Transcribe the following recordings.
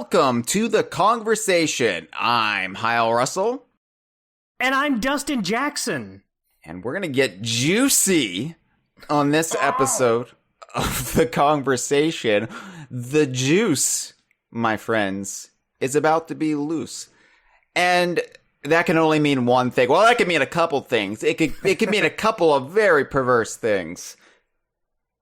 welcome to the Kongversation. I'm Hyle Russell. And I'm Dustin Jackson. And we're going to get juicy on this episode of the Kongversation. The juice, my friends, is about to be loose. And that can only mean one thing. Well, that could mean a couple things. It could mean a couple of very perverse things.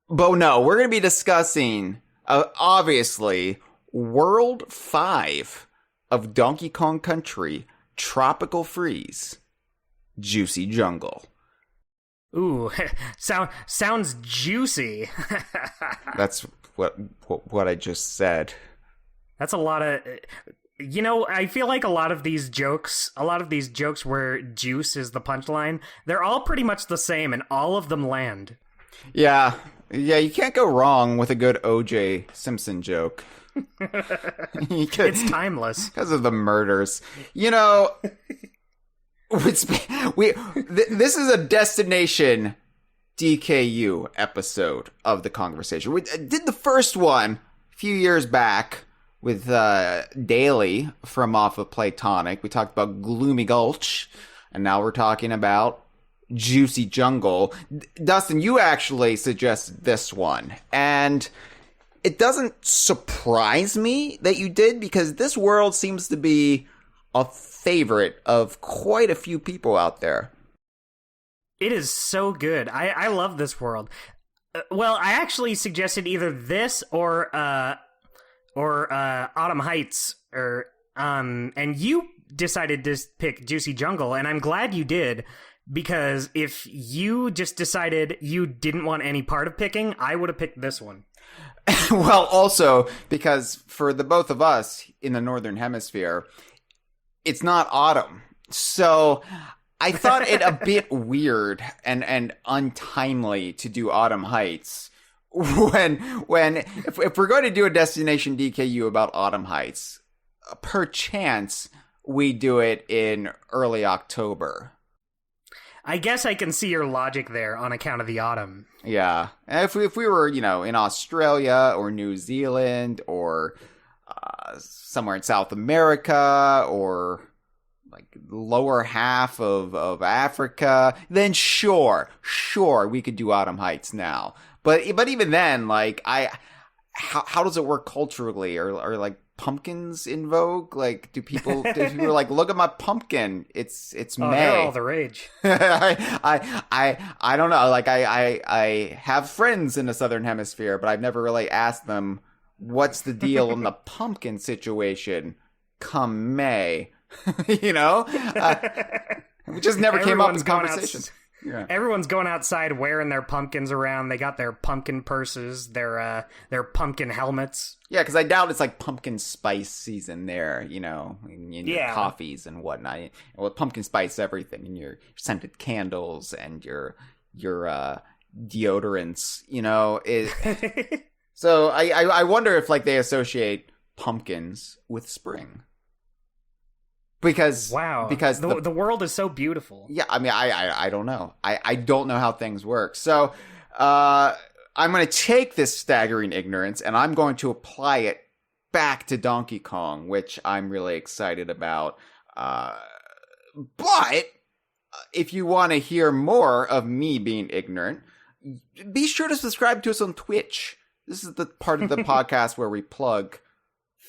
But no, we're going to be discussing, obviously, World 5 of Donkey Kong Country, Tropical Freeze, Juicy Jungle. Ooh, sounds juicy. That's what I just said. That's a lot of... You know, I feel like a lot of these jokes where juice is the punchline, they're all pretty much the same, and all of them land. Yeah, you can't go wrong with a good O.J. Simpson joke. It's timeless. Because of the murders. You know, this is a Destination DKU episode of the Kongversation. We did the first one a few years back with Daly from Off of Platonic. We talked about Gloomy Gulch, and now we're talking about Juicy Jungle. Dustin, you actually suggested this one, and it doesn't surprise me that you did, because this world seems to be a favorite of quite a few people out there. It is so good. I love this world. Well, I actually suggested either this or Autumn Heights, and you decided to pick Juicy Jungle, and I'm glad you did, because if you just decided you didn't want any part of picking, I would have picked this one. Well, also, because for the both of us in the Northern Hemisphere, it's not autumn. So I thought it a bit weird and untimely to do Autumn Heights if we're going to do a Destination DKU about Autumn Heights, perchance we do it in early October. I guess I can see your logic there on account of the autumn. Yeah. If we were, in Australia or New Zealand or somewhere in South America or like lower half of Africa, then sure, we could do Autumn Heights now. But even then, like, how does it work culturally? Or like pumpkins in vogue? Like, do people like, look at my pumpkin? It's May. They're all the rage. I don't know. Like, I have friends in the Southern Hemisphere, but I've never really asked them what's the deal in the pumpkin situation come May. We just never came up in conversation. Yeah. Everyone's going outside wearing their pumpkins around. They got their pumpkin purses, their pumpkin helmets. Yeah, because I doubt it's like pumpkin spice season there, in your coffees and whatnot. Well, pumpkin spice everything, and your scented candles and your deodorants, So I wonder if like they associate pumpkins with spring. Because the world is so beautiful. Yeah, I mean, I don't know. I don't know how things work. So I'm going to take this staggering ignorance and I'm going to apply it back to Donkey Kong, which I'm really excited about. But if you want to hear more of me being ignorant, be sure to subscribe to us on Twitch. This is the part of the podcast where we plug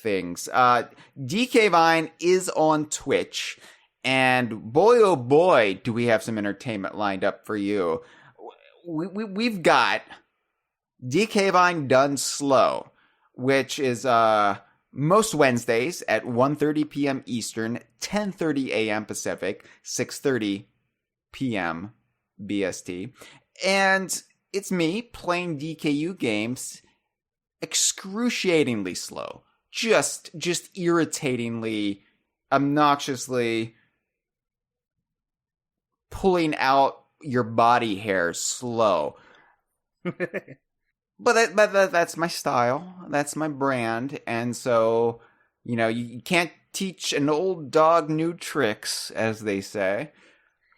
things. DK Vine is on Twitch, and boy oh boy do we have some entertainment lined up for you. We've got DK Vine Done Slow, which is most Wednesdays at 1:30 p.m. Eastern, 10:30 a.m. Pacific, 6:30 p.m. BST, and it's me playing DKU games excruciatingly slow. Just irritatingly, obnoxiously pulling out your body hair slow. But that's my style. That's my brand. And so, you can't teach an old dog new tricks, as they say.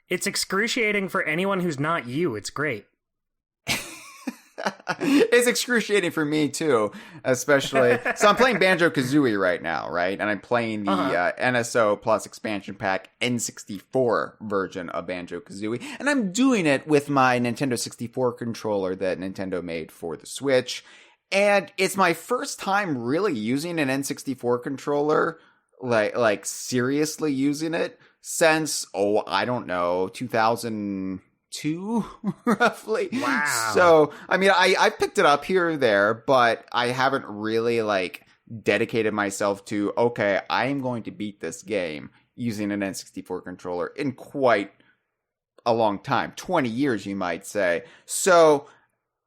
It's excruciating for anyone who's not you. It's great. It's excruciating for me too, especially. So I'm playing Banjo-Kazooie right now, right? And I'm playing the NSO Plus expansion pack N64 version of Banjo-Kazooie. And I'm doing it with my Nintendo 64 controller that Nintendo made for the Switch. And it's my first time really using an N64 controller, like seriously using it since, I don't know, 2002, roughly. Wow. So, I mean, I picked it up here or there, but I haven't really, dedicated myself to, okay, I am going to beat this game using an N64 controller in quite a long time. 20 years, you might say. So,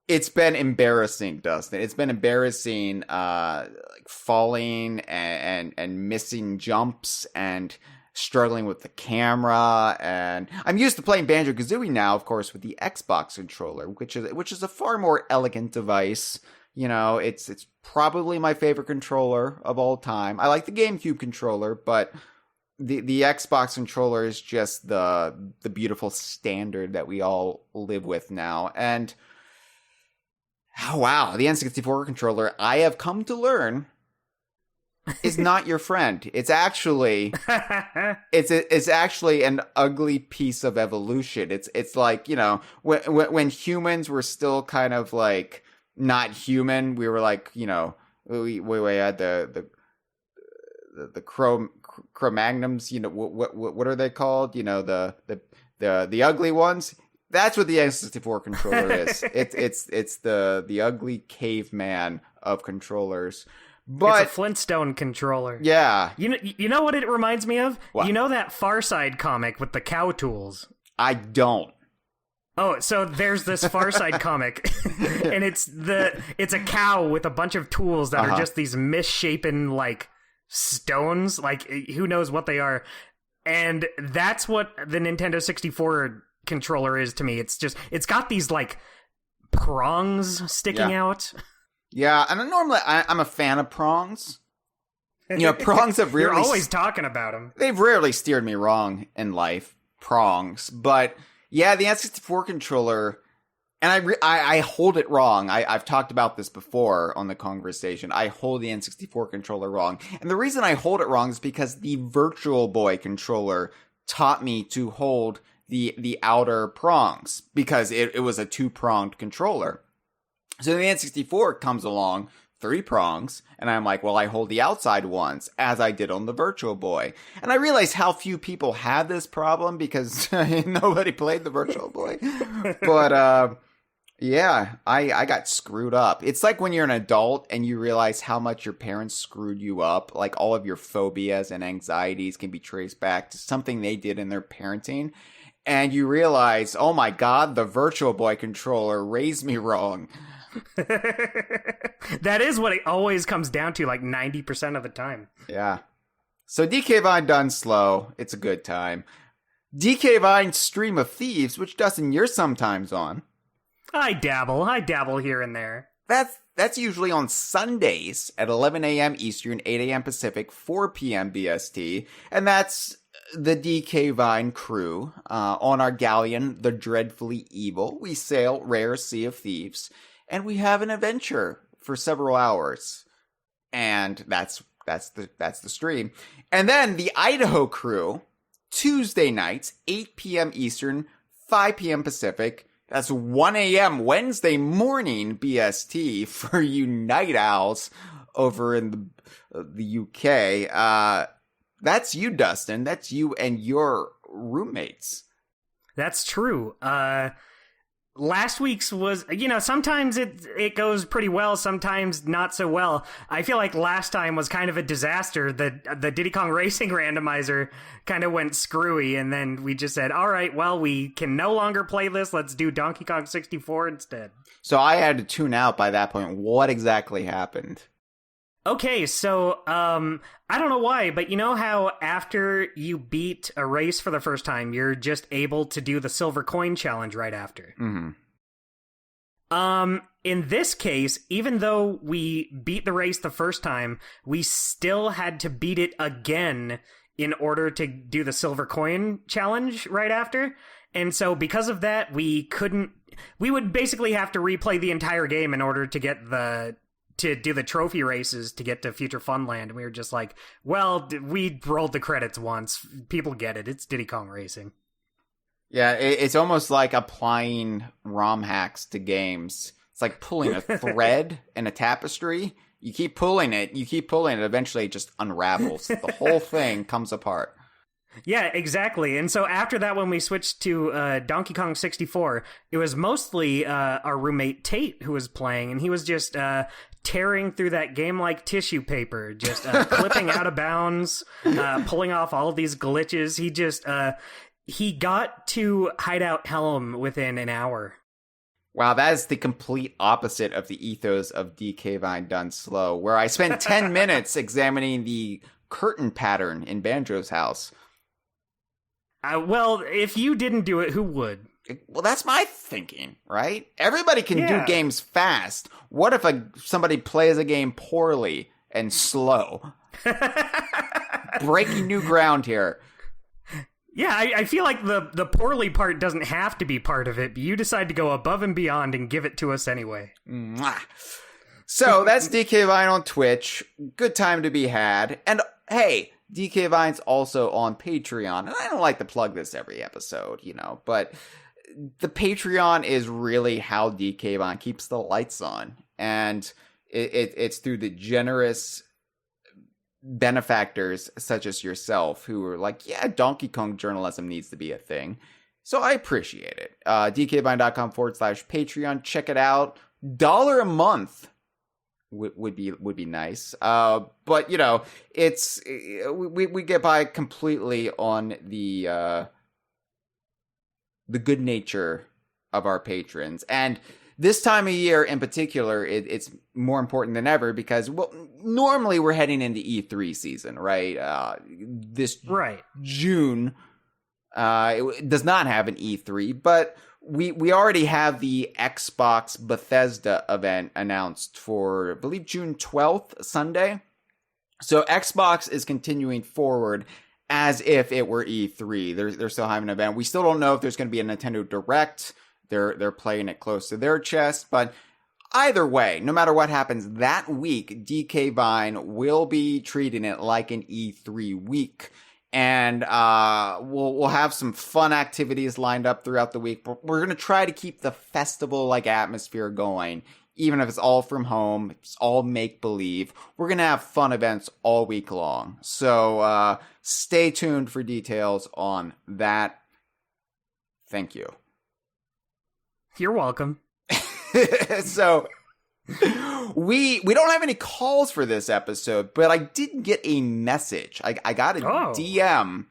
it's been embarrassing, Dustin. It's been embarrassing, falling and missing jumps and struggling with the camera. And I'm used to playing Banjo-Kazooie now, of course, with the Xbox controller, which is a far more elegant device. You know, it's probably my favorite controller of all time. I like the GameCube controller, but the Xbox controller is just the beautiful standard that we all live with now. And oh, wow, the N64 controller, I have come to learn, is not your friend. It's actually it's actually an ugly piece of evolution. It's like, you know, when humans were still kind of like not human, we were like, you know, we had the Cro-Magnums, you know, what are they called? You know, the ugly ones. That's what the N64 controller is. It's the ugly caveman of controllers. But it's a Flintstone controller. Yeah. You know what it reminds me of? What? You know that Far Side comic with the cow tools? I don't. Oh, so there's this Far Side comic, and it's a cow with a bunch of tools that are just these misshapen like stones, like who knows what they are. And that's what the Nintendo 64 controller is to me. It's got these like prongs sticking out. Yeah, and normally I'm a fan of prongs. You know, prongs have rarely... You're always talking about them. They've rarely steered me wrong in life, prongs. But yeah, the N64 controller, and I hold it wrong. I've talked about this before on the Kongversation. I hold the N64 controller wrong. And the reason I hold it wrong is because the Virtual Boy controller taught me to hold the outer prongs, because it was a two-pronged controller. So the N64 comes along, 3 prongs, and I'm like, well, I hold the outside ones, as I did on the Virtual Boy. And I realized how few people had this problem, because nobody played the Virtual Boy. But, yeah, I got screwed up. It's like when you're an adult and you realize how much your parents screwed you up. Like, all of your phobias and anxieties can be traced back to something they did in their parenting. And you realize, oh my God, the Virtual Boy controller raised me wrong. That is what it always comes down to, like 90% of the time. Yeah. So DK Vine done slow. It's a good time. DK Vine Stream of Thieves, which Dustin, you're sometimes on. I dabble here and there. That's usually on Sundays at 11 a.m. Eastern, 8 a.m. Pacific, 4 p.m. BST. And that's the DK Vine crew. On our galleon, the Dreadfully Evil, we sail rare Sea of Thieves. And we have an adventure for several hours. And that's the stream. And then the Idaho crew, Tuesday nights, 8 p.m. Eastern, 5 p.m. Pacific. That's 1 a.m. Wednesday morning BST for you night owls over in the UK. That's you, Dustin. That's you and your roommates. That's true. Last week's was, you know, sometimes it goes pretty well, sometimes not so well. I feel like last time was kind of a disaster. The Diddy Kong Racing randomizer kind of went screwy, and then we just said, all right, well, we can no longer play this. Let's do Donkey Kong 64 instead. So I had to tune out by that point. What exactly happened? Okay, so, I don't know why, but you know how after you beat a race for the first time, you're just able to do the silver coin challenge right after? Mm-hmm. In this case, even though we beat the race the first time, we still had to beat it again in order to do the silver coin challenge right after. And so because of that, we would basically have to replay the entire game in order to get to do the trophy races to get to Future Funland. And we were just like, well, we rolled the credits once. People get it. It's Diddy Kong Racing. Yeah, it's almost like applying ROM hacks to games. It's like pulling a thread in a tapestry. You keep pulling it, eventually it just unravels. The whole thing comes apart. Yeah, exactly. And so after that, when we switched to Donkey Kong 64, it was mostly our roommate Tate who was playing, and he was just tearing through that game like tissue paper, just clipping out of bounds, pulling off all of these glitches. He got to Hideout Helm within an hour. Wow, that is the complete opposite of the ethos of DK Vine done slow, where I spent 10 minutes examining the curtain pattern in Banjo's house. Well, if you didn't do it, who would? Well, that's my thinking, right? Everybody can do games fast. What if somebody plays a game poorly and slow? Breaking new ground here. Yeah, I feel like the poorly part doesn't have to be part of it, but you decide to go above and beyond and give it to us anyway. Mwah. So that's DK Vine on Twitch. Good time to be had. And hey, DK Vine's also on Patreon. And I don't like to plug this every episode, but the Patreon is really how DK Vine keeps the lights on. And it's through the generous benefactors such as yourself who are like, yeah, Donkey Kong journalism needs to be a thing. So I appreciate it. DKVine.com/Patreon. Check it out. $1 a month would be nice. But it's we get by completely on the good nature of our patrons. And this time of year in particular, it's more important than ever because, well, normally we're heading into E3 season, right? June it does not have an E3, but we already have the Xbox Bethesda event announced for, I believe, June 12th, Sunday. So Xbox is continuing forward as if it were E3. They're still having an event. We still don't know if there's going to be a Nintendo Direct. They're playing it close to their chest, but either way, no matter what happens that week, DK Vine will be treating it like an E3 week, and we'll have some fun activities lined up throughout the week. But we're gonna try to keep the festival-like atmosphere going, even if it's all from home, it's all make believe. We're gonna have fun events all week long, so stay tuned for details on that. Thank you. You're welcome. So we don't have any calls for this episode, but I did get a message. I got a DM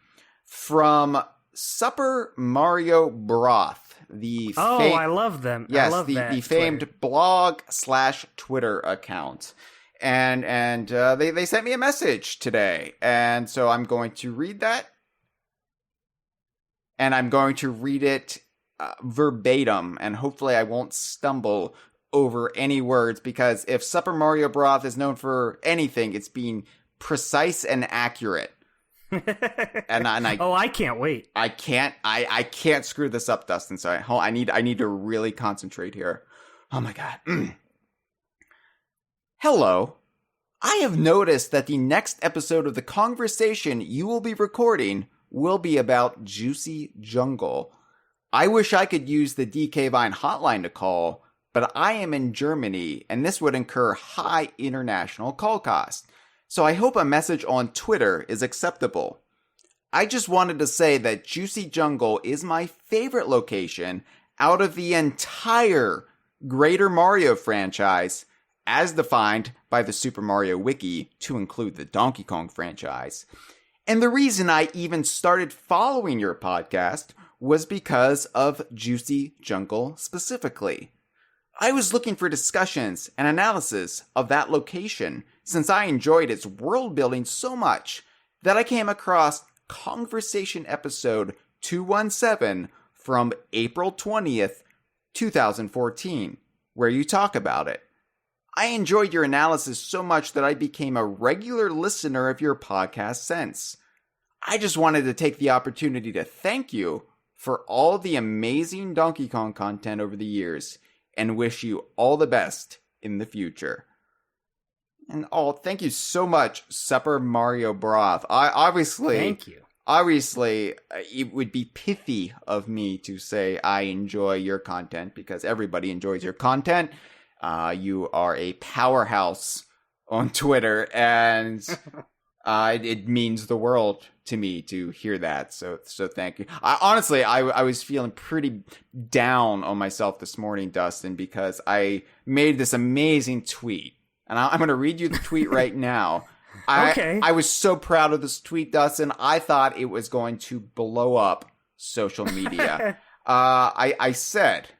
from Super Mario Broth. I love them. Yes, I love the famed blog/Twitter account. And they sent me a message today. And so I'm going to read that. And I'm going to read it verbatim, and hopefully I won't stumble over any words, because if Super Mario Broth is known for anything, it's being precise and accurate. and I can't wait. I can't screw this up, Dustin. So I need to really concentrate here. Oh my god. Hello. I have noticed that the next episode of the Kongversation you will be recording will be about Juicy Jungle. I wish I could use the DK Vine hotline to call, but I am in Germany, and this would incur high international call costs. So I hope a message on Twitter is acceptable. I just wanted to say that Juicy Jungle is my favorite location out of the entire Greater Mario franchise, as defined by the Super Mario Wiki to include the Donkey Kong franchise. And the reason I even started following your podcast was because of Juicy Jungle specifically. I was looking for discussions and analysis of that location since I enjoyed its world building so much that I came across Kongversation episode 217 from April 20th, 2014, where you talk about it. I enjoyed your analysis so much that I became a regular listener of your podcast since. I just wanted to take the opportunity to thank you for all the amazing Donkey Kong content over the years and wish you all the best in the future. And thank you so much, Super Mario Broth. Thank you. Obviously, it would be pithy of me to say I enjoy your content because everybody enjoys your content. You are a powerhouse on Twitter, and it means the world to me to hear that. So thank you. Honestly, I was feeling pretty down on myself this morning, Dustin, because I made this amazing tweet. And I'm going to read you the tweet right now. Okay. I was so proud of this tweet, Dustin. I thought it was going to blow up social media. I said,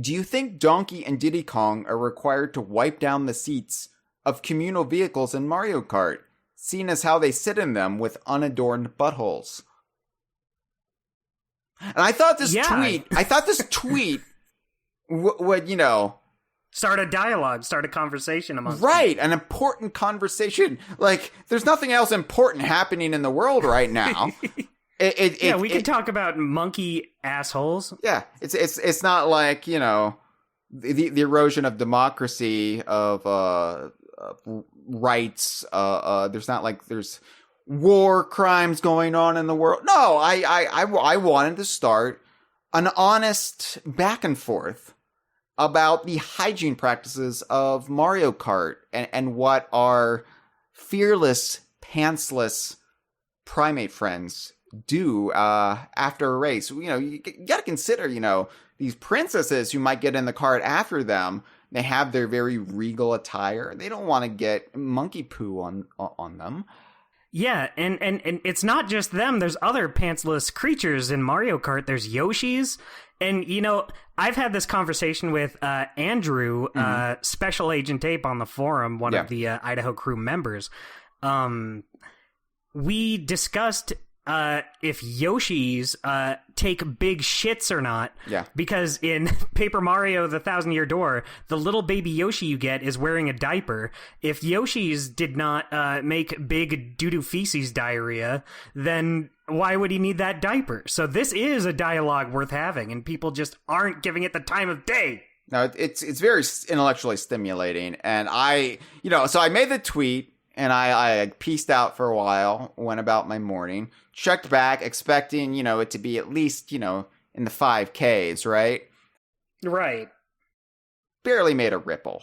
do you think Donkey and Diddy Kong are required to wipe down the seats of communal vehicles in Mario Kart, seeing as how they sit in them with unadorned buttholes? And I thought this tweet would, Start a dialogue, start a conversation amongst right, people. An important conversation. Like, there's nothing else important happening in the world right now. We could talk about monkey assholes. Yeah, it's not like, the erosion of democracy, of rights. There's not like there's war crimes going on in the world. No, I wanted to start an honest back and forth about the hygiene practices of Mario Kart and what our fearless, pantsless primate friends do after a race. You got to consider, these princesses who might get in the cart after them. They have their very regal attire. They don't want to get monkey poo on them. Yeah, and it's not just them. There's other pantsless creatures in Mario Kart. There's Yoshis. And, I've had this conversation with Andrew, Special Agent Ape on the forum, one of the Idaho crew members. We discussed if Yoshis take big shits or not. Yeah. Because in Paper Mario The 1,000-Year Door, the little baby Yoshi you get is wearing a diaper. If Yoshis did not make big doo-doo feces diarrhea, then why would he need that diaper? So this is a dialogue worth having, and people just aren't giving it the time of day. No, it's very intellectually stimulating. And so I made the tweet, and I pieced out for a while, went about my morning, checked back, expecting, it to be at least, in the 5Ks, right? Right. Barely made a ripple.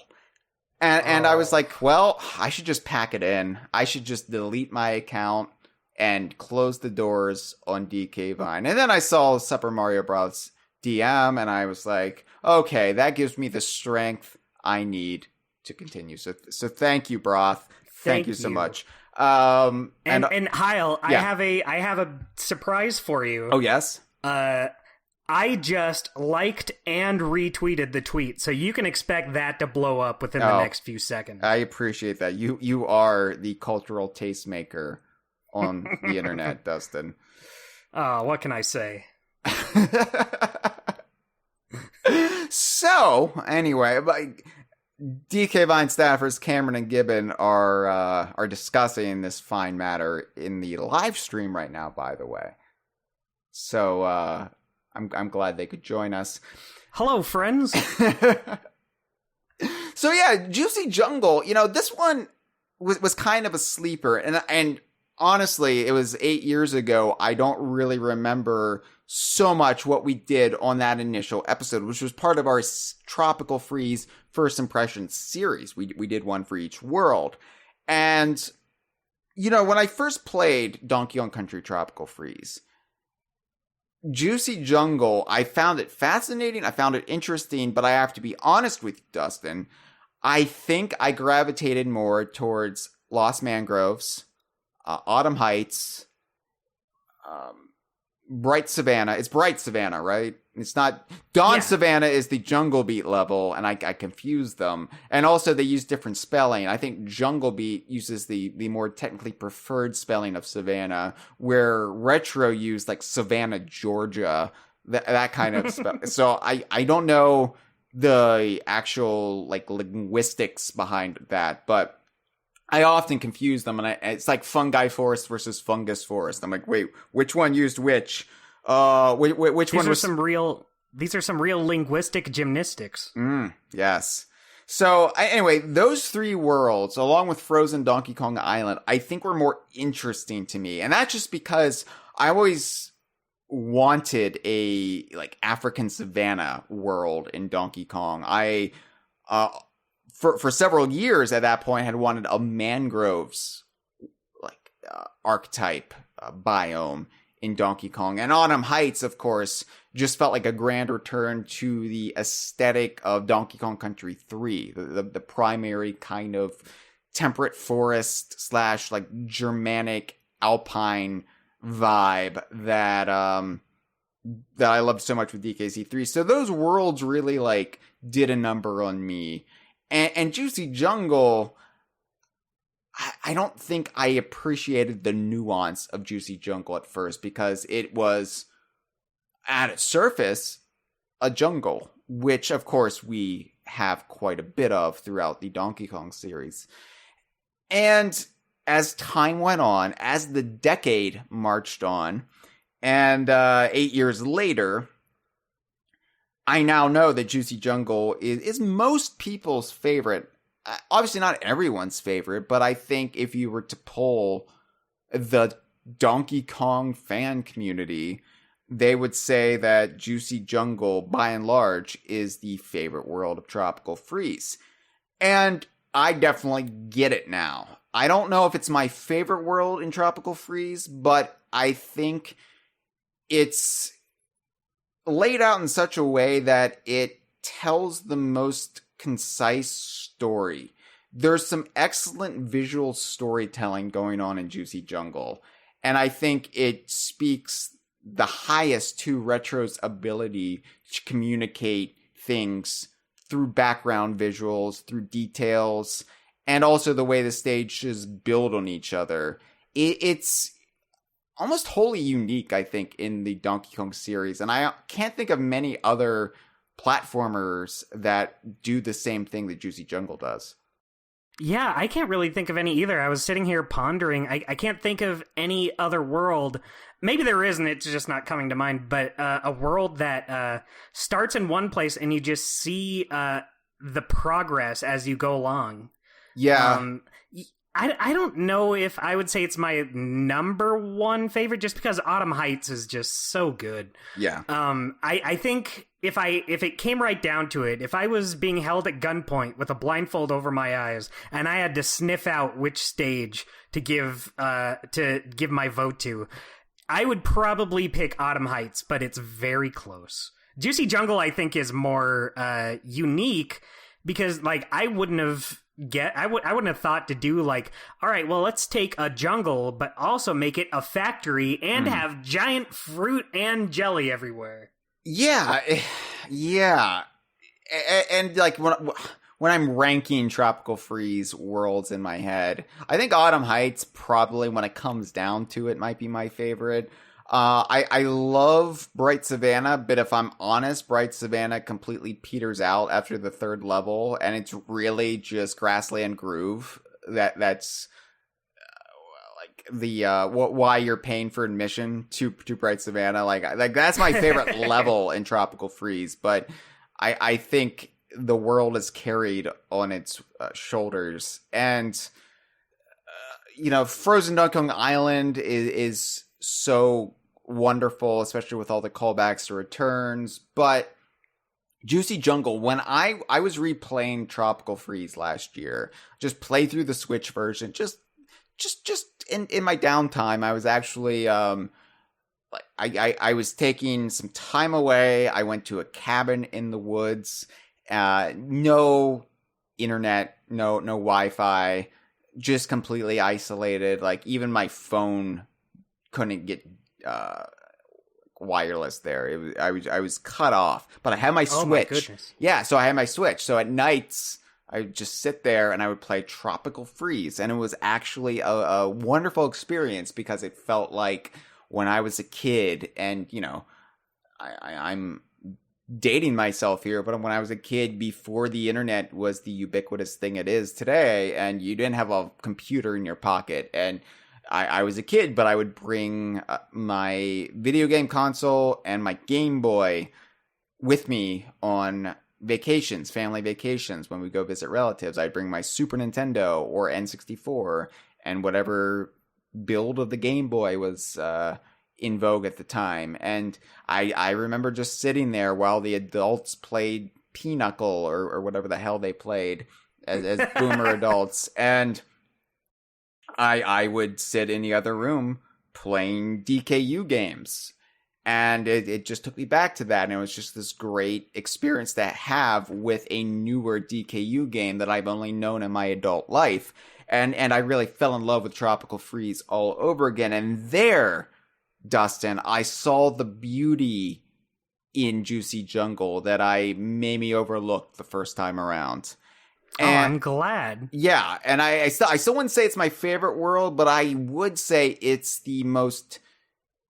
And I was like, well, I should just pack it in. I should just delete my account and close the doors on DK Vine. And then I saw Super Mario Bros. DM, and I was like, okay, that gives me the strength I need to continue. So thank you, Broth. Thank you so much. And Hyle, I have a surprise for you. Oh, yes? I just liked and retweeted the tweet, so you can expect that to blow up within the next few seconds. I appreciate that. You are the cultural tastemaker on the internet, Dustin. Oh, what can I say? So, anyway, DK Vine staffers Cameron and Gibbon are discussing this fine matter in the live stream right now, by the way. So, I'm glad they could join us. Hello, friends. So yeah, Juicy Jungle, this one was kind of a sleeper, and honestly, it was 8 years ago. I don't really remember so much what we did on that initial episode, which was part of our Tropical Freeze First Impressions series. We did one for each world. And, when I first played Donkey Kong Country Tropical Freeze, Juicy Jungle, I found it fascinating. I found it interesting, but I have to be honest with you, Dustin. I think I gravitated more towards Lost Mangroves, Autumn Heights, Bright Savannah. It's Bright Savannah, right? It's not... Dawn Savannah is the Jungle Beat level, and I confused them. And also, they use different spelling. I think Jungle Beat uses the more technically preferred spelling of Savannah, where Retro used, Savannah, Georgia, that kind of spell. So, I don't know the actual, linguistics behind that, but I often confuse them, and it's like fungi forest versus fungus forest. I'm like, wait, which one used which? Which one was These are some real linguistic gymnastics. Yes. So anyway, those three worlds, along with Frozen Donkey Kong Island, I think were more interesting to me, and that's just because I always wanted a like African savanna world in Donkey Kong. I for several years at that point had wanted a mangroves like archetype biome in Donkey Kong. And Autumn Heights, of course, just felt like a grand return to the aesthetic of Donkey Kong Country 3, the primary kind of temperate forest / like Germanic alpine vibe that I loved so much with DKC3. So those worlds really like did a number on me. And Juicy Jungle, I don't think I appreciated the nuance of Juicy Jungle at first, because it was, at its surface, a jungle, which of course we have quite a bit of throughout the Donkey Kong series. And as time went on, as the decade marched on, and 8 years later, I now know that Juicy Jungle is most people's favorite. Obviously not everyone's favorite, but I think if you were to poll the Donkey Kong fan community, they would say that Juicy Jungle, by and large, is the favorite world of Tropical Freeze. And I definitely get it now. I don't know if it's my favorite world in Tropical Freeze, but I think it's laid out in such a way that it tells the most concise story. There's some excellent visual storytelling going on in Juicy Jungle, and I think it speaks the highest to Retro's ability to communicate things through background visuals, through details, and also the way the stages build on each other. It's almost wholly unique, I think, in the Donkey Kong series, and I can't think of many other platformers that do the same thing that Juicy Jungle does. Yeah, I can't really think of any either. I was sitting here pondering. I can't think of any other world. Maybe there is, and it's just not coming to mind, but a world that starts in one place and you just see the progress as you go along. Yeah. I don't know if I would say it's my number one favorite, just because Autumn Heights is just so good. Yeah. I think if it came right down to it, if I was being held at gunpoint with a blindfold over my eyes and I had to sniff out which stage to give my vote to, I would probably pick Autumn Heights, but it's very close. Juicy Jungle, I think, is more unique because, like, I wouldn't have thought to do like, all right, well, let's take a jungle, but also make it a factory and have giant fruit and jelly everywhere. Yeah, yeah, and like when I'm ranking Tropical Freeze worlds in my head, I think Autumn Heights probably, when it comes down to it, might be my favorite. I love Bright Savannah, but if I'm honest, Bright Savannah completely peters out after the third level, and it's really just Grassland Groove that's like the why you're paying for admission to Bright Savannah. Like that's my favorite level in Tropical Freeze, but I think the world is carried on its shoulders, and Frozen Donkey Kong Island is so wonderful, especially with all the callbacks to returns. But Juicy Jungle, when I was replaying Tropical Freeze last year, just play through the Switch version, just in my downtime, I was actually I was taking some time away. I went to a cabin in the woods, no internet, no Wi-Fi, just completely isolated. Like even my phone couldn't get wireless there. I was cut off, but I had my Switch. My goodness. Yeah, so I had my Switch. So at nights I would just sit there and I would play Tropical Freeze, and it was actually a wonderful experience because it felt like when I was a kid, and I'm dating myself here, but when I was a kid, before the internet was the ubiquitous thing it is today, and you didn't have a computer in your pocket, and I was a kid, but I would bring my video game console and my Game Boy with me on vacations, family vacations, when we go visit relatives. I'd bring my Super Nintendo or N64 and whatever build of the Game Boy was in vogue at the time. And I remember just sitting there while the adults played Pinochle or whatever the hell they played as boomer adults. And I would sit in the other room playing DKU games. And it just took me back to that. And it was just this great experience to have with a newer DKU game that I've only known in my adult life. And I really fell in love with Tropical Freeze all over again. And there, Dustin, I saw the beauty in Juicy Jungle that I maybe overlooked the first time around. And, I'm glad. Yeah, and I still wouldn't say it's my favorite world, but I would say it's the most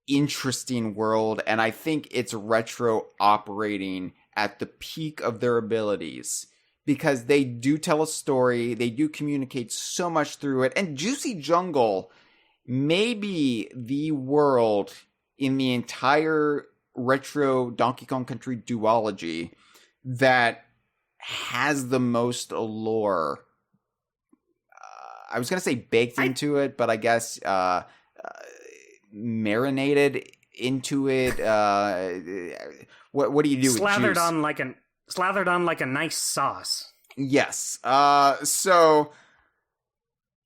interesting world, and I think it's retro operating at the peak of their abilities, because they do tell a story, they do communicate so much through it, and Juicy Jungle may be the world in the entire retro Donkey Kong Country duology that has the most lore. I was going to say baked into it, but I guess marinated into it. What do you do Slathered with juice? Slathered on like a nice sauce. Yes. So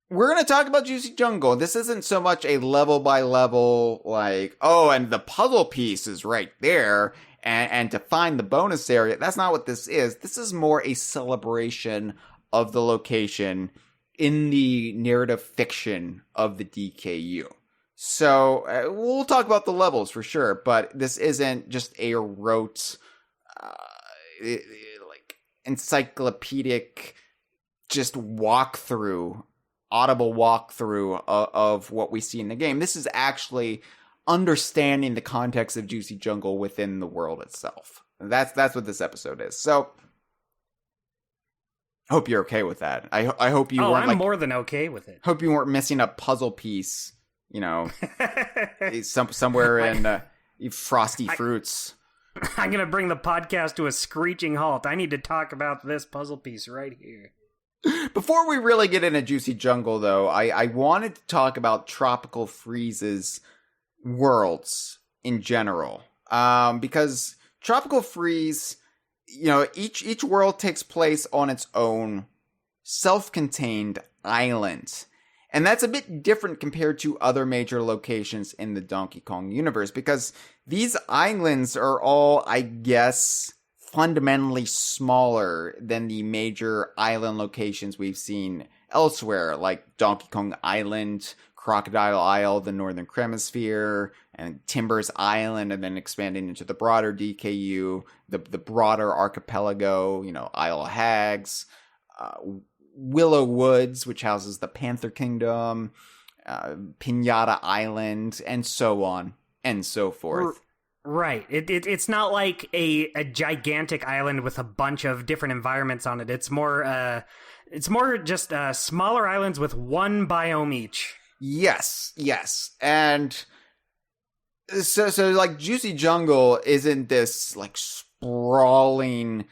we're going to talk about Juicy Jungle. This isn't so much a level by level, like, oh, and the puzzle piece is right there, and to find the bonus area. That's not what this is. This is more a celebration of the location in the narrative fiction of the DKU. So we'll talk about the levels for sure, but this isn't just a rote, like encyclopedic, just audible walkthrough of what we see in the game. This is actually understanding the context of Juicy Jungle within the world itself. That's what this episode is. So I hope you're okay with that. I hope you weren't. I'm more than okay with it. Hope you weren't missing a puzzle piece, somewhere in Frosty Fruits. I'm gonna bring the podcast to a screeching halt. I need to talk about this puzzle piece right here. Before we really get into Juicy Jungle, though, I wanted to talk about Tropical Freeze's worlds in general, because Tropical Freeze, each world takes place on its own self-contained island, and that's a bit different compared to other major locations in the Donkey Kong universe, because these islands are all, I guess, fundamentally smaller than the major island locations we've seen elsewhere, like Donkey Kong Island, Crocodile Isle, the Northern Cremasphere, and Timbers Island, and then expanding into the broader DKU, the broader archipelago, Isle of Hags, Willow Woods, which houses the Panther Kingdom, Pinata Island, and so on and so forth. Right. It's not like a gigantic island with a bunch of different environments on it. It's more just smaller islands with one biome each. Yes. And so like Juicy Jungle isn't this like sprawling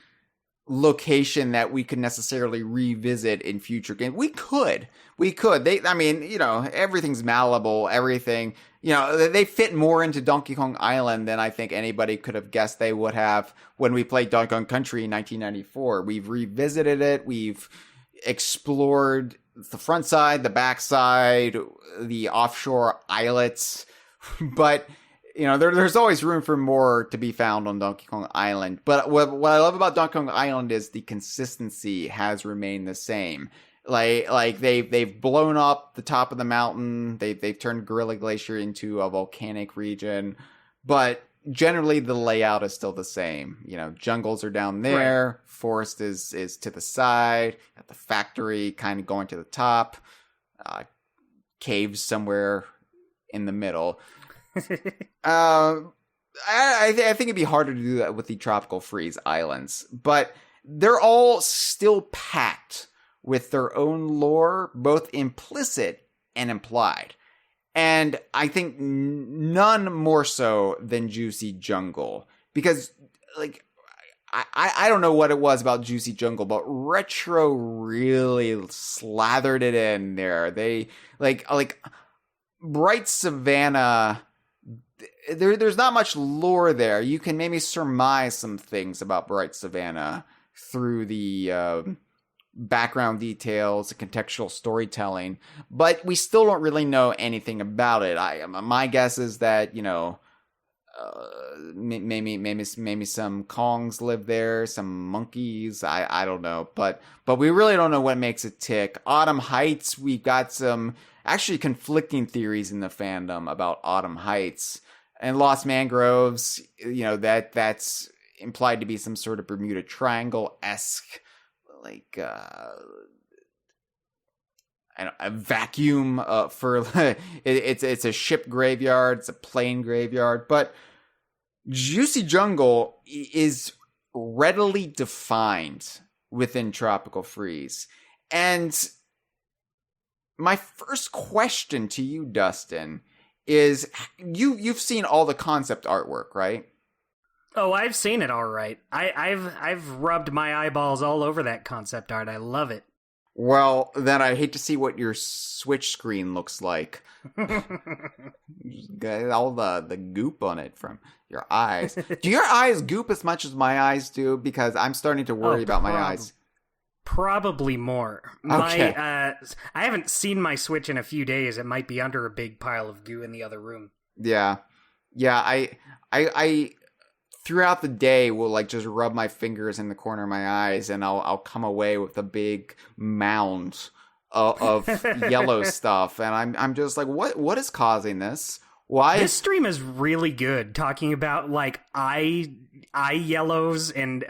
location that we could necessarily revisit in future games. We could. Everything's malleable, everything. They fit more into Donkey Kong Island than I think anybody could have guessed they would have when we played Donkey Kong Country in 1994. We've revisited it. We've explored the front side, the back side, the offshore islets. But, there's always room for more to be found on Donkey Kong Island. But what I love about Donkey Kong Island is the consistency has remained the same. Like they've blown up the top of the mountain. They've turned Gorilla Glacier into a volcanic region, but generally the layout is still the same. Jungles are down there, right. Forest is to the side, at the factory kind of going to the top, caves somewhere in the middle. I think it'd be harder to do that with the Tropical Freeze Islands, but they're all still packed with their own lore, both implicit and implied. And I think none more so than Juicy Jungle. Because, like, I don't know what it was about Juicy Jungle, but Retro really slathered it in there. They, like Bright Savannah, there's not much lore there. You can maybe surmise some things about Bright Savannah through the background details, the contextual storytelling, but we still don't really know anything about it. My guess is that, you know, maybe some Kongs live there, some monkeys. I don't know, but we really don't know what makes it tick. Autumn Heights, we've got some actually conflicting theories in the fandom about Autumn Heights. And Lost Mangroves, you know, that's implied to be some sort of Bermuda Triangle-esque, like, a vacuum for it's a ship graveyard, it's a plane graveyard, but Juicy Jungle is readily defined within Tropical Freeze. And my first question to you, Dustin, is you've seen all the concept artwork, right? Oh, I've seen it all right. I've rubbed my eyeballs all over that concept art. I love it. Well, then I hate to see what your Switch screen looks like. Got all the goop on it from your eyes. Do your eyes goop as much as my eyes do? Because I'm starting to worry about my eyes. Probably more. Okay. I haven't seen my Switch in a few days. It might be under a big pile of goo in the other room. Yeah. I throughout the day will like just rub my fingers in the corner of my eyes, and I'll come away with a big mound of yellow stuff, and I'm just like, what is causing this? Why? This stream is really good, talking about like eye yellows and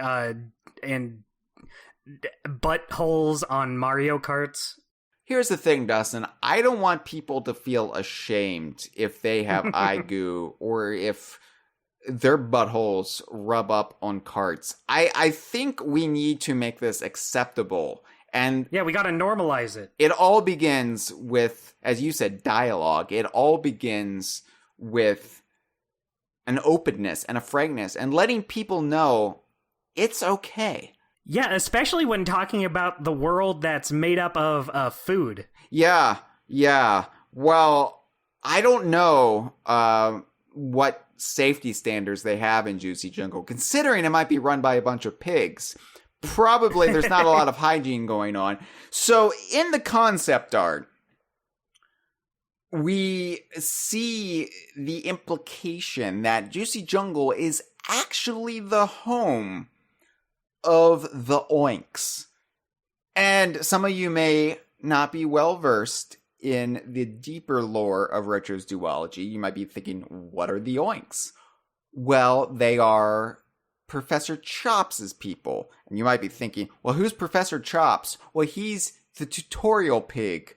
buttholes on Mario Karts. Here's the thing, Dustin. I don't want people to feel ashamed if they have eye goo or if their buttholes rub up on carts. I think we need to make this acceptable. And yeah, we got to normalize it. It all begins with, as you said, dialogue. It all begins with an openness and a frankness and letting people know it's okay. Yeah, especially when talking about the world that's made up of food. Yeah. Well, I don't know what safety standards they have in Juicy Jungle, considering it might be run by a bunch of pigs. Probably there's not a lot of hygiene going on. So in the concept art, we see the implication that Juicy Jungle is actually the home of the oinks. And some of you may not be well versed in the deeper lore of Retro's duology. You might be thinking, what are the oinks? Well, they are Professor Chops' people. And you might be thinking, well, who's Professor Chops? Well, he's the tutorial pig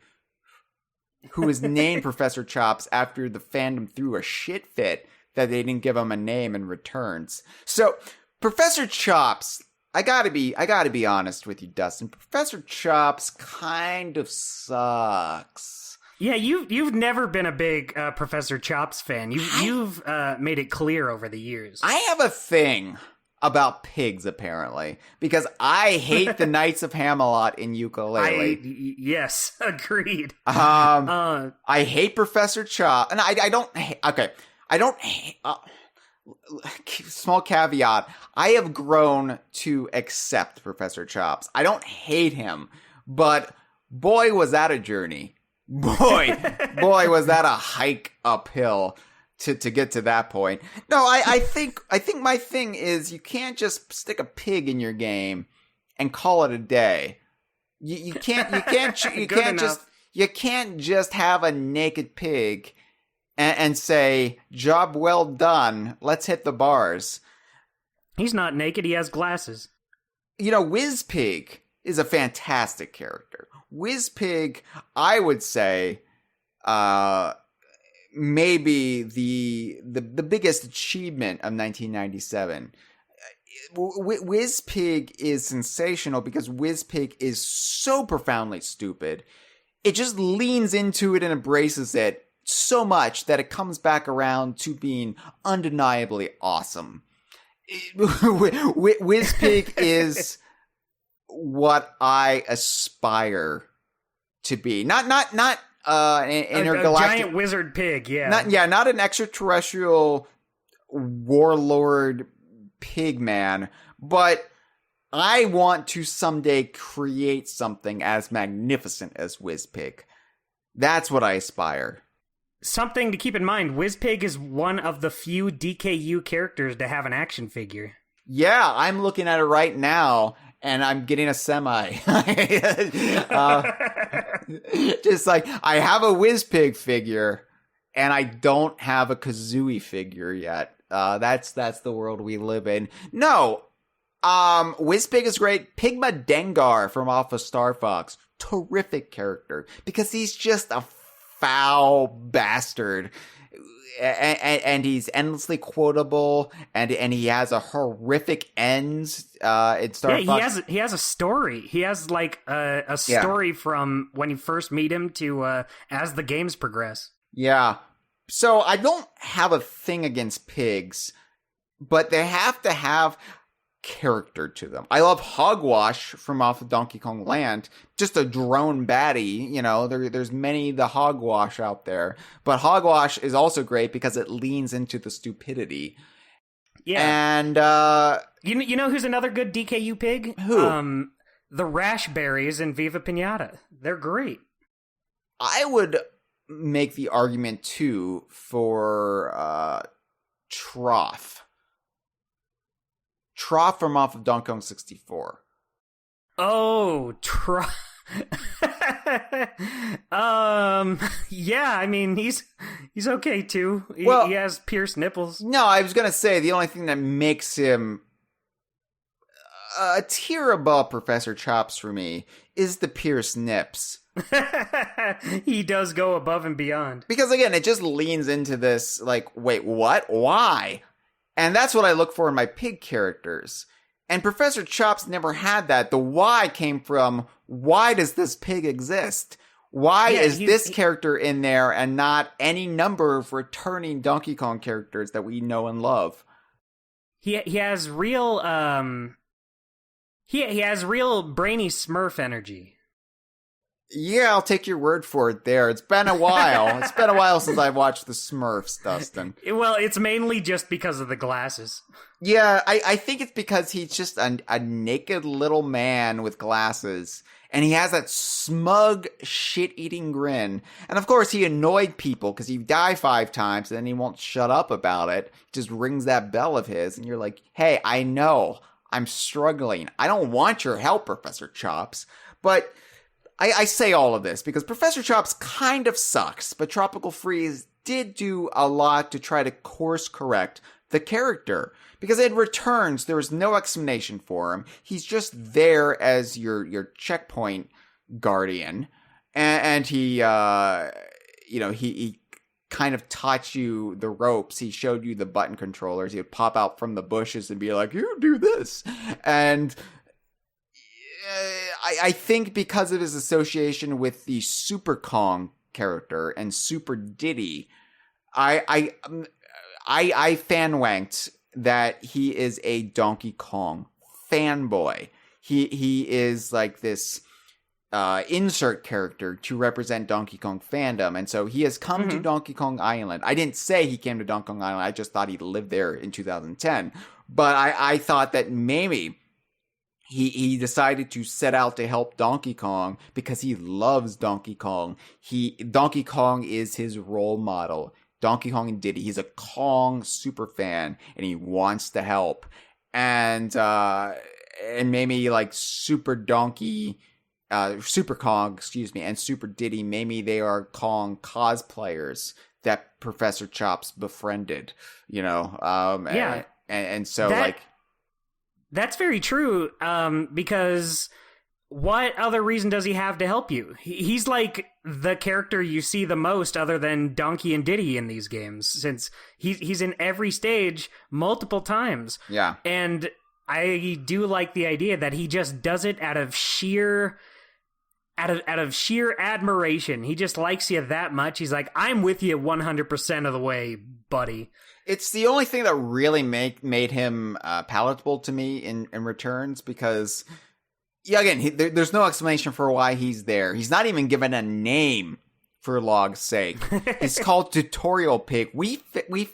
who was named Professor Chops after the fandom threw a shit fit that they didn't give him a name in returns. So, Professor Chops, I gotta be honest with you, Dustin. Professor Chops kind of sucks. Yeah, you've never been a big Professor Chops fan. You've made it clear over the years. I have a thing about pigs, apparently, because I hate the Knights of Camelot in Ukulele. Yes, agreed. I hate Professor Chops, and I don't hate. Okay, I don't hate. Small caveat, I have grown to accept Professor Chops. I don't hate him, but boy, was that a journey. Boy, was that a hike uphill to get to that point. No, I think my thing is you can't just stick a pig in your game and call it a day. You can't just have a naked pig and say, job well done, let's hit the bars. He's not naked, he has glasses. You know, Wizpig is a fantastic character. Wizpig, I would say, maybe the biggest achievement of 1997. WizPig is sensational because WizPig is so profoundly stupid. It just leans into it and embraces it so much that it comes back around to being undeniably awesome. WizPig is what I aspire to be. Not an intergalactic giant wizard pig. Yeah, not an extraterrestrial warlord pig man, but I want to someday create something as magnificent as WizPig. That's what I aspire. Something to keep in mind, WizPig is one of the few DKU characters to have an action figure. Yeah, I'm looking at it right now, and I'm getting a semi. Just like, I have a WizPig figure, and I don't have a Kazooie figure yet. That's the world we live in. No, WizPig is great. Pigma Dengar from off of Star Fox, terrific character, because he's just a foul bastard, and he's endlessly quotable, and he has a horrific end in Star Fox. He has a story. He has like a story from when you first meet him to as the games progress. Yeah. So I don't have a thing against pigs, but they have to have character to them. I love Hogwash from off of Donkey Kong Land, just a drone baddie. You know, there's many the Hogwash out there, but Hogwash is also great because it leans into the stupidity. Yeah, and you know who's another good DKU pig? Who? The Rashberries in Viva Pinata. They're great. I would make the argument too for Trough from off of Donkey Kong 64. Oh, yeah, I mean, he's okay too. He has pierced nipples. No, I was gonna say the only thing that makes him a tier above Professor Chops for me is the pierced nips. He does go above and beyond. Because again, it just leans into this, like, wait, what? Why? And that's what I look for in my pig characters. And Professor Chops never had that. The why came from, why does this pig exist? Why is this character in there and not any number of returning Donkey Kong characters that we know and love? He has real he has real brainy Smurf energy. Yeah, I'll take your word for it there. It's been a while. It's been a while since I've watched the Smurfs, Dustin. Well, it's mainly just because of the glasses. Yeah, I think it's because he's just a naked little man with glasses. And he has that smug, shit-eating grin. And of course, he annoyed people because he died 5 times and then he won't shut up about it. He just rings that bell of his and you're like, hey, I know. I'm struggling. I don't want your help, Professor Chops. But I say all of this because Professor Chops kind of sucks, but Tropical Freeze did do a lot to try to course correct the character. Because in Returns, there was no explanation for him. He's just there as your checkpoint guardian. And he, he kind of taught you the ropes. He showed you the button controllers. He would pop out from the bushes and be like, you do this. And I think because of his association with the Super Kong character and Super Diddy, I fan-wanked that he is a Donkey Kong fanboy. He is like this insert character to represent Donkey Kong fandom, and so he has come to Donkey Kong Island. I didn't say he came to Donkey Kong Island. I just thought he lived there in 2010. But I thought that maybe he decided to set out to help Donkey Kong because he loves Donkey Kong. Donkey Kong is his role model. Donkey Kong and Diddy. He's a Kong super fan and he wants to help. And maybe like Super Kong, and Super Diddy, maybe they are Kong cosplayers that Professor Chops befriended, Yeah. And so that's very true, because what other reason does he have to help you? He's like the character you see the most other than Donkey and Diddy in these games, since he's in every stage multiple times. Yeah. And I do like the idea that he just does it out of sheer admiration. He just likes you that much. He's like, I'm with you 100% of the way, buddy. It's the only thing that really made him palatable to me in Returns, because, yeah, again, there's no explanation for why he's there. He's not even given a name, for log's sake. It's called Tutorial Pig. We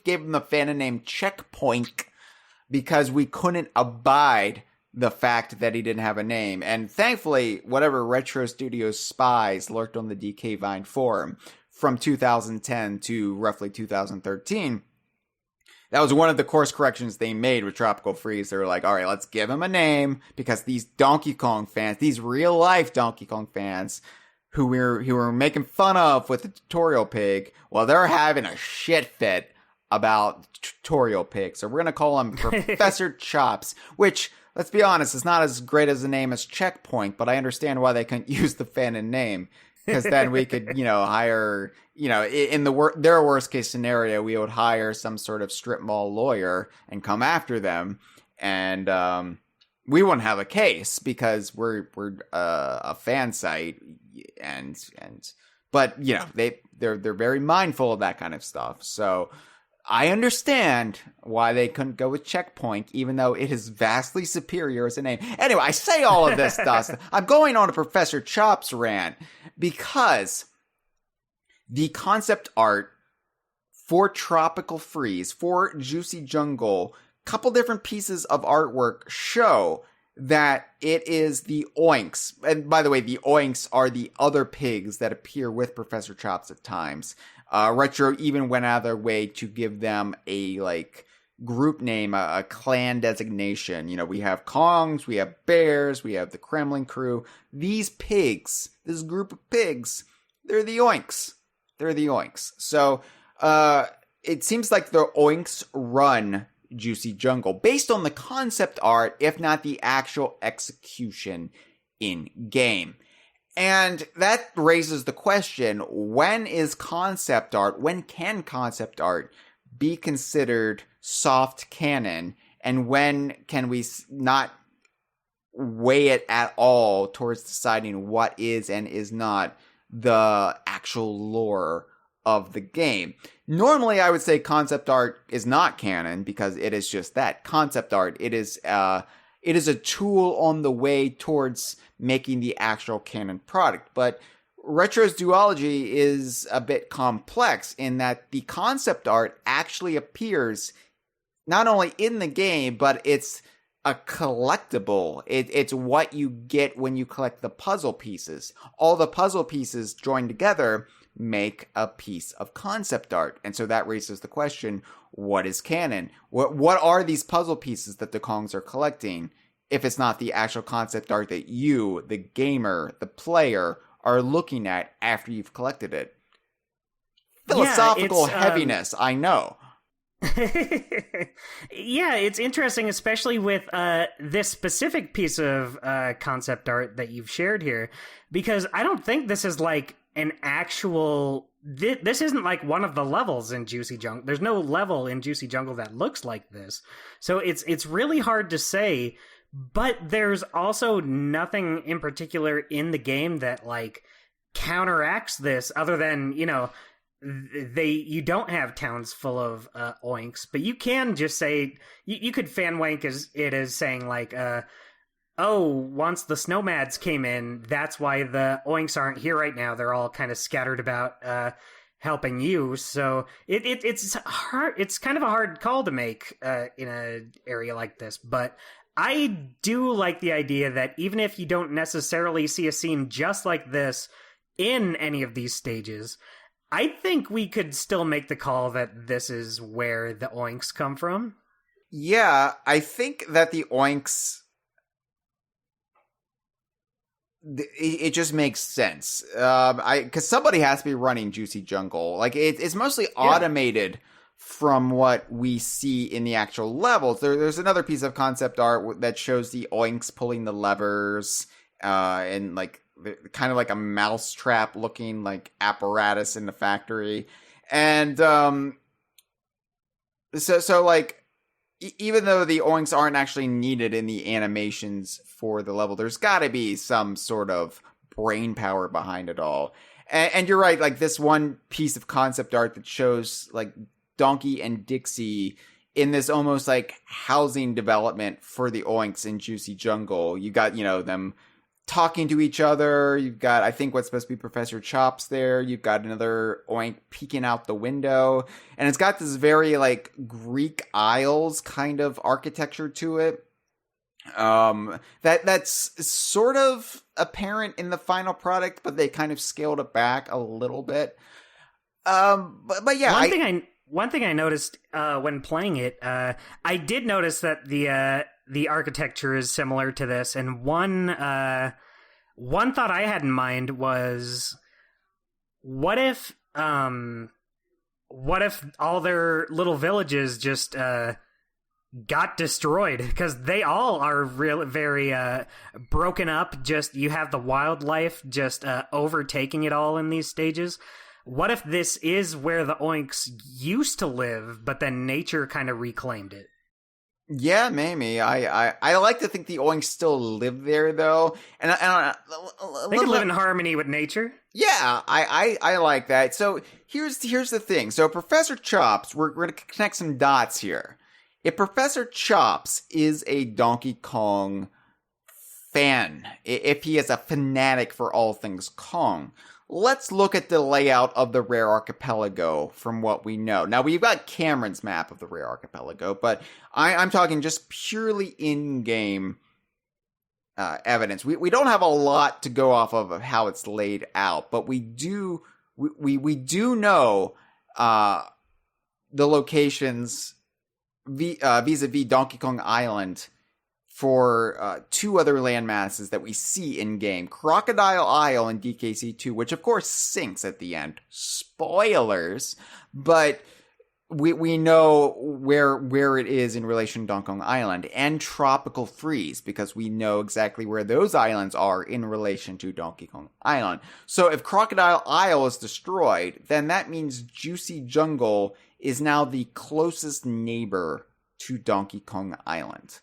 gave him the fandom name Checkpoint because we couldn't abide the fact that he didn't have a name. And thankfully, whatever Retro Studios spies lurked on the DK Vine forum from 2010 to roughly 2013. That was one of the course corrections they made with Tropical Freeze. They were like, all right, let's give him a name, because these Donkey Kong fans, these real life Donkey Kong fans who were making fun of with the Tutorial Pig, well, they're having a shit fit about Tutorial Pig. So we're going to call him Professor Chops, which, let's be honest, is not as great as a name as Checkpoint, but I understand why they couldn't use the fanon name. Because then we could, hire, in their worst case scenario, we would hire some sort of strip mall lawyer and come after them, and we wouldn't have a case because we're a fan site, but they're very mindful of that kind of stuff. So I understand why they couldn't go with Checkpoint, even though it is vastly superior as a name. Anyway, I say all of this, Dustin. I'm going on a Professor Chops rant because the concept art for Tropical Freeze, for Juicy Jungle, couple different pieces of artwork show that it is the Oinks. And by the way, the Oinks are the other pigs that appear with Professor Chops at times. Retro even went out of their way to give them a group name, a clan designation. We have Kongs, we have Bears, we have the Kremlin crew. These pigs, this group of pigs, they're the Oinks. They're the Oinks. So it seems like the Oinks run Juicy Jungle based on the concept art, if not the actual execution in game. And that raises the question, when can concept art be considered soft canon, and when can we not weigh it at all towards deciding what is and is not the actual lore of the game? Normally, I would say concept art is not canon because it is just that, concept art. It is a tool on the way towards making the actual canon product. But Retro's duology is a bit complex in that the concept art actually appears not only in the game, but it's a collectible. It's what you get when you collect the puzzle pieces. All the puzzle pieces joined together make a piece of concept art. And so that raises the question, what is canon? What are these puzzle pieces that the Kongs are collecting if it's not the actual concept art that you, the gamer, the player, are looking at after you've collected it? Philosophical heaviness, I know. Yeah, it's interesting, especially with this specific piece of concept art that you've shared here, because I don't think this is like an actual... This isn't like one of the levels in Juicy Jungle. There's no level in Juicy Jungle that looks like this. So it's really hard to say, but there's also nothing in particular in the game that like counteracts this other than, you don't have towns full of oinks, but you can just say, you could fan wank it as saying like, once the Snowmads came in, that's why the oinks aren't here right now. They're all kind of scattered about helping you. So it's hard. It's kind of a hard call to make in an area like this, but I do like the idea that even if you don't necessarily see a scene just like this in any of these stages, I think we could still make the call that this is where the oinks come from. Yeah, I think that the oinks... It just makes sense. Because somebody has to be running Juicy Jungle. Like, it's mostly automated from what we see in the actual levels. There's another piece of concept art that shows the oinks pulling the levers and like kind of like a mousetrap looking like apparatus in the factory. And so like even though the oinks aren't actually needed in the animations for the level, there's got to be some sort of brain power behind it all. And you're right, like this one piece of concept art that shows like Donkey and Dixie in this almost like housing development for the oinks in Juicy Jungle. You got, them talking to each other. You've got, I think, what's supposed to be Professor Chops there. You've got another oink peeking out the window. And it's got this very like Greek Isles kind of architecture to it. That's sort of apparent in the final product, but they kind of scaled it back a little bit. But yeah, one thing I noticed when playing it, I did notice that the architecture is similar to this, and one thought I had in mind was, what if all their little villages just got destroyed, because they all are very broken up. Just you have the wildlife just overtaking it all in these stages. What if this is where the oinks used to live, but then nature kind of reclaimed it? Yeah, maybe. I like to think the oinks still live there, though, and they can live in harmony with nature. Yeah, I like that. So here's the thing. So Professor Chops, we're going to connect some dots here. If Professor Chops is a Donkey Kong fan, if he is a fanatic for all things Kong, let's look at the layout of the Rare Archipelago from what we know. Now, we've got Cameron's map of the Rare Archipelago, but I'm talking just purely in-game evidence. We don't have a lot to go off of how it's laid out, but we do know the locations vis-a-vis Donkey Kong Island for two other landmasses that we see in-game. Crocodile Isle in DKC2, which of course sinks at the end. Spoilers! But we know where it is in relation to Donkey Kong Island. And Tropical Freeze, because we know exactly where those islands are in relation to Donkey Kong Island. So if Crocodile Isle is destroyed, then that means Juicy Jungle is now the closest neighbor to Donkey Kong Island.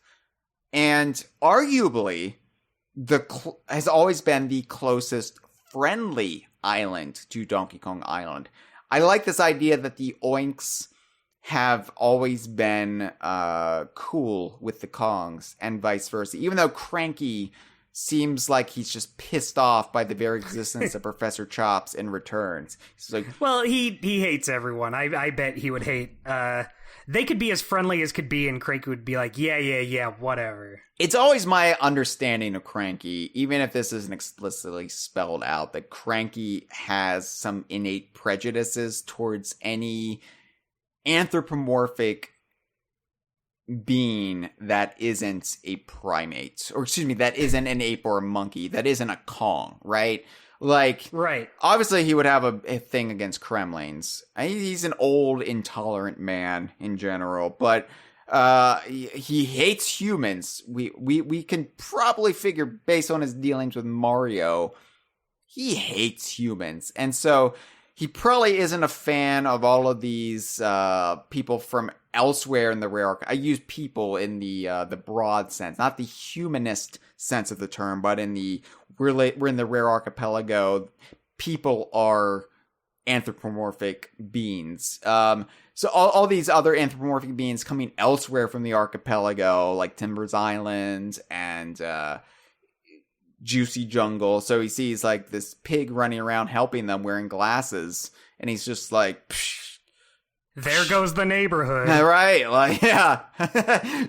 And arguably, has always been the closest friendly island to Donkey Kong Island. I like this idea that the oinks have always been cool with the Kongs and vice versa, even though Cranky seems like he's just pissed off by the very existence of Professor Chops in Returns. He's like, well, he hates everyone. I bet he would hate. They could be as friendly as could be, and Cranky would be like, yeah, whatever. It's always my understanding of Cranky, even if this isn't explicitly spelled out, that Cranky has some innate prejudices towards any anthropomorphic being that isn't a primate, or excuse me, that isn't an ape or a monkey, that isn't a Kong, right? Like, right. Obviously he would have a thing against Kremlings. He's an old, intolerant man in general, but he hates humans. We can probably figure, based on his dealings with Mario, he hates humans. And so he probably isn't a fan of all of these people from elsewhere in the Rare. I use people in the broad sense, not the humanist sense of the term, but in the we're in the Rare Archipelago. People are anthropomorphic beings. So all these other anthropomorphic beings coming elsewhere from the archipelago, like Timbers Island and Juicy Jungle. So he sees like this pig running around helping them wearing glasses, and he's just like, psh, there goes the neighborhood. Right, like, yeah.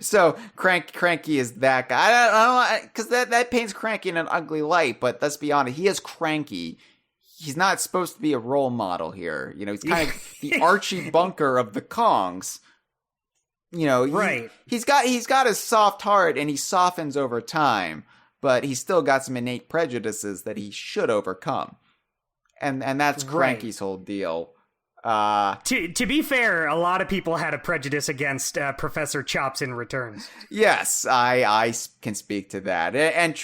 So Cranky is that guy. I don't because that paints Cranky in an ugly light, but let's be honest, he is Cranky. He's not supposed to be a role model here. He's kind of the Archie Bunker of the Kongs. Right. He's got a soft heart, and he softens over time, but he's still got some innate prejudices that he should overcome. And that's Cranky's whole deal. To be fair, a lot of people had a prejudice against Professor Chops in Returns. Yes, I can speak to that. And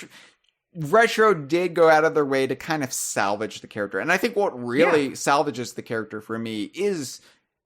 Retro did go out of their way to kind of salvage the character. And I think what really salvages the character for me is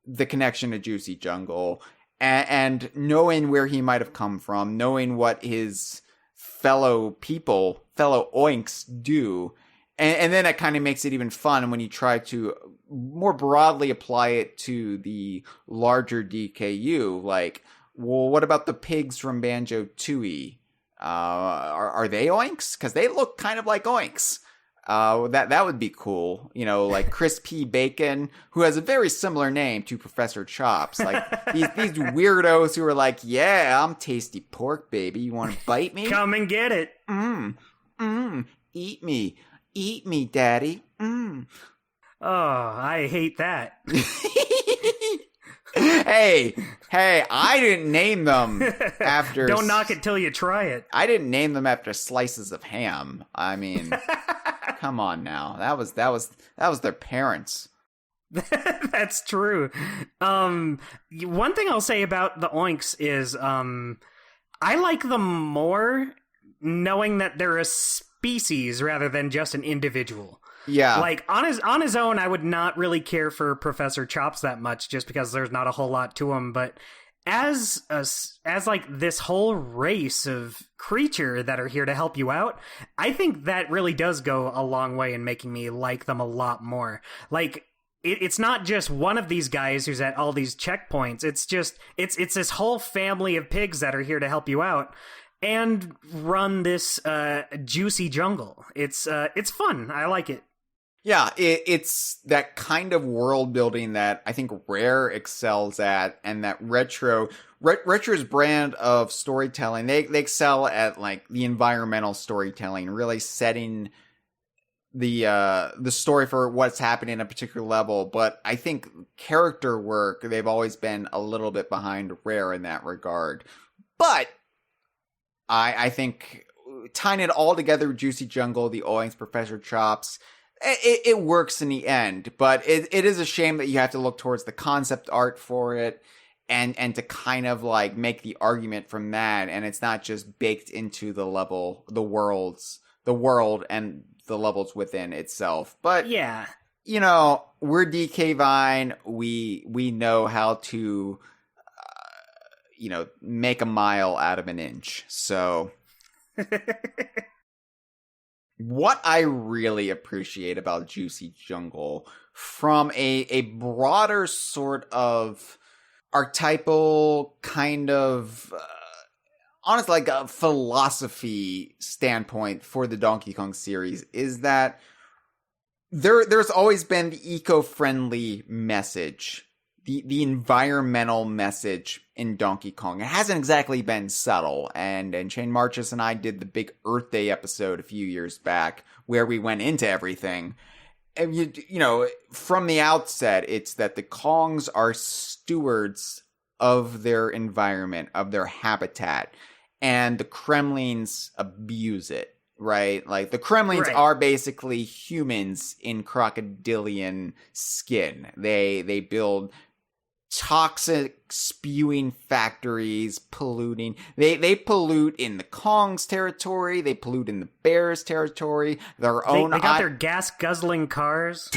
the connection to Juicy Jungle and knowing where he might have come from, knowing what his fellow oinks do. And then it kind of makes it even fun when you try to more broadly apply it to the larger DKU. Like, well, what about the pigs from Banjo-Tooie? Are they oinks? Because they look kind of like oinks. That would be cool. You know, like Chris P. Bacon, who has a very similar name to Professor Chops. Like these weirdos who are like, yeah, I'm tasty pork, baby. You want to bite me? Come and get it. Eat me, daddy. Oh, I hate that. Hey, I didn't name them after... Don't knock it till you try it. I didn't name them after slices of ham. I mean, come on now. That was their parents. That's true. One thing I'll say about the oinks is I like them more knowing that they're a species rather than just an individual. Yeah. Like, on his own, I would not really care for Professor Chops that much, just because there's not a whole lot to him, but as like this whole race of creature that are here to help you out, I think that really does go a long way in making me like them a lot more. Like, it's not just one of these guys who's at all these checkpoints, it's this whole family of pigs that are here to help you out and run this juicy jungle. It's fun. I like it. Yeah, it's that kind of world building that I think Rare excels at, and that Retro's brand of storytelling, they excel at like the environmental storytelling, really setting the story for what's happening in a particular level. But I think character work, they've always been a little bit behind Rare in that regard. But I think tying it all together with Juicy Jungle, the Oinks, Professor Chops, it works in the end, but it is a shame that you have to look towards the concept art for it and to kind of like make the argument from that, and it's not just baked into the world and the levels within itself. But yeah, you know, we're DK Vine. We know how to make a mile out of an inch. So what I really appreciate about Juicy Jungle, from a broader sort of archetypal kind of, honestly, like a philosophy standpoint for the Donkey Kong series, is that there's always been the eco-friendly message, the environmental message in Donkey Kong. It hasn't exactly been subtle, and Shane Marchus and I did the big Earth Day episode a few years back where we went into everything. And you know, from the outset, it's that the Kongs are stewards of their environment, of their habitat, and the Kremlings abuse it, right? Like, the Kremlings are basically humans in crocodilian skin. They build toxic spewing factories, polluting. They pollute in the Kong's territory. They pollute in the Bear's territory. They got their gas guzzling cars.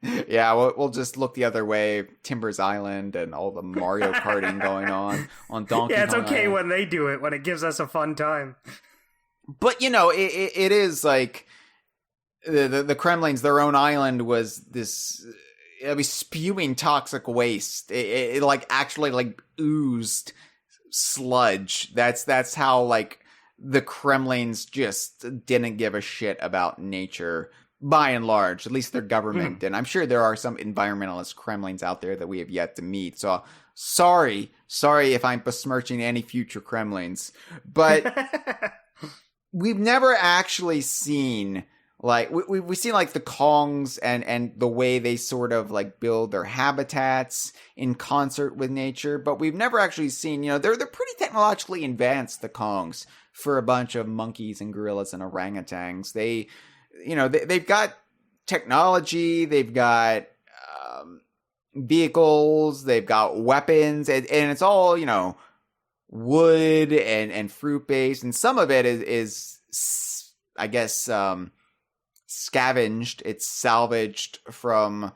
Yeah, we'll just look the other way. Timber's Island and all the Mario Karting going on Donkey Kong. Yeah, it's okay Island. when they do it, when it gives us a fun time. But, you know, it is like the Kremlings, their own island was this... It was spewing toxic waste. It like actually like oozed sludge. That's how like the Kremlings just didn't give a shit about nature by and large. At least their government did. I'm sure there are some environmentalist Kremlings out there that we have yet to meet. So sorry if I'm besmirching any future Kremlings, but we've never actually seen. Like, we've seen, like, the Kongs and the way they sort of, like, build their habitats in concert with nature, but we've never actually seen, you know, they're pretty technologically advanced, the Kongs, for a bunch of monkeys and gorillas and orangutans. They've got technology, they've got vehicles, they've got weapons, and it's all, you know, wood and fruit-based, and some of it is I guess, scavenged, it's salvaged from,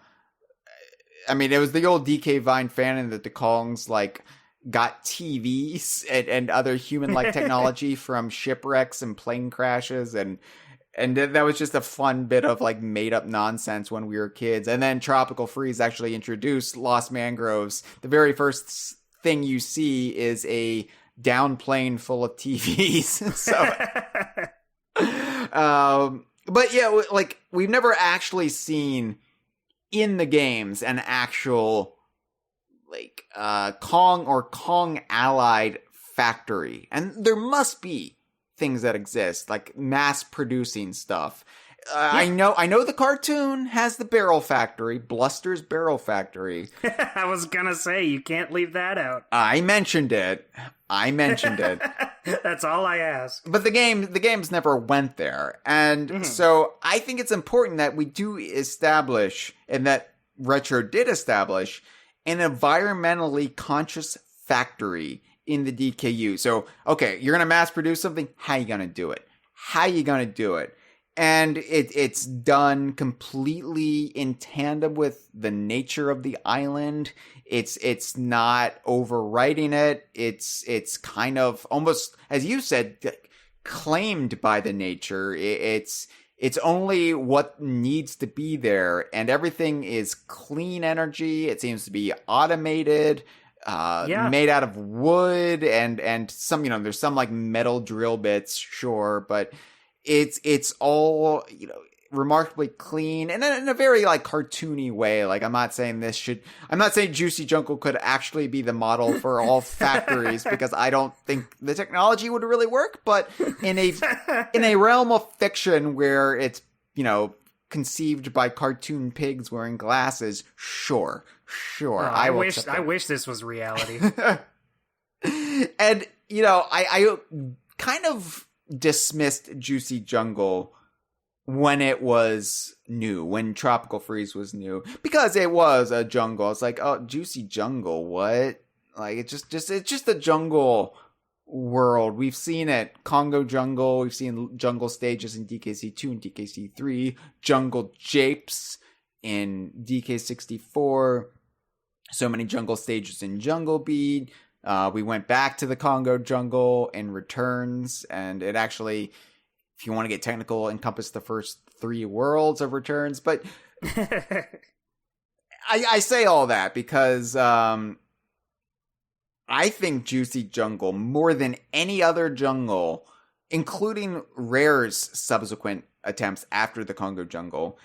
I mean, it was the old DK Vine fanon that the Kongs, like, got TVs and other human-like technology from shipwrecks and plane crashes, and that was just a fun bit of, like, made-up nonsense when we were kids. And then Tropical Freeze actually introduced Lost Mangroves. The very first thing you see is a down plane full of TVs. So, but yeah, like, we've never actually seen in the games an actual, like, Kong or Kong allied factory. And there must be things that exist, like mass producing stuff. I know the cartoon has the barrel factory, Bluster's Barrel Factory. I was gonna say, you can't leave that out. I mentioned it. That's all I asked. But the games never went there. And so I think it's important that we do establish, and that Retro did establish, an environmentally conscious factory in the DKU. So, okay, you're going to mass produce something. How are you going to do it? And it's done completely in tandem with the nature of the island. It's not overwriting it. It's kind of almost, as you said, claimed by the nature. It's only what needs to be there, and everything is clean energy. It seems to be automated. Made out of wood and some, there's some like metal drill bits, sure, but it's all, remarkably clean and in a very like cartoony way. Like, I'm not saying Juicy Jungle could actually be the model for all factories, because I don't think the technology would really work, but in a realm of fiction where it's, conceived by cartoon pigs wearing glasses, sure. I wish this was reality. And, I kind of dismissed Juicy Jungle when it was new, when Tropical Freeze was new, because it was a jungle. It's like, oh, Juicy Jungle, what? Like, it's just a jungle world. We've seen it. Congo Jungle. We've seen jungle stages in DKC2 and DKC3. Jungle Japes in DK64. So many jungle stages in Jungle Beat. We went back to the Congo Jungle in Returns, and it actually, if you want to get technical, encompassed the first 3 worlds of Returns. But I say all that because I think Juicy Jungle, more than any other jungle, including Rare's subsequent attempts after the Congo Jungle,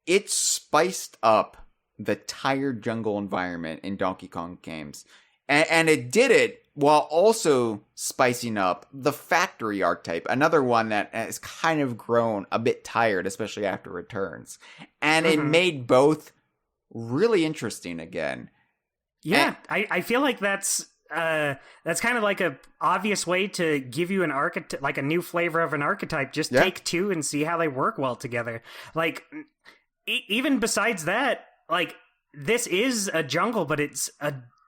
it spiced up the tired jungle environment in Donkey Kong games. And it did it while also spicing up the factory archetype, another one that has kind of grown a bit tired, especially after Returns. And it made both really interesting again. Yeah, I feel like that's kind of like a obvious way to give you an archetype, like a new flavor of an archetype. Just take 2 and see how they work well together. Like, even besides that, like, this is a jungle, but it's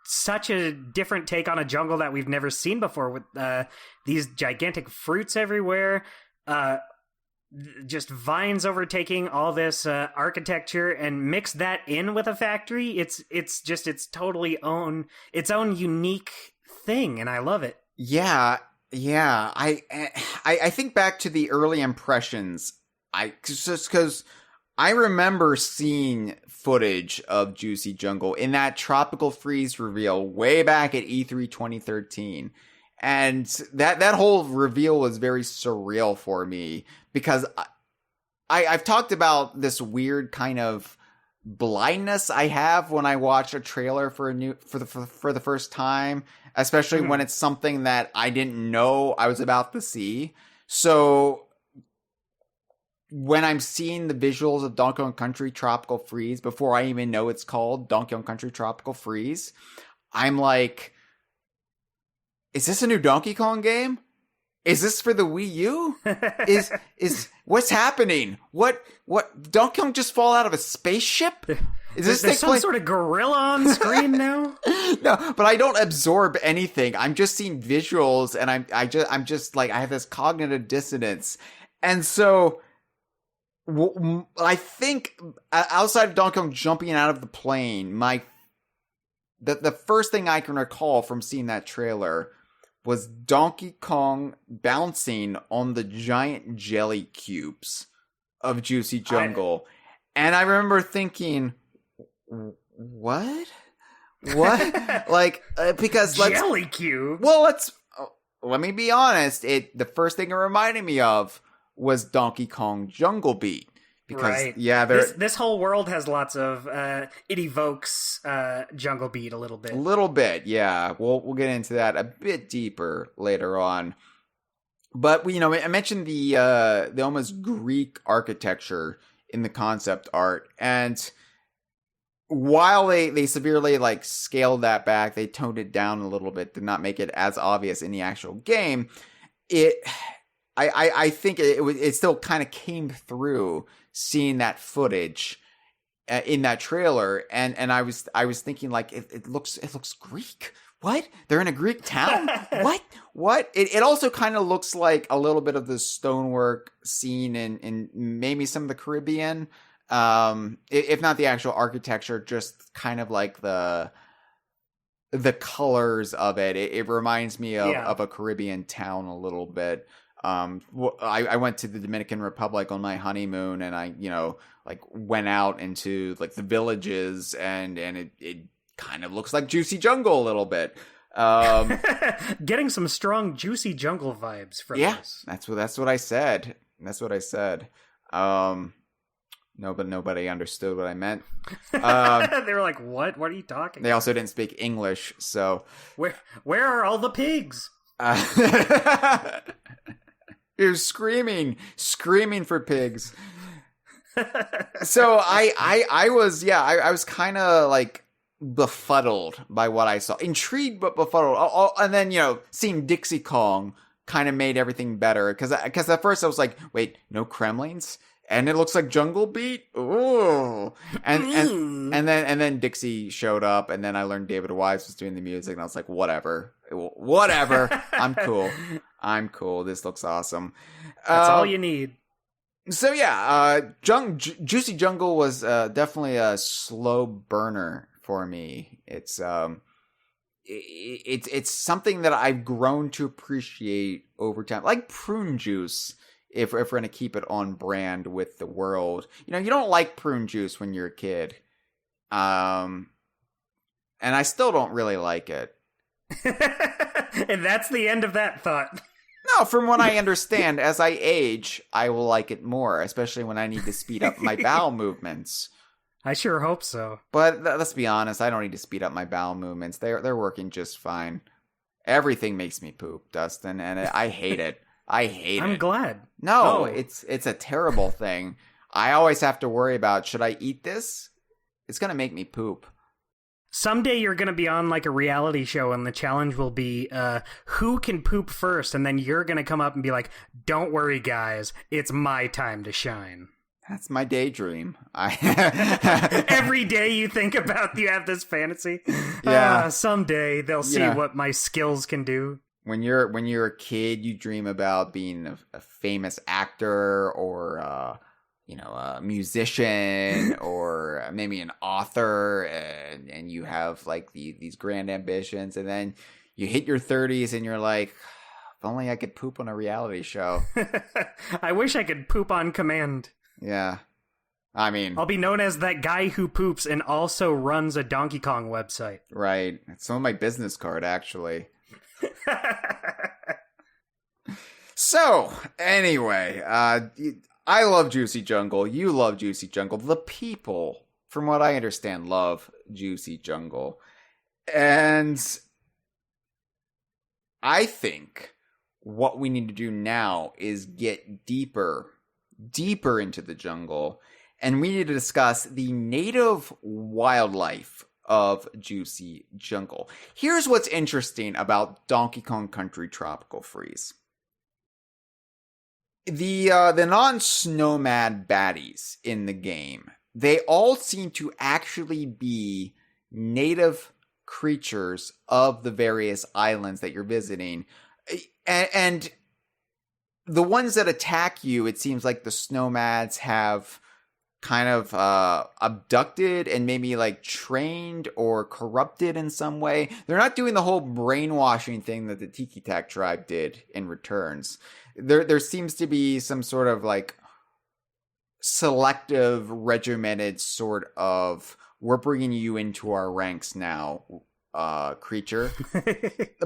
such a different take on a jungle that we've never seen before, with these gigantic fruits everywhere, just vines overtaking all this architecture, and mix that in with a factory. It's totally its own unique thing, and I love it. Yeah. I think back to the early impressions. Because I remember seeing footage of Juicy Jungle in that Tropical Freeze reveal way back at E3 2013. And that whole reveal was very surreal for me, because I've talked about this weird kind of blindness I have when I watch a trailer for the first time, especially when it's something that I didn't know I was about to see. So when I'm seeing the visuals of Donkey Kong Country Tropical Freeze before I even know it's called Donkey Kong Country Tropical Freeze, I'm like, is this a new Donkey Kong game? Is this for the Wii U? Is what's happening? What Donkey Kong just fall out of a spaceship? Is this There's some sort of gorilla on screen now? No, but I don't absorb anything. I'm just seeing visuals, and I'm just like, I have this cognitive dissonance. And so I think outside of Donkey Kong jumping out of the plane, the first thing I can recall from seeing that trailer was Donkey Kong bouncing on the giant jelly cubes of Juicy Jungle. And I remember thinking, what? Like, because jelly cube. Well, let me be honest. The first thing it reminded me of was Donkey Kong Jungle Beat. Because, this whole world has lots of, it evokes Jungle Beat a little bit. A little bit, yeah. We'll get into that a bit deeper later on. But, I mentioned the almost Greek architecture in the concept art. And while they severely, scaled that back, they toned it down a little bit to not make it as obvious in the actual game. I think it still kind of came through seeing that footage in that trailer, and I was thinking, it looks Greek. What? They're in a Greek town? What? It also kind of looks like a little bit of the stonework scene in maybe some of the Caribbean, if not the actual architecture, just kind of like the colors of it. It reminds me of a Caribbean town a little bit. I went to the Dominican Republic on my honeymoon, and I, went out into the villages, and it kind of looks like Juicy Jungle a little bit. Getting some strong Juicy Jungle vibes from this. That's what I said. No, but nobody understood what I meant. They were like, "What? What are you talking?" They also didn't speak English, so where are all the pigs? You're screaming for pigs. So I was kind of befuddled by what I saw, intrigued but befuddled. And then seeing Dixie Kong kind of made everything better because at first I was like, wait, no Kremlings, and it looks like Jungle Beat. Ooh, and then Dixie showed up, and then I learned David Wise was doing the music, and I was like, whatever. I'm cool. This looks awesome. That's all you need. So yeah, Juicy Jungle was definitely a slow burner for me. It's something that I've grown to appreciate over time, like prune juice. If we're going to keep it on brand with the world, you don't like prune juice when you're a kid, and I still don't really like it. And that's the end of that thought. No, from what I understand, as I age, I will like it more, especially when I need to speed up my bowel movements. I sure hope so. But let's be honest, I don't need to speed up my bowel movements. They're working just fine. Everything makes me poop, Dustin, and I hate it. I'm glad. No, it's a terrible thing. I always have to worry about, should I eat this? It's going to make me poop. Someday you're going to be on a reality show, and the challenge will be who can poop first, and then you're going to come up and be like, don't worry, guys, it's my time to shine. That's my daydream. Every day you have this fantasy. Yeah. Someday they'll see what my skills can do. When you're a kid, you dream about being a famous actor or a musician or maybe an author, and you have these grand ambitions, and then you hit your 30s and you're like, if only I could poop on a reality show. I wish I could poop on command. Yeah. I mean, I'll be known as that guy who poops and also runs a Donkey Kong website. Right. It's on my business card, actually. So, anyway, I love Juicy Jungle. You love Juicy Jungle. The people, from what I understand, love Juicy Jungle. And I think what we need to do now is get deeper into the jungle, and we need to discuss the native wildlife of Juicy Jungle. Here's what's interesting about Donkey Kong Country Tropical Freeze. The non-Snowmad baddies in the game they all seem to actually be native creatures of the various islands that you're visiting. And the ones that attack you, it seems like the snowmads have kind of abducted and maybe like trained or corrupted in some way. They're not doing the whole brainwashing thing that the Tiki Tak tribe did in Returns. There seems to be some sort of like selective, regimented sort of, we're bringing you into our ranks now, creature.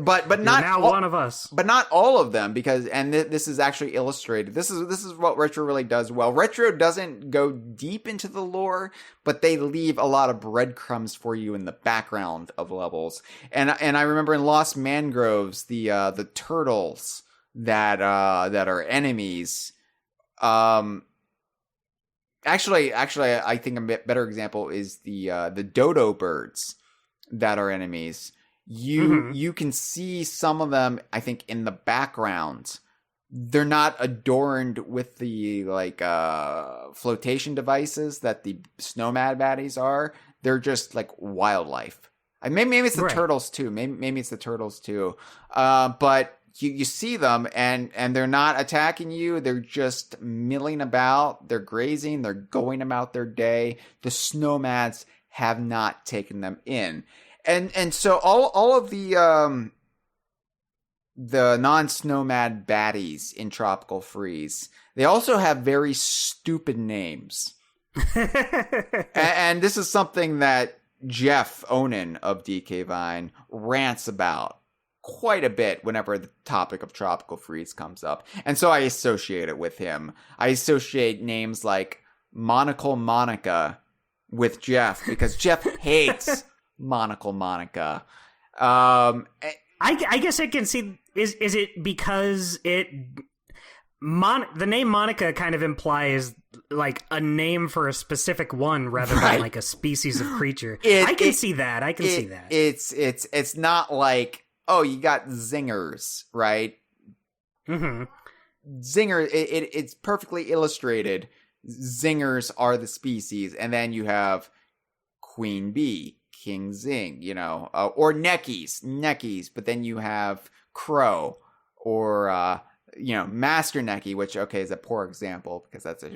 but You're not now one of us. But not all of them, because this is actually illustrated. This is what Retro really does well. Retro doesn't go deep into the lore, but they leave a lot of breadcrumbs for you in the background of levels. And I remember in Lost Mangroves, the turtles that are enemies. Actually, I think a bit better example is the dodo birds that are enemies. You can see some of them, I think, in the background. They're not adorned with the like flotation devices that the snowmad baddies are. They're just like wildlife. Maybe it's the turtles too. Maybe it's the turtles too. But you see them and they're not attacking you. They're just milling about. They're grazing. They're going about their day. The snowmads have not taken them in. And so all of the non-snowmad baddies in Tropical Freeze, they also have very stupid names. and this is something that Jeff Onan of DK Vine rants about quite a bit whenever the topic of Tropical Freeze comes up. And so I associate it with him. I associate names like Monocle Monica with Jeff because Jeff hates Monocle Monica. I guess I can see, is it because the name Monica kind of implies like a name for a specific one rather than like a species of creature. I can see that. It's not like, oh, you got zingers, right? Mm-hmm. Zinger, it's perfectly illustrated. Zingers are the species, and then you have Queen Bee, King Zing, or Neckies, but then you have Crow, or Master Necky, which is a poor example because that's a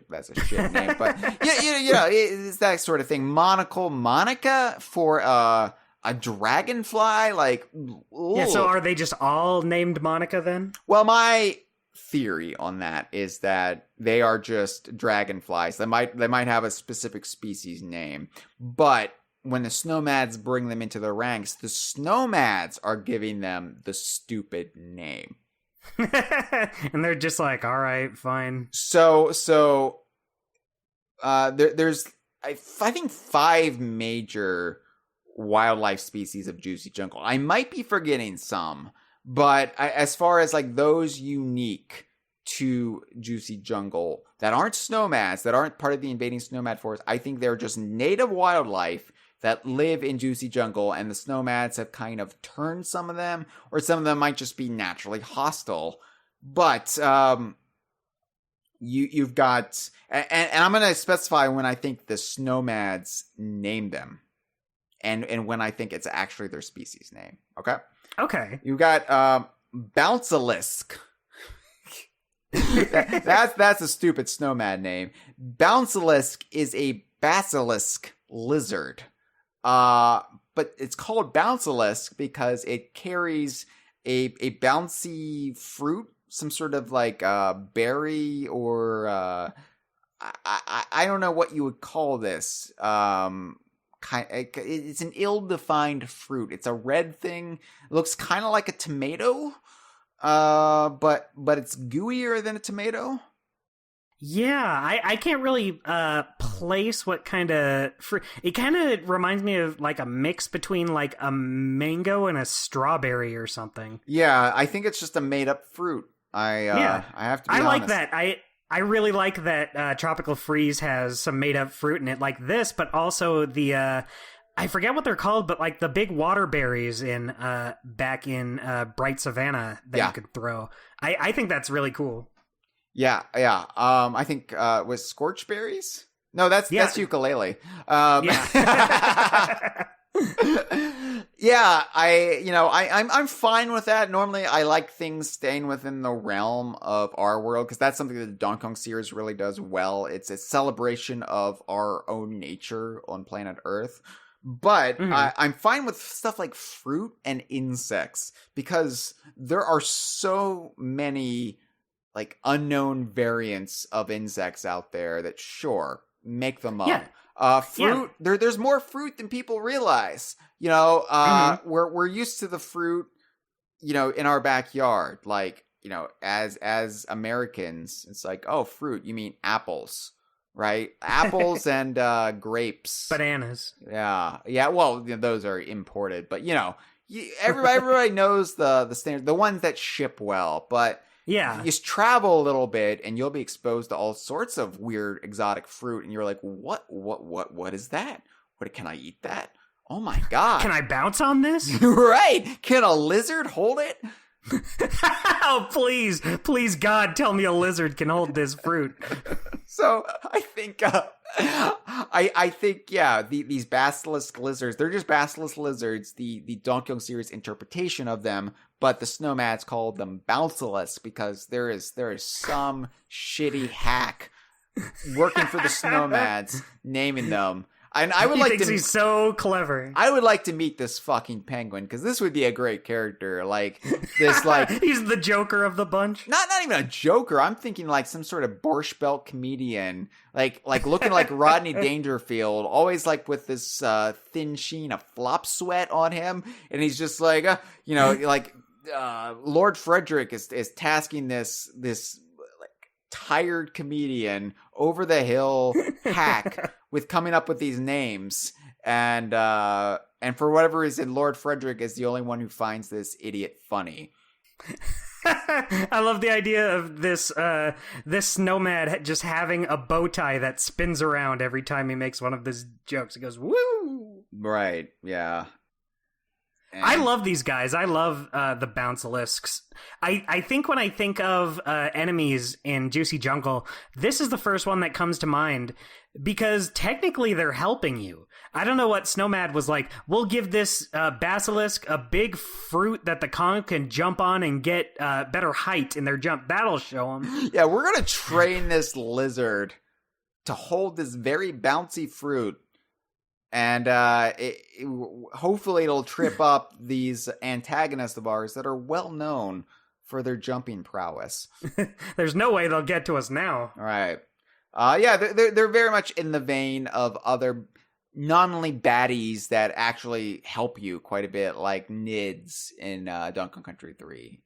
shit name, but it's that sort of thing. Monocle Monica for a dragonfly, like, ooh. Yeah. So are they just all named Monica then? Well, my theory on that is that they are just dragonflies. They might have a specific species name, but when the snowmads bring them into their ranks, the snowmads are giving them the stupid name. And they're just like, all right, fine. So there's I think 5 major wildlife species of Juicy Jungle. I might be forgetting some, but as far as like those unique to Juicy Jungle that aren't snowmads, that aren't part of the invading snowmad forest, I think they're just native wildlife that live in Juicy Jungle, and the snowmads have kind of turned some of them, or some of them might just be naturally hostile. But you've got, and I'm going to specify when I think the snowmads name them, and when I think it's actually their species name. Okay. You got Bouncilisk. That's a stupid snowmad name. Bouncilisk is a basilisk lizard. But it's called Bouncilisk because it carries a bouncy fruit, some sort of like berry, or I don't know what you would call this. It's an ill-defined fruit. It's a red thing. It looks kind of like a tomato, but it's gooier than a tomato. Yeah, I can't really place what kind of fruit. It kind of reminds me of like a mix between like a mango and a strawberry or something. Yeah, I think it's just a made-up fruit. I have to be honest. Like that. I really like that Tropical Freeze has some made-up fruit in it like this, but also the I forget what they're called, but like the big water berries in back in Bright Savannah that you could throw. I think that's really cool. Yeah. I think was scorch berries. No, that's ukulele. Yeah. Yeah, I'm fine with that. Normally, I like things staying within the realm of our world because that's something that the Donkey Kong series really does well. It's a celebration of our own nature on planet Earth. But I'm fine with stuff like fruit and insects because there are so many like unknown variants of insects out there that sure make them up. Yeah. Fruit. Yeah. There's more fruit than people realize. We're used to the fruit, in our backyard. Like, as Americans, it's like, oh, fruit. You mean apples, right? Apples and grapes, bananas. Yeah. Well, those are imported, but everybody knows the standard, the ones that ship well, but. Yeah. You just travel a little bit and you'll be exposed to all sorts of weird exotic fruit and you're like, what is that? Can I eat that? Oh my God. Can I bounce on this? Right. Can a lizard hold it? Oh, please God, tell me a lizard can hold this fruit. So I think, these basilisk lizards, they're just basilisk lizards, the Donkey Kong series interpretation of them, but the Snowmads call them bouncilisk because there is some shitty hack working for the Snowmads naming them. And I would like to. He's so clever. I would like to meet this fucking penguin because this would be a great character. Like this, like he's the Joker of the bunch. Not even a Joker. I'm thinking like some sort of Borscht Belt comedian, like looking like Rodney Dangerfield, always like with this thin sheen of flop sweat on him, and he's just like, Lord Frederick is tasking this tired comedian over the hill hack with coming up with these names, and for whatever reason, Lord Frederick is the only one who finds this idiot funny. I love the idea of this Snowmad just having a bow tie that spins around every time he makes one of his jokes. He goes, woo! Right, yeah. And I love these guys. I love the Bouncilisks. I think when I think of enemies in Juicy Jungle, this is the first one that comes to mind because technically they're helping you. I don't know what Snowmad was like. We'll give this basilisk a big fruit that the Kong can jump on and get better height in their jump. That'll show them. Yeah, we're going to train this lizard to hold this very bouncy fruit. And hopefully it'll trip up these antagonists of ours that are well known for their jumping prowess. There's no way they'll get to us now. All right. They're very much in the vein of other not only baddies that actually help you quite a bit, like Nids in Donkey Kong Country 3,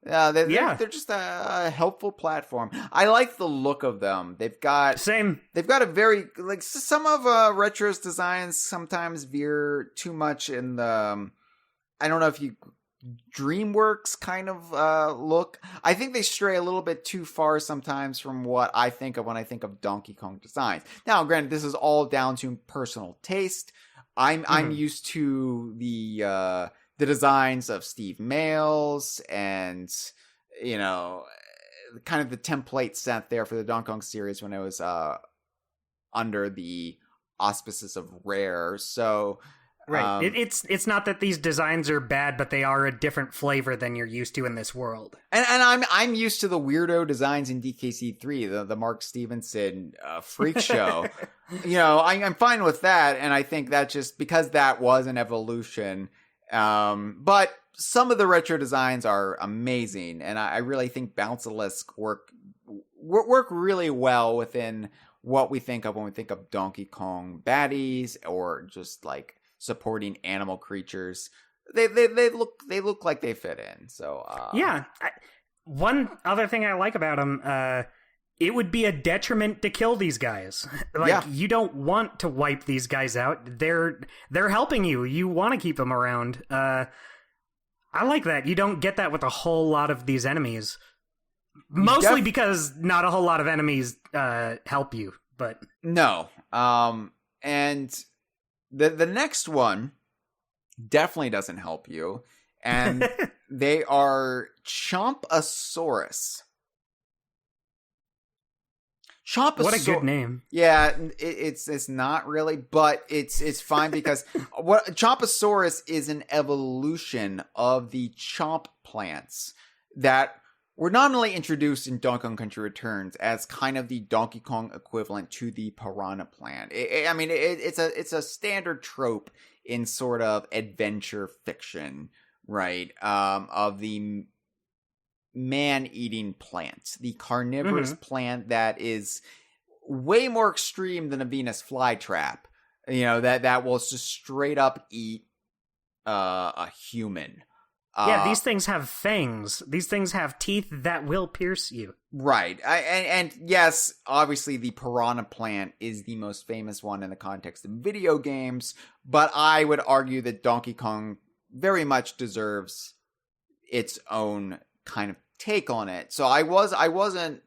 They're just a helpful platform. I like the look of them. They've got a very like some of Retro's designs sometimes veer too much in the I don't know if you DreamWorks kind of look. I think they stray a little bit too far sometimes from what I think of when I think of Donkey Kong designs. Now, granted, this is all down to personal taste. I'm used to the designs of Steve Mails and, kind of the template set there for the Donkey Kong series when it was under the auspices of Rare. So, right. It's not that these designs are bad, but they are a different flavor than you're used to in this world. And I'm used to the weirdo designs in DKC3, the Mark Stevenson freak show. I'm fine with that, and I think that just because that was an evolution. But some of the retro designs are amazing, and I really think Bouncilisk work really well within what we think of when we think of Donkey Kong baddies or just like supporting animal creatures. They look like they fit in. So yeah. One other thing I like about them, it would be a detriment to kill these guys. You don't want to wipe these guys out. They're helping you. You want to keep them around. I like that. You don't get that with a whole lot of these enemies. Mostly because not a whole lot of enemies help you. But no. And the next one definitely doesn't help you. And they are Chomposaurus. Chomposaurus. What a good name. Yeah, it's not really, but it's fine because what Chomposaurus is an evolution of the chomp plants that were not only introduced in Donkey Kong Country Returns as kind of the Donkey Kong equivalent to the piranha plant. It's a standard trope in sort of adventure fiction, right? Of the man-eating plant, the carnivorous plant that is way more extreme than a Venus flytrap. That will just straight up eat a human. These things have fangs. These things have teeth that will pierce you. Right. And yes, obviously the piranha plant is the most famous one in the context of video games, but I would argue that Donkey Kong very much deserves its own kind of take on it. So I wasn't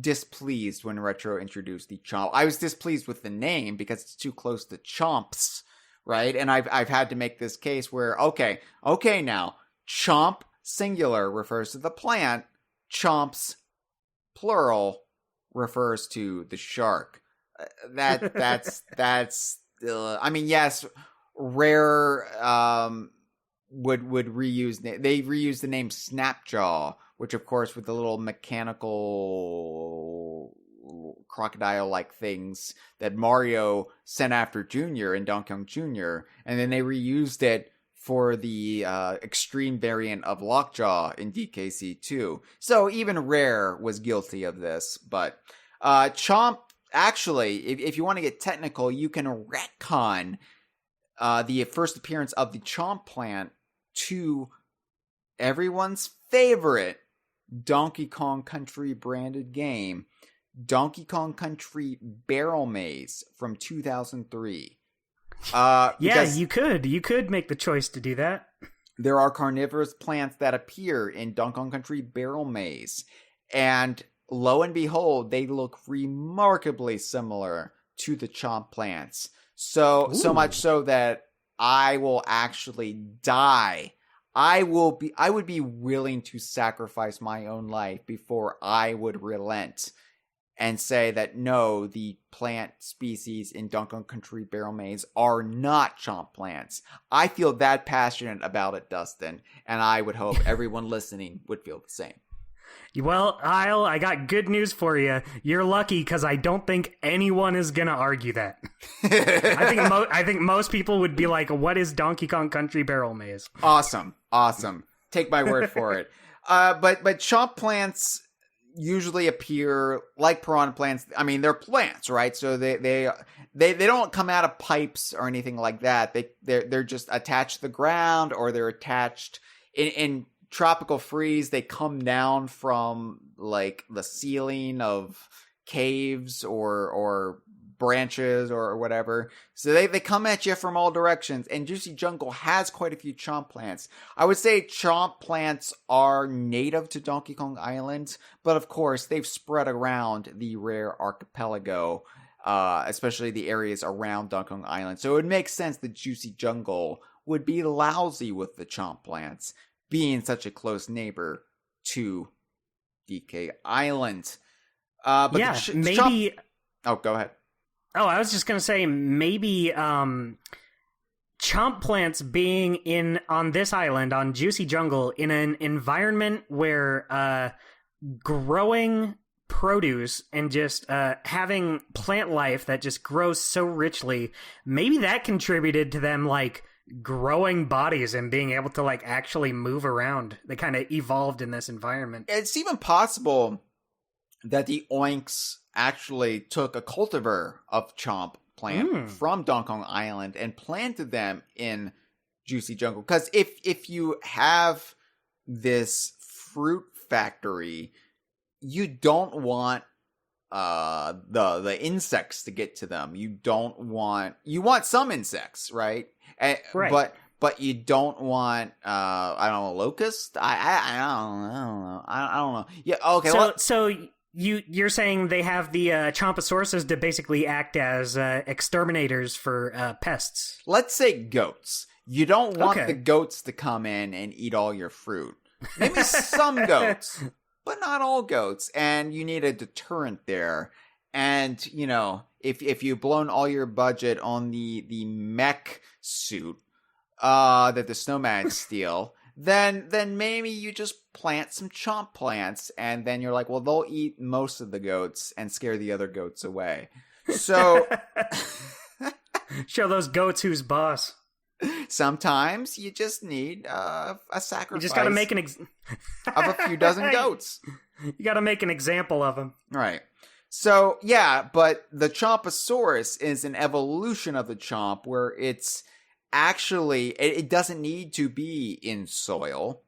displeased when Retro introduced the Chomp. I was displeased with the name because it's too close to Chomps, right? And I've had to make this case where okay now, Chomp singular refers to the plant, Chomps plural refers to the shark. That's I mean, yes, Rare would reuse they reused the name Snapjaw, which of course with the little mechanical crocodile-like things that Mario sent after Junior in Donkey Kong Jr., and then they reused it for the extreme variant of Lockjaw in DKC 2. So even Rare was guilty of this, but Chomp, actually, if you want to get technical, you can retcon the first appearance of the Chomp plant to everyone's favorite Donkey Kong Country branded game, Donkey Kong Country Barrel Maze from 2003. You could make the choice to do that. There are carnivorous plants that appear in Donkey Kong Country Barrel Maze, and lo and behold, they look remarkably similar to the Chomp plants. So much so that I will actually die. I would be willing to sacrifice my own life before I would relent and say that no, the plant species in Donkey Kong Country Barrel Maze are not Chomp plants. I feel that passionate about it, Dustin, and I would hope everyone listening would feel the same. Well, Hyle, I got good news for you. You're lucky because I don't think anyone is gonna argue that. I think most people would be like, "What is Donkey Kong Country Barrel Maze?" Awesome. Take my word for it. But Chomp plants usually appear like piranha plants. I mean, they're plants, right? So they don't come out of pipes or anything like that. They're just attached to the ground, or they're attached in tropical freeze. They come down from like the ceiling of caves or branches or whatever. So they come at you from all directions, and Juicy Jungle has quite a few Chomp plants. I would say Chomp plants are native to Donkey Kong Island, but of course they've spread around the Rare Archipelago, especially the areas around Donkey Kong Island. So it would make sense that Juicy Jungle would be lousy with the Chomp plants, being such a close neighbor to DK Island. But yeah, maybe... Oh, go ahead. Oh, I was just going to say, maybe Chomp plants being on this island, on Juicy Jungle, in an environment where growing produce and just having plant life that just grows so richly, maybe that contributed to them, like, growing bodies and being able to, like, actually move around. They kind of evolved in this environment. It's even possible that the Oinks actually took a cultivar of Chomp plant from Donkey Kong Island and planted them in Juicy Jungle. Because if you have this fruit factory, you don't want the insects to get to them. You want some insects, right? Right. But you don't want I don't know, locust. I don't know. Yeah. Okay. So you're saying they have the Chompasauruses to basically act as exterminators for pests. Let's say goats. You don't want the goats to come in and eat all your fruit. Maybe some goats, but not all goats. And you need a deterrent there. And, if you've blown all your budget on the mech suit that the snowmen steal, then maybe you just plant some chomp plants, and then you're like, well, they'll eat most of the goats and scare the other goats away. So show those goats who's boss. Sometimes you just need a sacrifice. You just gotta make of a few dozen goats. You gotta make an example of them. Right. So, yeah, but the Chomposaurus is an evolution of the chomp where it's actually, it doesn't need to be in soil.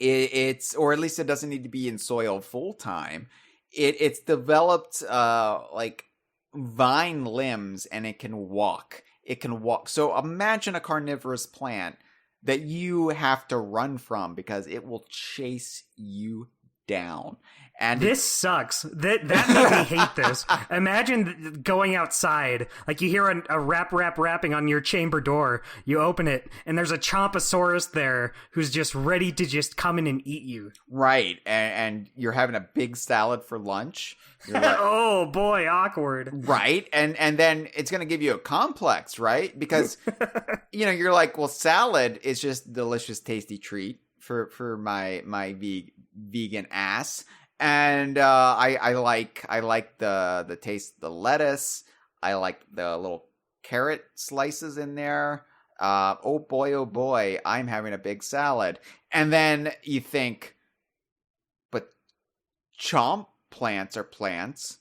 Or at least it doesn't need to be in soil full time. It's developed like vine limbs, and it can walk. So imagine a carnivorous plant that you have to run from because it will chase you down. And this sucks. That made me hate this. Imagine going outside, like you hear a rapping on your chamber door. You open it, and there's a Chomposaurus there who's just ready to just come in and eat you. Right, and you're having a big salad for lunch. You're like, oh boy, awkward. Right, and then it's gonna give you a complex, right? Because you're like, well, salad is just a delicious, tasty treat for my vegan ass. And I like the taste of the lettuce. I like the little carrot slices in there. Oh boy, I'm having a big salad. And then you think, but chomp plants are plants.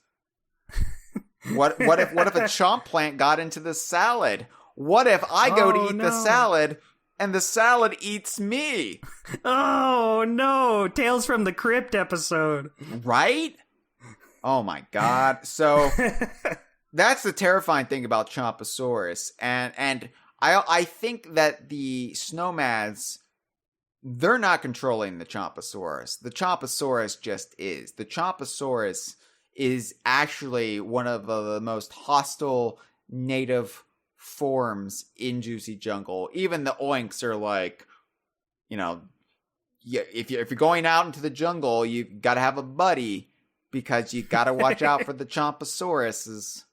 What if a chomp plant got into the salad? What if I go to eat the salad and the salad eats me? Oh, no. Tales from the Crypt episode. Right? Oh, my God. So, that's the terrifying thing about Chomposaurus. And I think that the Snowmads, they're not controlling the Chomposaurus. The Chomposaurus just is. The Chomposaurus is actually one of the most hostile native forms in Juicy Jungle. Even the oinks are like, if you're going out into the jungle, you've got to have a buddy because you got to watch out for the Chomposauruses.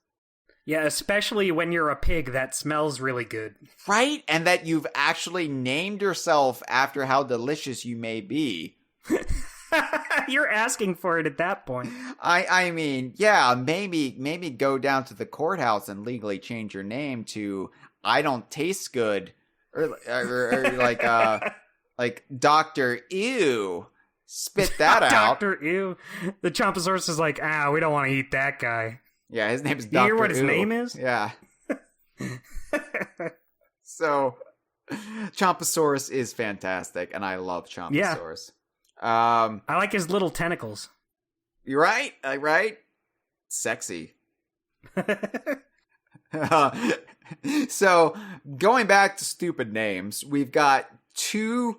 Yeah, especially when you're a pig that smells really good. Right? And that you've actually named yourself after how delicious you may be. You're asking for it at that point. I mean, yeah, maybe go down to the courthouse and legally change your name to I don't taste good, or like Dr. Ew. Spit that out. Dr. Ew. The Chomposaurus is like, we don't want to eat that guy. Yeah, his name is Dr. You hear what his name is? Yeah. So, Chomposaurus is fantastic, and I love Chomposaurus. Yeah. I like his little tentacles. You're right, right? Sexy. So, going back to stupid names, we've got Toucant.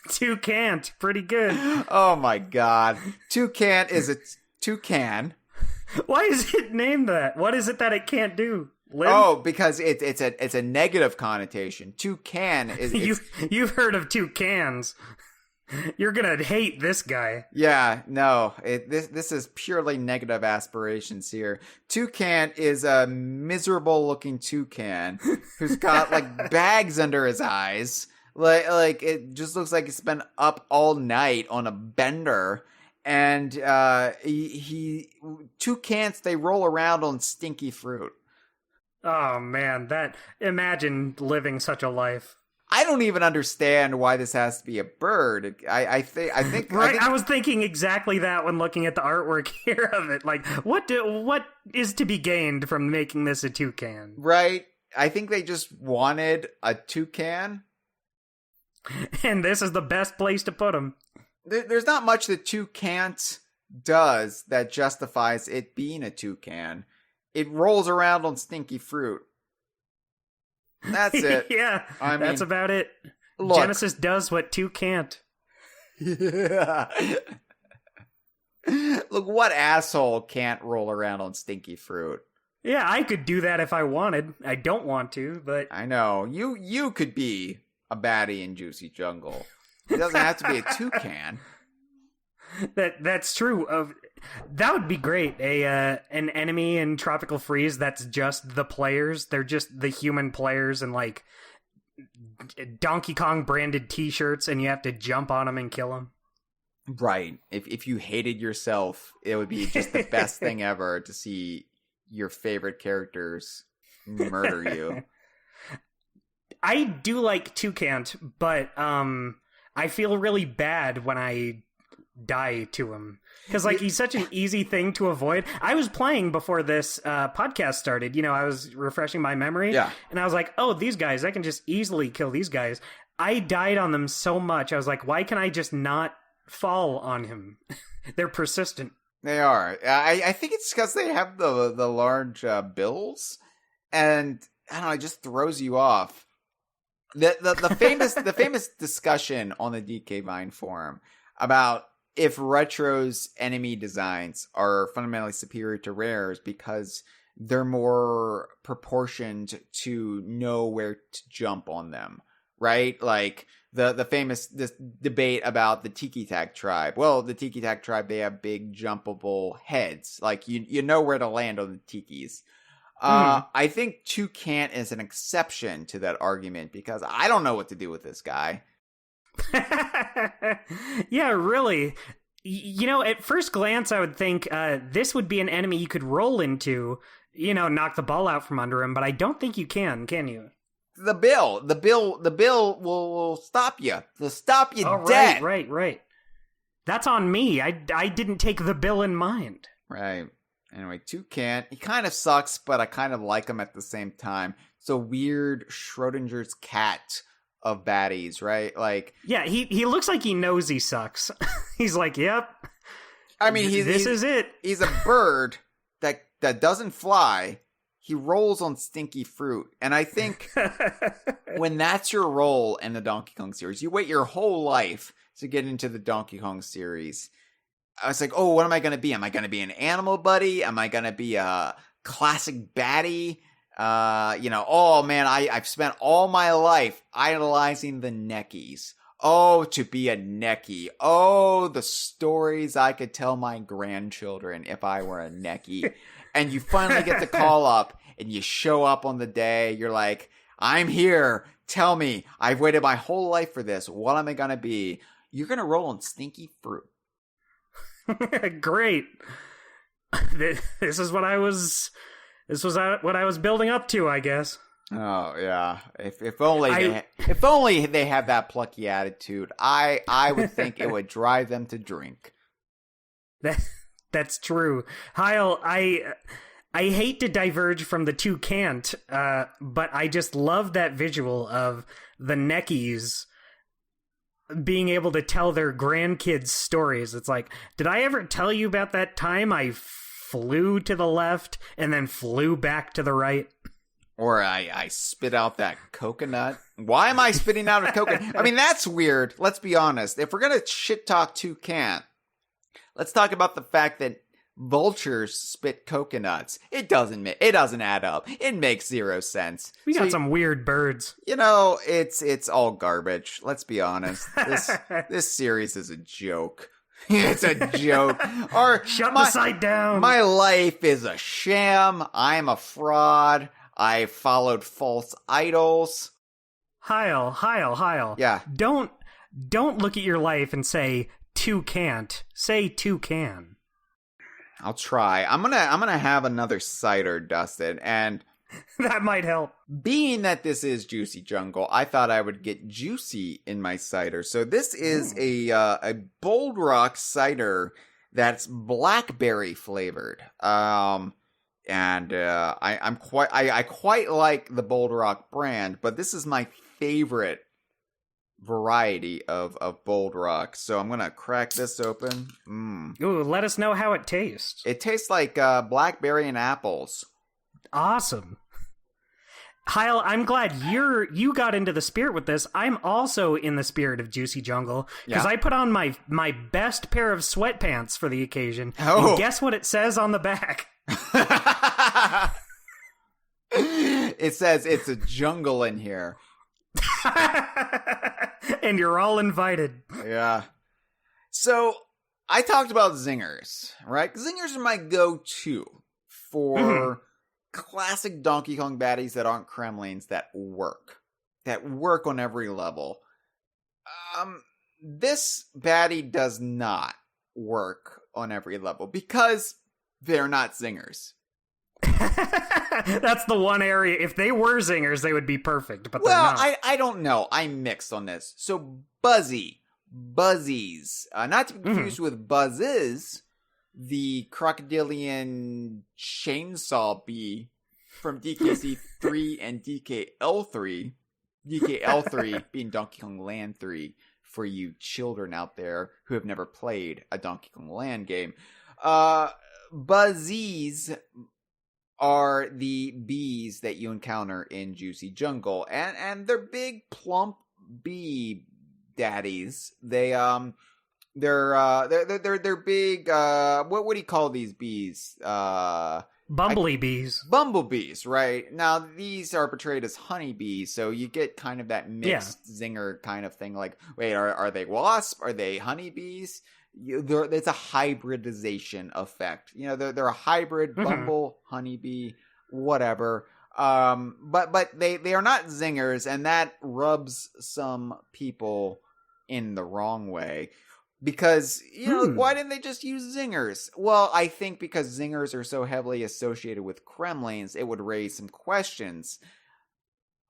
Toucant, pretty good. Oh my God. Toucant is a toucan. Why is it named that? What is it that it can't do? Live? Oh, because it's a negative connotation. Toucan is you've heard of toucans. You're gonna hate this guy. Yeah, no. This is purely negative aspirations here. Toucan is a miserable looking toucan who's got like bags under his eyes. Like it just looks like he spent up all night on a bender. And toucans, they roll around on stinky fruit. Oh man, imagine living such a life. I don't even understand why this has to be a bird. I think right. I was thinking exactly that when looking at the artwork here of it. Like, what is to be gained from making this a toucan? Right. I think they just wanted a toucan, and this is the best place to put him. There's not much that Toucant does that justifies it being a toucan. It rolls around on stinky fruit. That's it. Yeah, that's about it. Look, Genesis does what two can't. Yeah. Look, what asshole can't roll around on stinky fruit? Yeah, I could do that if I wanted. I don't want to, but... I know. You could be a baddie in Juicy Jungle. It doesn't have to be a toucan. That's true. That would be great. An enemy in Tropical Freeze that's just the players. They're just the human players and like Donkey Kong branded T-shirts, and you have to jump on them and kill them. Right. If you hated yourself, it would be just the best thing ever to see your favorite characters murder you. I do like Toucan, but I feel really bad when I die to him. Because, like, he's such an easy thing to avoid. I was playing before this podcast started. You know, I was refreshing my memory. Yeah. And I was like, oh, these guys, I can just easily kill these guys. I died on them so much. I was like, why can I just not fall on him? They're persistent. They are. I think it's because they have the large bills. And, I don't know, it just throws you off. The famous discussion on the DK Vine forum about if Retro's enemy designs are fundamentally superior to Rare's because they're more proportioned to know where to jump on them, right? Like the famous this debate about the Tiki Tak tribe. Well, the Tiki Tak tribe, they have big jumpable heads. Like you know where to land on the Tikis. I think Toucan is an exception to that argument because I don't know what to do with this guy. Yeah, really. You know, at first glance, I would think this would be an enemy you could roll into, you know, knock the ball out from under him, but I don't think you can you? The bill will stop you. They'll stop you oh, dead. Right. That's on me. I didn't take the bill in mind. Right. Anyway, Toucan, he kind of sucks, but I kind of like him at the same time. It's a weird Schrodinger's cat of baddies, right? Like, yeah, he looks like he knows he sucks. He's like, yep. I mean, this is it. He's a bird that doesn't fly. He rolls on stinky fruit. And I think when that's your role in the Donkey Kong series, you wait your whole life to get into the Donkey Kong series. I was like, oh, what am I going to be? Am I going to be an animal buddy? Am I going to be a classic baddie? Oh man, I've spent all my life idolizing the Neckies. Oh, to be a Neckie. Oh, the stories I could tell my grandchildren if I were a Neckie. And you finally get the call up and you show up on the day. You're like, I'm here. Tell me. I've waited my whole life for this. What am I going to be? You're going to roll on stinky fruit. Great. This is what I was building up to, I guess. Oh yeah. If only they have that plucky attitude, I would think it would drive them to drink. That's true. Hyle, I hate to diverge from the Toucan, but I just love that visual of the Neckies being able to tell their grandkids stories. It's like, did I ever tell you about that time I flew to the left and then flew back to the right? Or I spit out that coconut. Why am I spitting out a coconut? I mean, that's weird. Let's be honest. If we're going to shit talk Toucan, let's talk about the fact that vultures spit coconuts. It doesn't add up. It makes zero sense. We got some weird birds. You know, it's all garbage. Let's be honest. This series is a joke. It's a joke. Or shut the site down. My life is a sham. I'm a fraud. I followed false idols. Hyle. Yeah. Don't look at your life and say Toucan. Say Toucan. I'll try. I'm gonna have another cider, Dustin, and that might help. Being that this is Juicy Jungle, I thought I would get juicy in my cider. So this is a Bold Rock cider that's blackberry flavored. I quite like the Bold Rock brand, but this is my favorite variety of Bold Rock. So I'm gonna crack this open. Ooh, let us know how it tastes. It tastes like blackberry and apples. Awesome. Hyle, I'm glad you got into the spirit with this. I'm also in the spirit of Juicy Jungle because I put on my best pair of sweatpants for the occasion. Oh. And guess what it says on the back? It says it's a jungle in here. And you're all invited. Yeah. So I talked about zingers, right? Zingers are my go-to for classic Donkey Kong baddies that aren't Kremlings that work on every level. This baddie does not work on every level because they're not zingers. That's the one area. If they were zingers, they would be perfect, but they're not. I don't know. I'm mixed on this. So Buzzies, not to be confused with Buzzes, the crocodilian chainsaw bee from DKC 3 and DKL3. DKL3 being Donkey Kong Land 3 for you children out there who have never played a Donkey Kong Land game. Buzzies are the bees that you encounter in Juicy Jungle, and they're big plump bee daddies. They're big. What do you call these bees? Bumblebees. Bumblebees, right? Now these are portrayed as honeybees, so you get kind of that mixed zinger kind of thing. Like, wait, are they wasps? Are they honeybees? It's a hybridization effect. You know, they're a hybrid bumble, honeybee, whatever. But they are not zingers, and that rubs some people in the wrong way. Because, you know, why didn't they just use zingers? Well, I think because zingers are so heavily associated with Kremlings, it would raise some questions.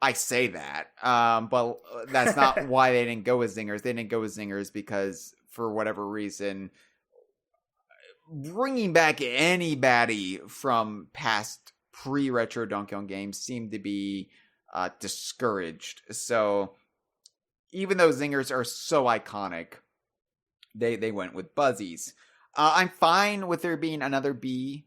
I say that, but that's not why they didn't go with zingers. They didn't go with zingers because, for whatever reason, bringing back any baddie from past pre-retro Donkey Kong games seemed to be discouraged. So, even though zingers are so iconic, they went with Buzzies. I'm fine with there being another bee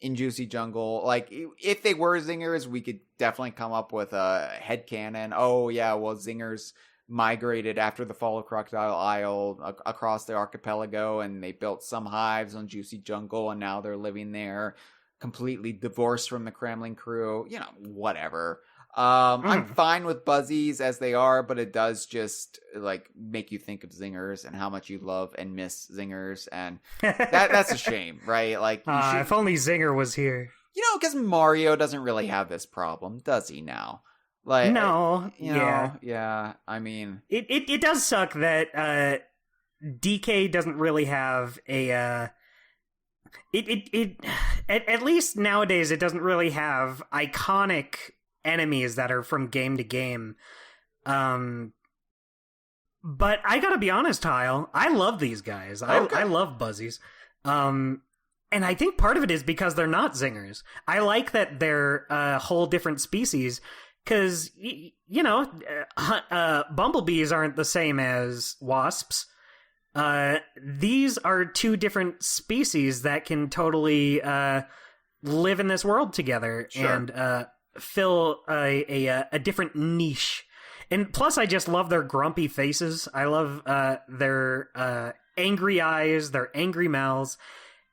in Juicy Jungle. Like, if they were zingers, we could definitely come up with a headcanon. Oh, yeah, well, zingers migrated after the fall of Crocodile Isle across the archipelago, and they built some hives on Juicy Jungle, and now they're living there, completely divorced from the Kremling crew. You know, whatever. I'm fine with Buzzies as they are, but it does just like make you think of zingers and how much you love and miss zingers, and that's a shame, right? Like, if only Zinger was here. You know, because Mario doesn't really have this problem, does he? Now, like, no, yeah. I mean, it does suck that DK doesn't really have a. At least nowadays, it doesn't really have iconic enemies that are from game to game. But I gotta be honest, Hyle, I love these guys. Okay. I love Buzzies. And I think part of it is because they're not zingers. I like that they're a whole different species, because, you know, bumblebees aren't the same as wasps. These are two different species that can totally live in this world together. Sure. And fill a different niche. And plus, I just love their grumpy faces. I love their angry eyes, their angry mouths,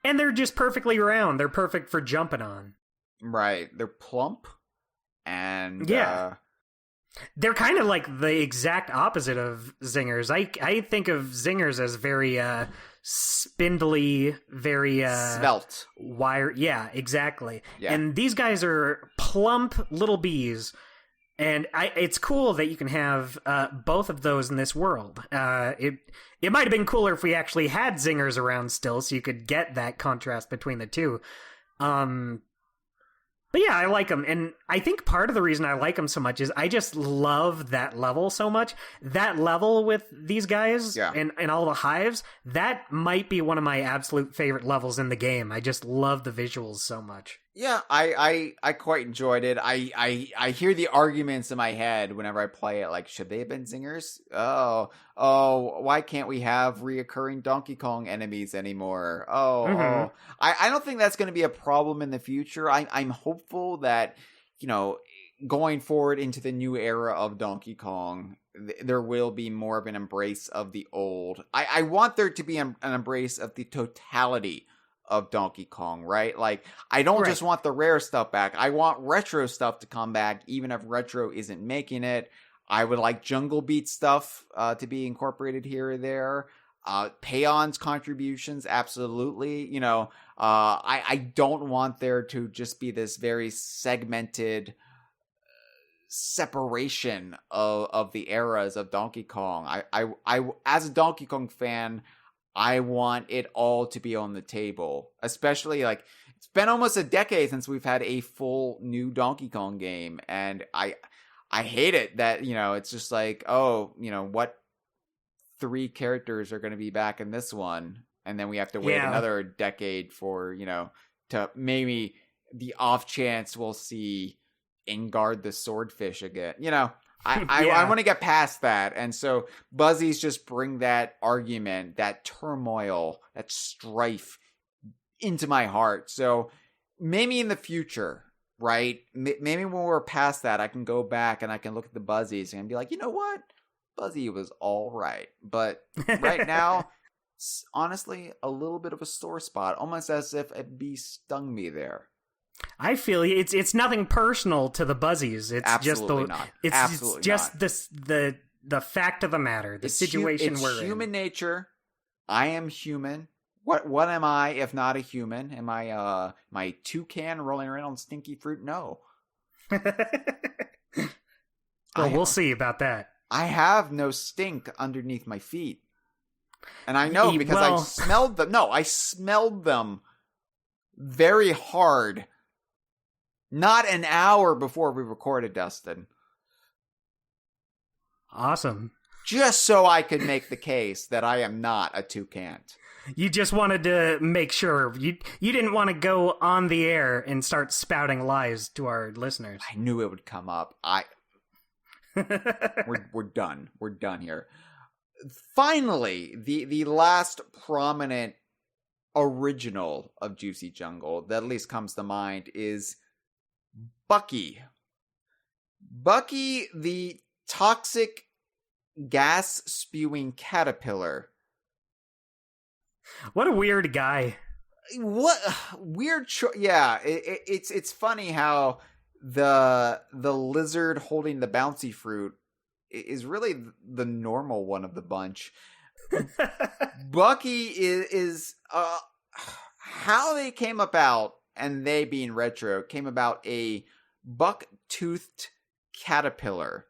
and they're just perfectly round. They're perfect for jumping on. Right. They're plump, and they're kind of like the exact opposite of zingers. I think of zingers as very spindly, very svelte, wire. Yeah, exactly. Yeah. And these guys are plump little bees, and it's cool that you can have both of those in this world. It might have been cooler if we actually had zingers around still, so you could get that contrast between the two. But yeah, I like them, and I think part of the reason I like them so much is I just love that level so much. That level with these guys and all the hives, that might be one of my absolute favorite levels in the game. I just love the visuals so much. Yeah, I quite enjoyed it. I hear the arguments in my head whenever I play it, like, should they have been zingers? Oh, why can't we have reoccurring Donkey Kong enemies anymore? I don't think that's going to be a problem in the future. I'm hopeful that, you know, going forward into the new era of Donkey Kong, there will be more of an embrace of the old. I want there to be an embrace of the totality of Donkey Kong, right? Like, I don't just want the rare stuff back. I want retro stuff to come back, even if retro isn't making it. I would like Jungle Beat stuff to be incorporated here or there. Paion's contributions, absolutely. You know, I don't want there to just be this very segmented separation of the eras of Donkey Kong. I as a Donkey Kong fan, I want it all to be on the table, especially like it's been almost a decade since we've had a full new Donkey Kong game, and I hate it that, you know, it's just like, oh, you know, what 3 characters are going to be back in this one, and then we have to wait another decade for, you know, to maybe the off chance we'll see Ingard the Swordfish again. You know, I want to get past that. And so Buzzies just bring that argument, that turmoil, that strife into my heart. So maybe in the future, right? Maybe when we're past that, I can go back and I can look at the Buzzies and be like, you know what? Buzzy was all right. But right now, it's honestly a little bit of a sore spot, almost as if a bee stung me there. I feel it's nothing personal to the Buzzies. It's Absolutely just not. It's just not. the fact of the matter, the situation we're in. It's human nature. I am human. What am I if not a human? Am I my toucan rolling around on stinky fruit? No. Well, we'll see about that. I have no stink underneath my feet. And I know because I smelled them. No, I smelled them very hard. Not an hour before we recorded, Dustin. Awesome. Just so I could make the case that I am not a toucan. You just wanted to make sure. You didn't want to go on the air and start spouting lies to our listeners. I knew it would come up. We're done. We're done here. Finally, the last prominent original of Juicy Jungle that at least comes to mind is Bucky. Bucky, the toxic gas spewing caterpillar. What a weird guy. What weird yeah, it's funny how the lizard holding the bouncy fruit is really the normal one of the bunch. Bucky is how they came about, and they being retro, came about a buck-toothed caterpillar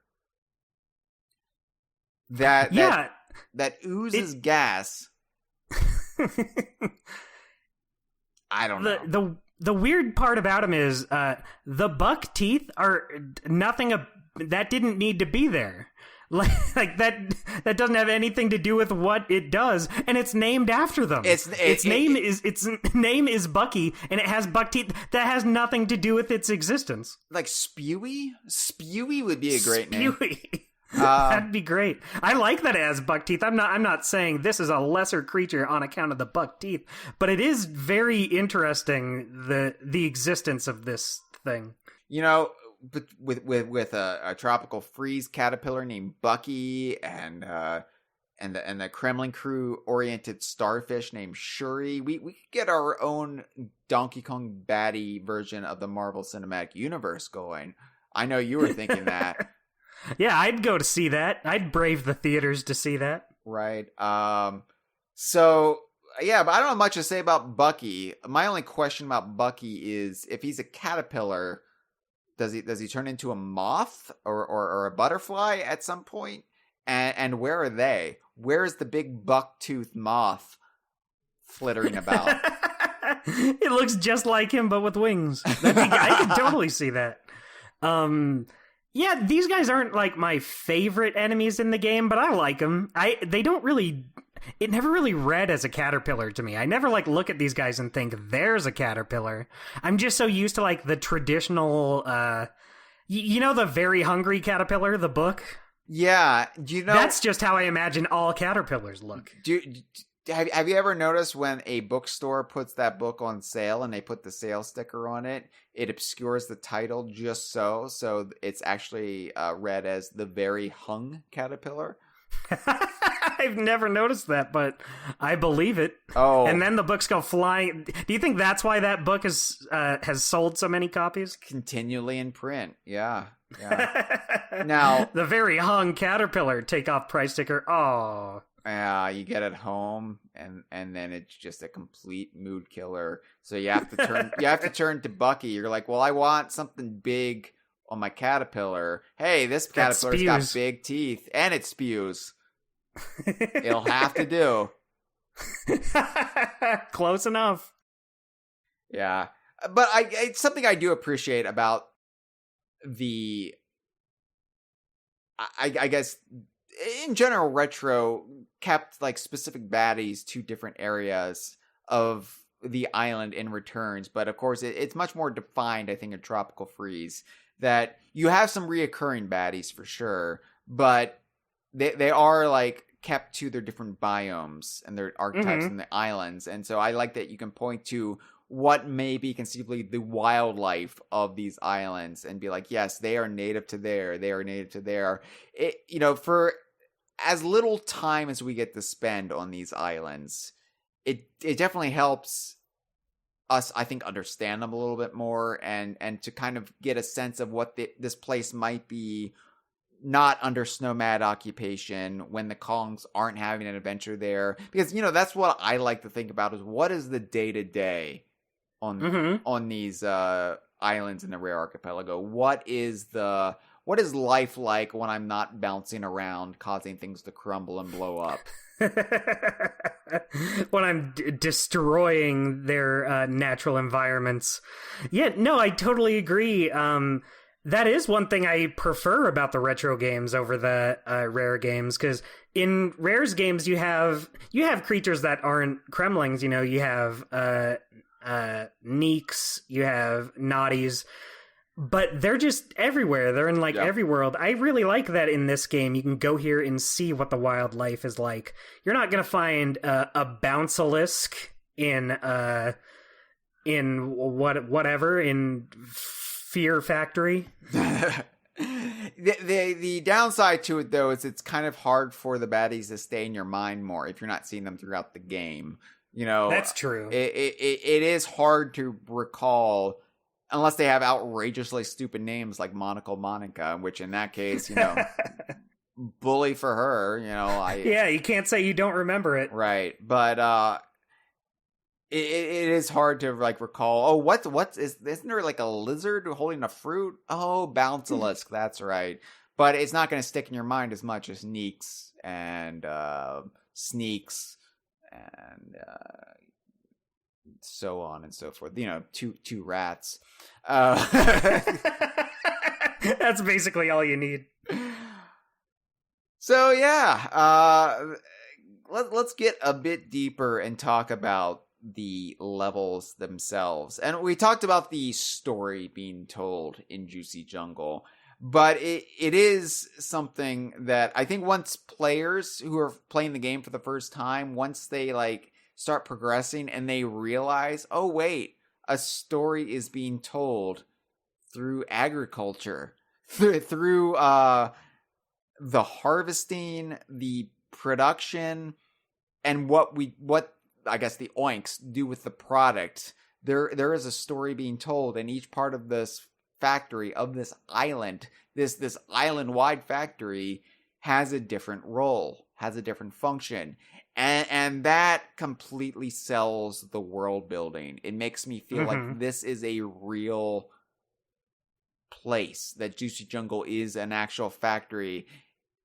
that oozes gas. I don't know. The weird part about him is the buck teeth are nothing that didn't need to be there. Like that doesn't have anything to do with what it does, and it's named after them. Its name is Bucky, and it has buck teeth. That has nothing to do with its existence. Like Spewy? Spewy would be a great name. That'd be great. I like that it has buck teeth. I'm not saying this is a lesser creature on account of the buck teeth, but it is very interesting the existence of this thing. You know, but with a tropical freeze caterpillar named Bucky and the Kremlin crew oriented starfish named Shuri, we could get our own Donkey Kong baddie version of the Marvel Cinematic Universe going. I know you were thinking that. Yeah, I'd go to see that. I'd brave the theaters to see that. Right. So yeah, but I don't have much to say about Bucky. My only question about Bucky is if he's a caterpillar, does he turn into a moth or a butterfly at some point? And where are they? Where is the big buck-toothed moth flittering about? It looks just like him, but with wings. I could totally see that. Yeah, these guys aren't like my favorite enemies in the game, but I like them. It never really read as a caterpillar to me. I never look at these guys and think there's a caterpillar. I'm just so used to the traditional, the Very Hungry Caterpillar, the book. Yeah, that's just how I imagine all caterpillars look. Have you ever noticed when a bookstore puts that book on sale and they put the sale sticker on it, it obscures the title just so it's actually read as the Very Hung Caterpillar? I've never noticed that, but I believe it. Oh. And then the books go flying. Do you think that's why that book has sold so many copies? Continually in print, yeah. Now, the Very Hung Caterpillar takeoff price sticker. Oh. You get it home, and then it's just a complete mood killer. So you have to turn to Bucky. You're like, well, I want something big on my caterpillar. Hey, this caterpillar's got big teeth, and it spews. It'll have to do. Close enough. Yeah, but it's something I do appreciate about the. I guess in general, retro kept like specific baddies to different areas of the island in Returns, but of course it's much more defined, I think, in Tropical Freeze, that you have some reoccurring baddies for sure, but they are like kept to their different biomes and their archetypes in the islands. And so I like that you can point to what may be conceivably the wildlife of these islands and be like, yes, they are native to there. They are native to there. For as little time as we get to spend on these islands, it definitely helps us, I think, understand them a little bit more and to kind of get a sense of what this place might be, not under Snowmad occupation, when the Kongs aren't having an adventure there. Because, that's what I like to think about, is what is the day-to-day on these islands in the Rare Archipelago? What is life like when I'm not bouncing around, causing things to crumble and blow up? When I'm destroying their natural environments. Yeah, no, I totally agree. That is one thing I prefer about the retro games over the Rare games, because in Rare's games you have creatures that aren't Kremlings. You have Neeks, you have Naughties, but they're just everywhere. They're in every world. I really like that in this game. You can go here and see what the wildlife is like. You're not going to find a Bouncilisk in whatever, in Fear Factory. The downside to it, though, is it's kind of hard for the baddies to stay in your mind more if you're not seeing them throughout the game. That's true. It is hard to recall, unless they have outrageously stupid names like Monocle Monica, which in that case, bully for her. Yeah, you can't say you don't remember it, right? But it is hard to recall. Oh, isn't there like a lizard holding a fruit? Oh, Bouncilisk, that's right. But it's not going to stick in your mind as much as Neeks and Sneaks and so on and so forth. Two rats. That's basically all you need. So yeah, let's get a bit deeper and talk about the levels themselves. And we talked about the story being told in Juicy Jungle, but it is something that I think once players who are playing the game for the first time, once they start progressing and they realize, oh wait, a story is being told through agriculture, through the harvesting, the production, and what I guess the oinks do with the product. There is a story being told, and each part of this factory, of this island, this island-wide factory, has a different role, has a different function. And that completely sells the world building. It makes me feel like this is a real place, that Juicy Jungle is an actual factory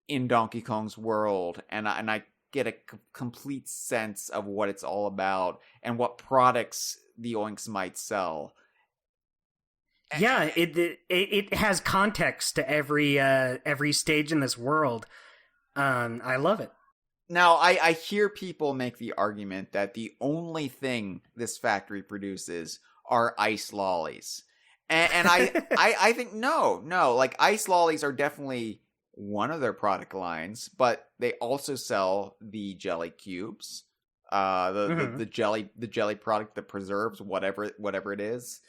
in Donkey Kong's world. And I get a complete sense of what it's all about and what products the oinks might sell. Yeah, it has context to every stage in this world. I love it. Now, I hear people make the argument that the only thing this factory produces are ice lollies. And I think no. Ice lollies are definitely one of their product lines, but they also sell the jelly cubes, the jelly product that preserves whatever it is,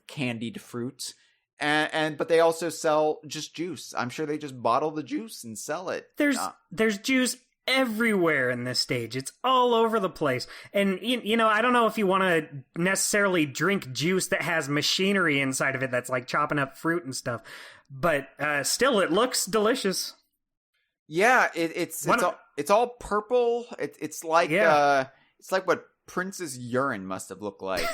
candied fruit, but they also sell just juice. I'm sure they just bottle the juice and sell it. There's juice everywhere in this stage. It's all over the place. And I don't know if you want to necessarily drink juice that has machinery inside of it that's chopping up fruit and stuff, but still it looks delicious. Yeah, It's all purple. It's like it's like what Prince's urine must have looked like.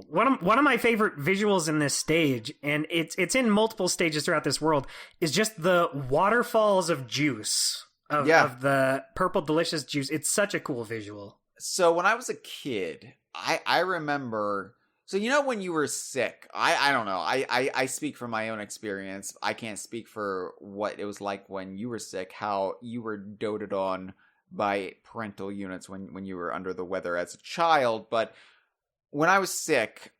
One of my favorite visuals in this stage, and it's in multiple stages throughout this world, is just the waterfalls of juice of the purple delicious juice. It's such a cool visual. So when I was a kid, I remember. So when you were sick, I don't know. I speak from my own experience. I can't speak for what it was like when you were sick. How you were doted on by parental units when you were under the weather as a child, but when I was sick,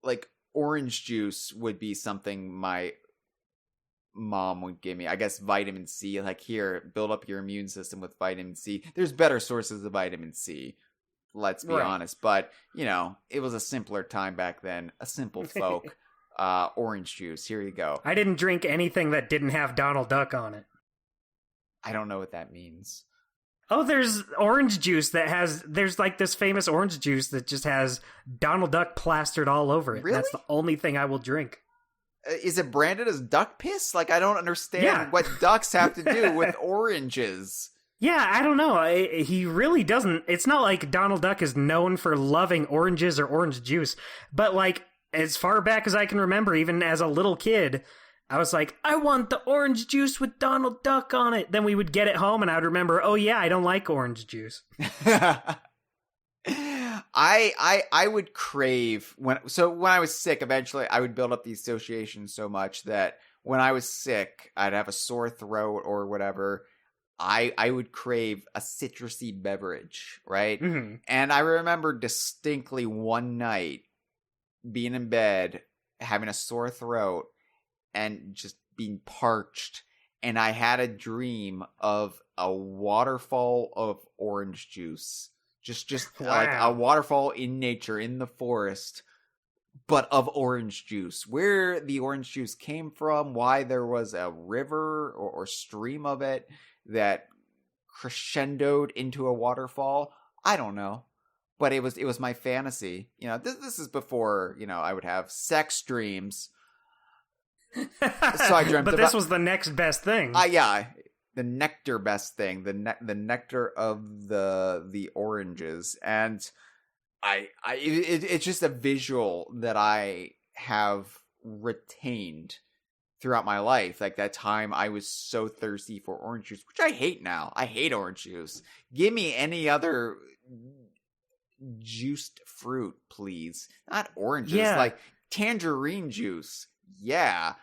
like orange juice would be something my mom would give me. I guess vitamin C, like here, build up your immune system with vitamin C. There's better sources of vitamin C, let's be honest. But, it was a simpler time back then. A simple folk. Orange juice, here you go. I didn't drink anything that didn't have Donald Duck on it. I don't know what that means. Oh, there's orange juice there's like this famous orange juice that just has Donald Duck plastered all over it. Really? That's the only thing I will drink. Is it branded as duck piss? Like, I don't understand what ducks have to do with oranges. Yeah, I don't know. He really doesn't. It's not like Donald Duck is known for loving oranges or orange juice. But, like, as far back as I can remember, even as a little kid, I was like, I want the orange juice with Donald Duck on it. Then we would get it home and I would remember, oh yeah, I don't like orange juice. I would crave when I was sick, eventually I would build up the association so much that when I was sick, I'd have a sore throat or whatever. I would crave a citrusy beverage, right? Mm-hmm. And I remember distinctly one night being in bed, having a sore throat, and just being parched, and I had a dream of a waterfall of orange juice, just like a waterfall in nature, in the forest, but of orange juice. Where the orange juice came from, why there was a river or stream of it that crescendoed into a waterfall, I don't know. But it was my fantasy. This is before, I would have sex dreams. So I dreamt but this was the next best thing. The nectar best thing, the nectar of the oranges, and it's just a visual that I have retained throughout my life. Like that time I was so thirsty for orange juice, which I hate now. I hate orange juice. Give me any other juiced fruit, please. Not oranges, like tangerine juice. Yeah.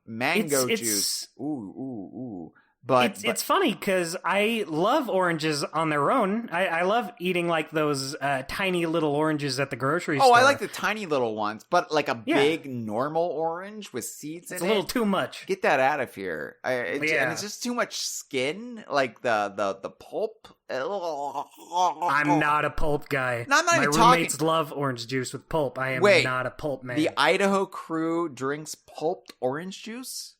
Mango juice. Ooh. But it's funny because I love oranges on their own. I love eating like those tiny little oranges at the grocery store. Oh, I like the tiny little ones, but like a big normal orange with seeds in it. It's a little too much. Get that out of here. And it's just too much skin, like the pulp. I'm not a pulp guy. No, I'm not My even roommates talking. love orange juice with pulp. I am not a pulp man. The Idaho crew drinks pulped orange juice?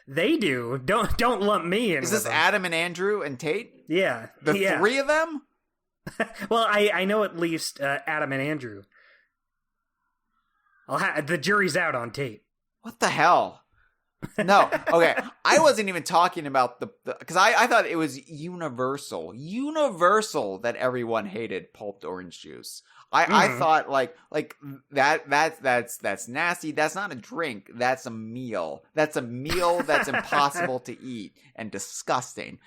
They do. Don't lump me in. Is this Adam and Andrew and Tate? Yeah. The three of them? Well, I know at least Adam and Andrew. The jury's out on Tate. What the hell? No. Okay. I wasn't even talking about because I thought it was universal that everyone hated pulped orange juice. I thought like that's nasty. That's not a drink. That's a meal. That's a meal that's impossible to eat and disgusting.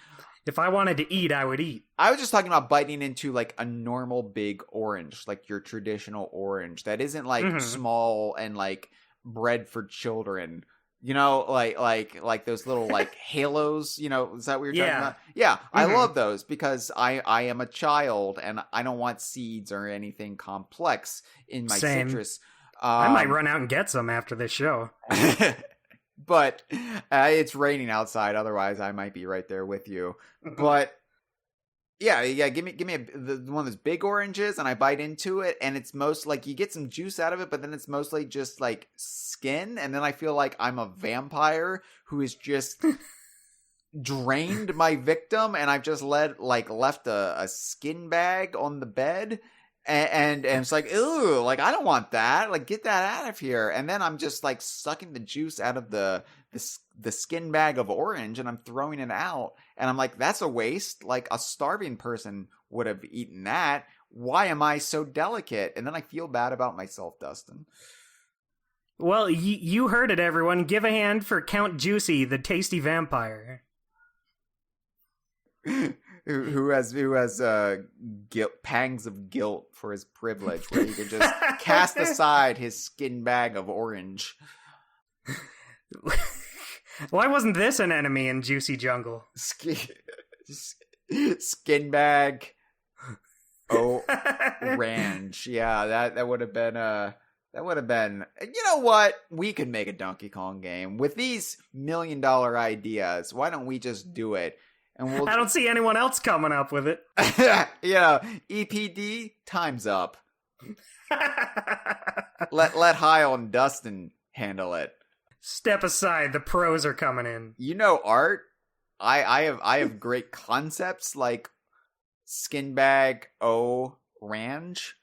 If I wanted to eat, I would eat. I was just talking about biting into like a normal big orange, like your traditional orange that isn't like small and like bred for children. Like those little like halos, is that what you're talking about? Yeah, I love those because I am a child and I don't want seeds or anything complex in my citrus. I might run out and get some after this show. But it's raining outside. Otherwise, I might be right there with you. But yeah. Give me one of those big oranges, and I bite into it, and it's most like you get some juice out of it, but then it's mostly just like skin, and then I feel like I'm a vampire who is just drained my victim, and I've just left a skin bag on the bed. And it's like, ew, like I don't want that. Like get that out of here. And then I'm just like sucking the juice out of the the skin bag of orange and I'm throwing it out. And I'm like, that's a waste. Like a starving person would have eaten that. Why am I so delicate? And then I feel bad about myself, Dustin. Well, you heard it, everyone. Give a hand for Count Juicy, the tasty vampire. who has pangs of guilt for his privilege, where he can just cast aside his skin bag of orange. Why wasn't this an enemy in Juicy Jungle? Skin bag orange. Yeah, that would have been that would have been. You know what? We could make a Donkey Kong game with these $1 million ideas. Why don't we just do it? And I don't see anyone else coming up with it. Yeah, EPD, time's up. let Hyle and Dustin handle it. Step aside, the pros are coming in. You know, Art, I have great concepts like skin bag orange.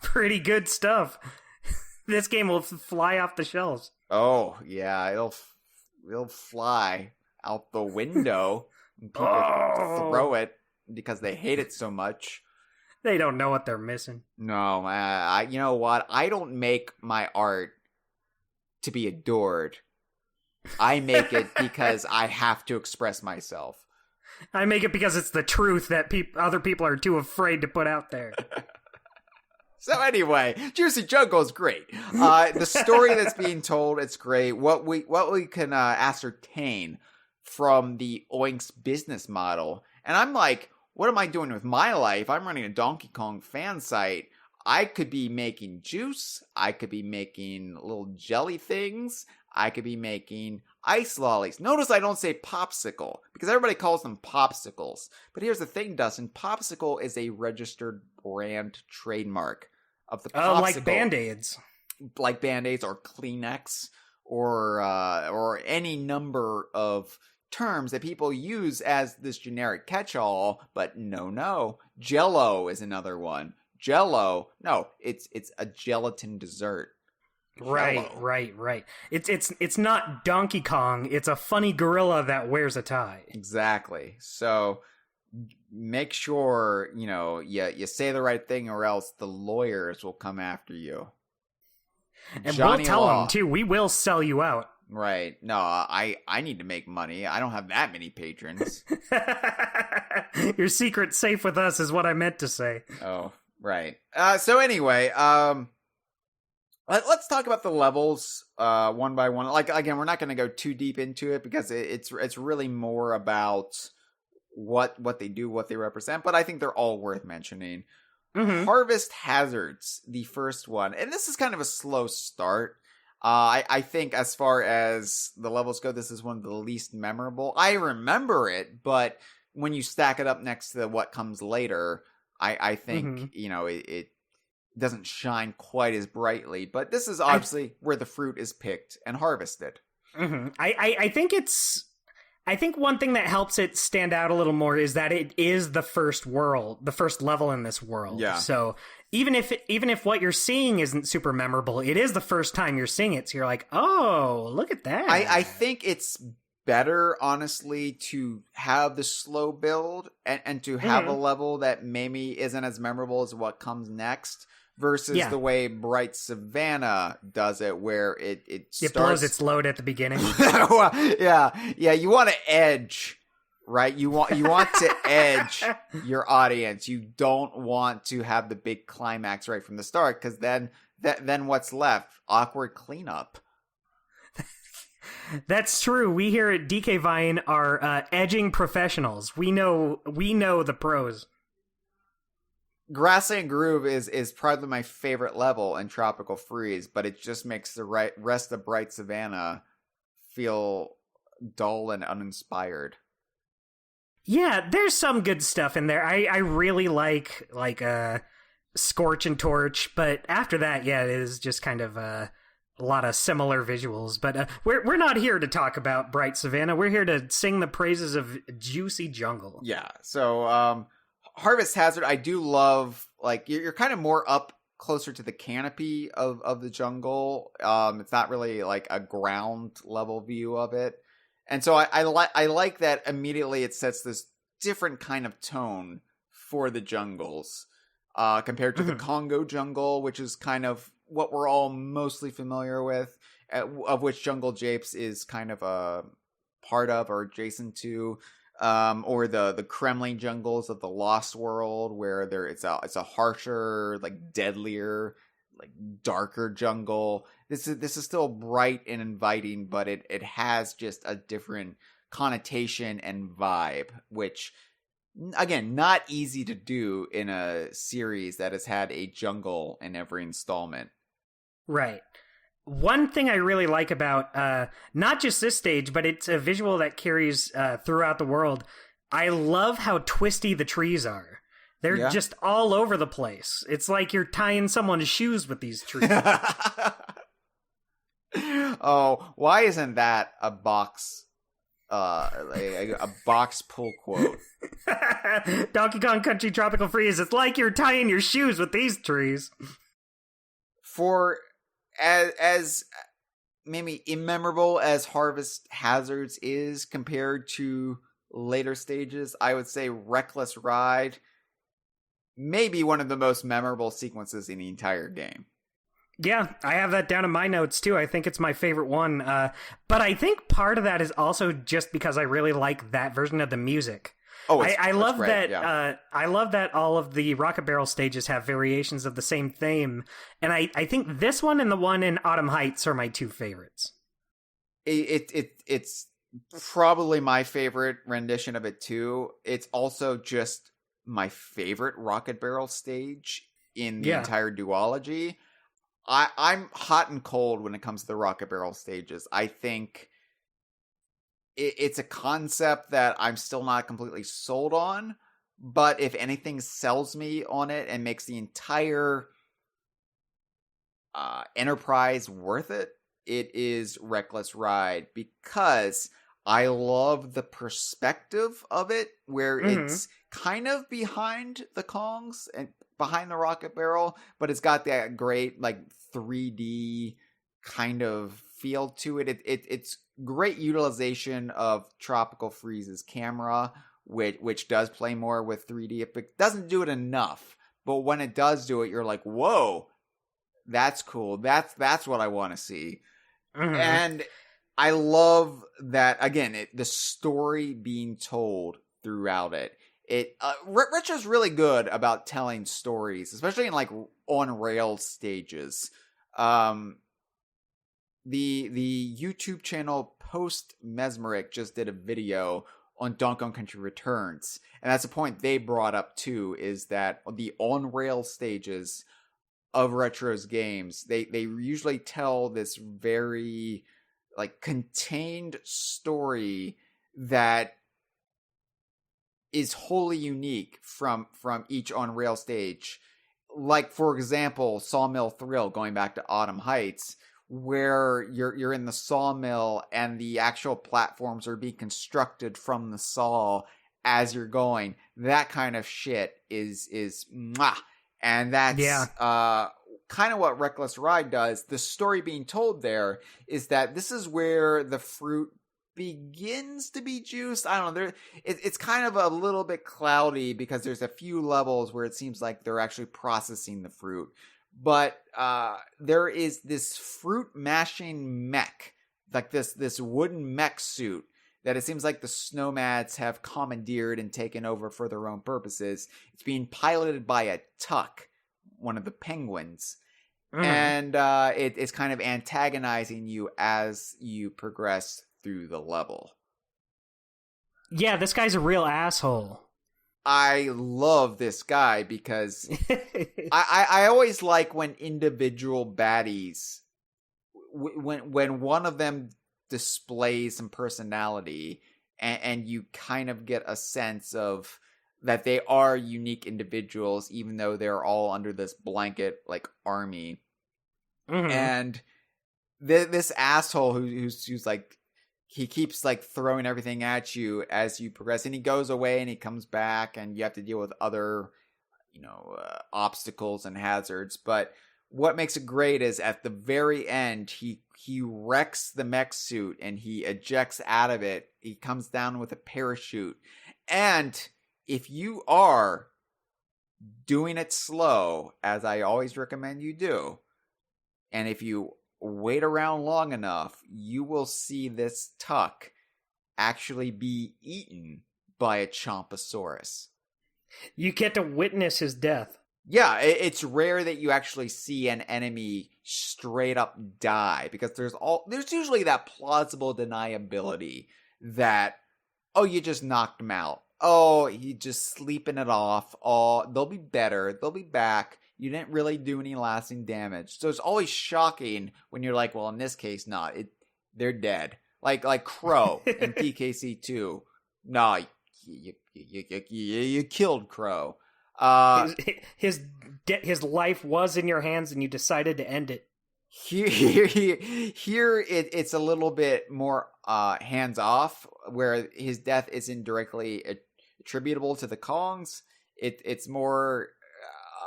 Pretty good stuff. This game will fly off the shelves. Oh yeah, it'll fly out the window. And people throw it because they hate it so much. They don't know what they're missing. No, you know what? I don't make my art to be adored. I make it because I have to express myself. I make it because it's the truth that other people are too afraid to put out there. So anyway, Juicy Jungle is great. The story that's being told, it's great. What we can ascertain from the Oink's business model. And I'm like, what am I doing with my life? I'm running a Donkey Kong fan site. I could be making juice. I could be making little jelly things. I could be making ice lollies. Notice I don't say popsicle because everybody calls them popsicles. But here's the thing, Dustin. Popsicle is a registered brand trademark of the popsicle. Oh, like Band-Aids. Like Band-Aids or Kleenex or any number of terms that people use as this generic catch-all, but no. Jell-O is another one. Jell-O, no, it's a gelatin dessert. Right. It's not Donkey Kong, it's a funny gorilla that wears a tie. Exactly. So make sure, you say the right thing or else the lawyers will come after you. And we'll tell them, too. We will sell you out. Right. No, I need to make money. I don't have that many patrons. Your secret's safe with us is what I meant to say. Oh, right. So anyway, let's talk about the levels one by one. Like, again, we're not going to go too deep into it because it's really more about what they do, what they represent. But I think they're all worth mentioning. Mm-hmm. Harvest Hazards, the first one. And this is kind of a slow start. I think as far as the levels go, this is one of the least memorable. I remember it, but when you stack it up next to what comes later, I think, it doesn't shine quite as brightly. But this is obviously where the fruit is picked and harvested. Mm-hmm. I think one thing that helps it stand out a little more is that it is the first level in this world. Yeah. So even if what you're seeing isn't super memorable, it is the first time you're seeing it. So you're like, oh, look at that. I think it's better, honestly, to have the slow build and to have a level that maybe isn't as memorable as what comes next. Versus the way Bright Savannah does it, where it starts... blows its load at the beginning. Yeah. You want to edge, right? You want to edge your audience. You don't want to have the big climax right from the start, because then what's left? Awkward cleanup. That's true. We here at DK Vine are edging professionals. We know the pros. Grassland Groove is probably my favorite level in Tropical Freeze, but it just makes the rest of Bright Savannah feel dull and uninspired. Yeah, there's some good stuff in there. I really like Scorch and Torch, but after that, it is just kind of a lot of similar visuals. But we're not here to talk about Bright Savannah. We're here to sing the praises of Juicy Jungle. Yeah, so Harvest Hazard, I do love, like, you're kind of more up closer to the canopy of the jungle. It's not really like a ground level view of it. And so I like that immediately it sets this different kind of tone for the jungles compared to the Congo jungle, which is kind of what we're all mostly familiar with, of which Jungle Japes is kind of a part of or adjacent to, or the Kremlin jungles of the Lost World, where it's a harsher, like deadlier, like darker jungle. This is still bright and inviting, but it has just a different connotation and vibe, which again, not easy to do in a series that has had a jungle in every installment. Right. One thing I really like about not just this stage, but it's a visual that carries throughout the world. I love how twisty the trees are. They're just all over the place. It's like you're tying someone's shoes with these trees. Oh, why isn't that a box a box pull quote? Donkey Kong Country Tropical Freeze. It's like you're tying your shoes with these trees. For as maybe immemorable as Harvest Hazards is compared to later stages, I would say Reckless Ride may be one of the most memorable sequences in the entire game. Yeah, I have that down in my notes too. I think it's my favorite one. But I think part of that is also just because I really like that version of the music. Oh, I love great, that. yeah. I love that all of the Rocket Barrel stages have variations of the same theme, and I think this one and the one in Autumn Heights are my two favorites. It's probably my favorite rendition of it too. It's also just my favorite Rocket Barrel stage in the entire duology. I'm hot and cold when it comes to the Rocket Barrel stages. I think it's a concept that I'm still not completely sold on, but if anything sells me on it and makes the entire enterprise worth it, it is Reckless Ride, because I love the perspective of it, where it's kind of behind the Kongs and behind the Rocket Barrel, but it's got that great like 3D kind of feel to it. It's great utilization of Tropical Freeze's camera, which does play more with 3D. It doesn't do it enough, but when it does do it, you're like, whoa, that's cool. That's what I want to see. And I love that, again, the story being told throughout it. Retro's really good about telling stories, especially in like on rails stages. The YouTube channel Post Mesmeric just did a video on Donkey Kong Country Returns, and that's a point they brought up too, is that the on rail stages of Retro's games, they usually tell this very like contained story that is wholly unique from each on rail stage. Like, for example, Sawmill Thrill, going back to Autumn Heights, where you're in the sawmill and the actual platforms are being constructed from the saw as you're going. That kind of shit is mwah. And that's kind of what Reckless Ride does. The story being told there is that this is where the fruit begins to be juiced. I don't know. It's kind of a little bit cloudy because there's a few levels where it seems like they're actually processing the fruit. But there is this fruit mashing mech, like this wooden mech suit that it seems like the Snowmads have commandeered and taken over for their own purposes. It's being piloted by a Tuck, one of the penguins. And it's kind of antagonizing you as you progress through the level. Yeah, this guy's a real asshole. I love this guy because I always like when individual baddies, when one of them displays some personality and you kind of get a sense of that they are unique individuals, even though they're all under this blanket like army. And this asshole who's like, he keeps like throwing everything at you as you progress, and he goes away and he comes back and you have to deal with other obstacles and hazards. But what makes it great is at the very end, he wrecks the mech suit and he ejects out of it. He comes down with a parachute. And if you are doing it slow, as I always recommend you do, and if you wait around long enough, you will see this Tuck actually be eaten by a Chomposaurus. You get to witness his death. Yeah, it's rare that you actually see an enemy straight up die, because there's usually that plausible deniability that, oh, you just knocked him out. Oh, he just sleeping it off. Oh, they'll be better. They'll be back. You didn't really do any lasting damage. So it's always shocking when you're like, well, in this case, not. They're dead. Like Crow in PKC 2. No, you killed Crow. His life was in your hands, and you decided to end it. Here it's a little bit more hands off, where his death isn't directly attributable to the Kongs. It's more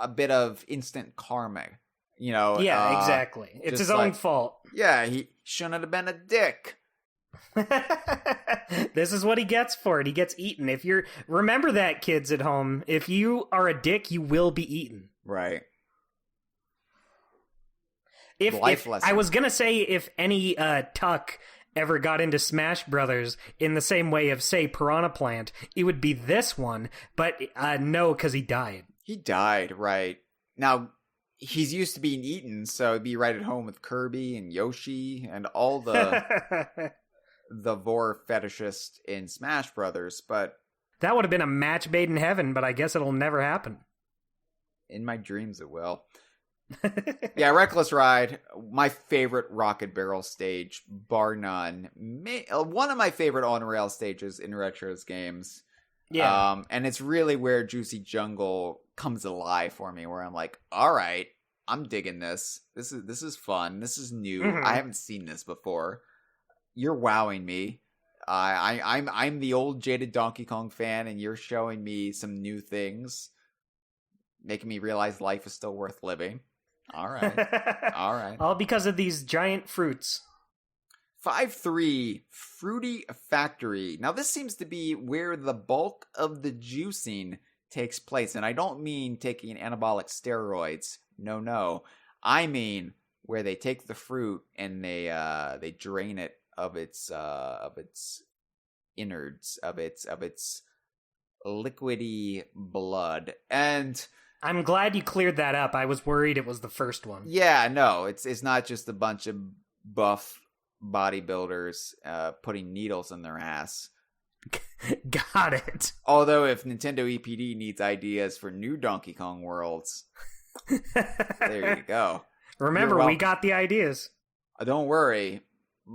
a bit of instant karma, Yeah, exactly. It's his own fault. Yeah, he shouldn't have been a dick. This is what he gets for it. He gets eaten. Remember that, kids at home. If you are a dick, you will be eaten. Right. If I was gonna say, if any Tuck ever got into Smash Brothers in the same way of, say, Piranha Plant, it would be this one. But no, because he died. He died, right. Now, he's used to being eaten, so he'd be right at home with Kirby and Yoshi and all the the vor fetishist in Smash Brothers, but that would have been a match made in heaven, but I guess it'll never happen. In my dreams it will. Yeah, Reckless Ride, my favorite Rocket Barrel stage, bar none. One of my favorite on-rail stages in Retro's games. Yeah. And it's really where Juicy Jungle comes alive for me, where I'm like, all right, I'm digging this. This is fun. This is new. Mm-hmm. I haven't seen this before. You're wowing me. I'm the old jaded Donkey Kong fan, and you're showing me some new things, making me realize life is still worth living. All right. All right. All because of these giant fruits. 5-3, Fruity Factory. Now, this seems to be where the bulk of the juicing takes place. And I don't mean taking anabolic steroids. No. I mean where they take the fruit and they drain it of its innards, of its liquidy blood. And I'm glad you cleared that up. I was worried it was the first one. Yeah, no, it's not just a bunch of buff bodybuilders putting needles in their ass. Got it. Although if Nintendo EPD needs ideas for new Donkey Kong worlds, there you go. Remember, we got the ideas. Don't worry.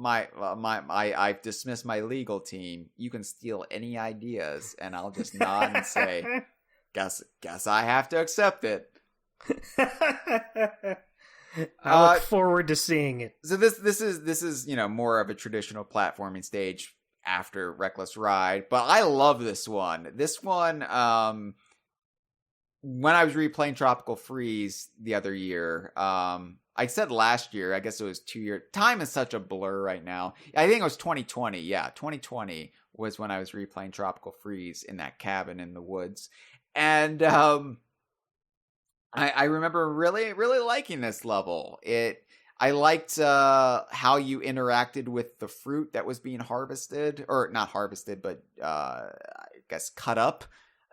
I've dismissed my legal team. You can steal any ideas, and I'll just nod and say, Guess I have to accept it. I look forward to seeing it. So this is more of a traditional platforming stage after Reckless Ride, but I love this one. This one, when I was replaying Tropical Freeze the other year, I said last year, I guess it was 2 years. Time is such a blur right now. I think it was 2020. Yeah, 2020 was when I was replaying Tropical Freeze in that cabin in the woods. And I remember really, really liking this level. I liked how you interacted with the fruit that was being harvested, or not harvested, but I guess cut up.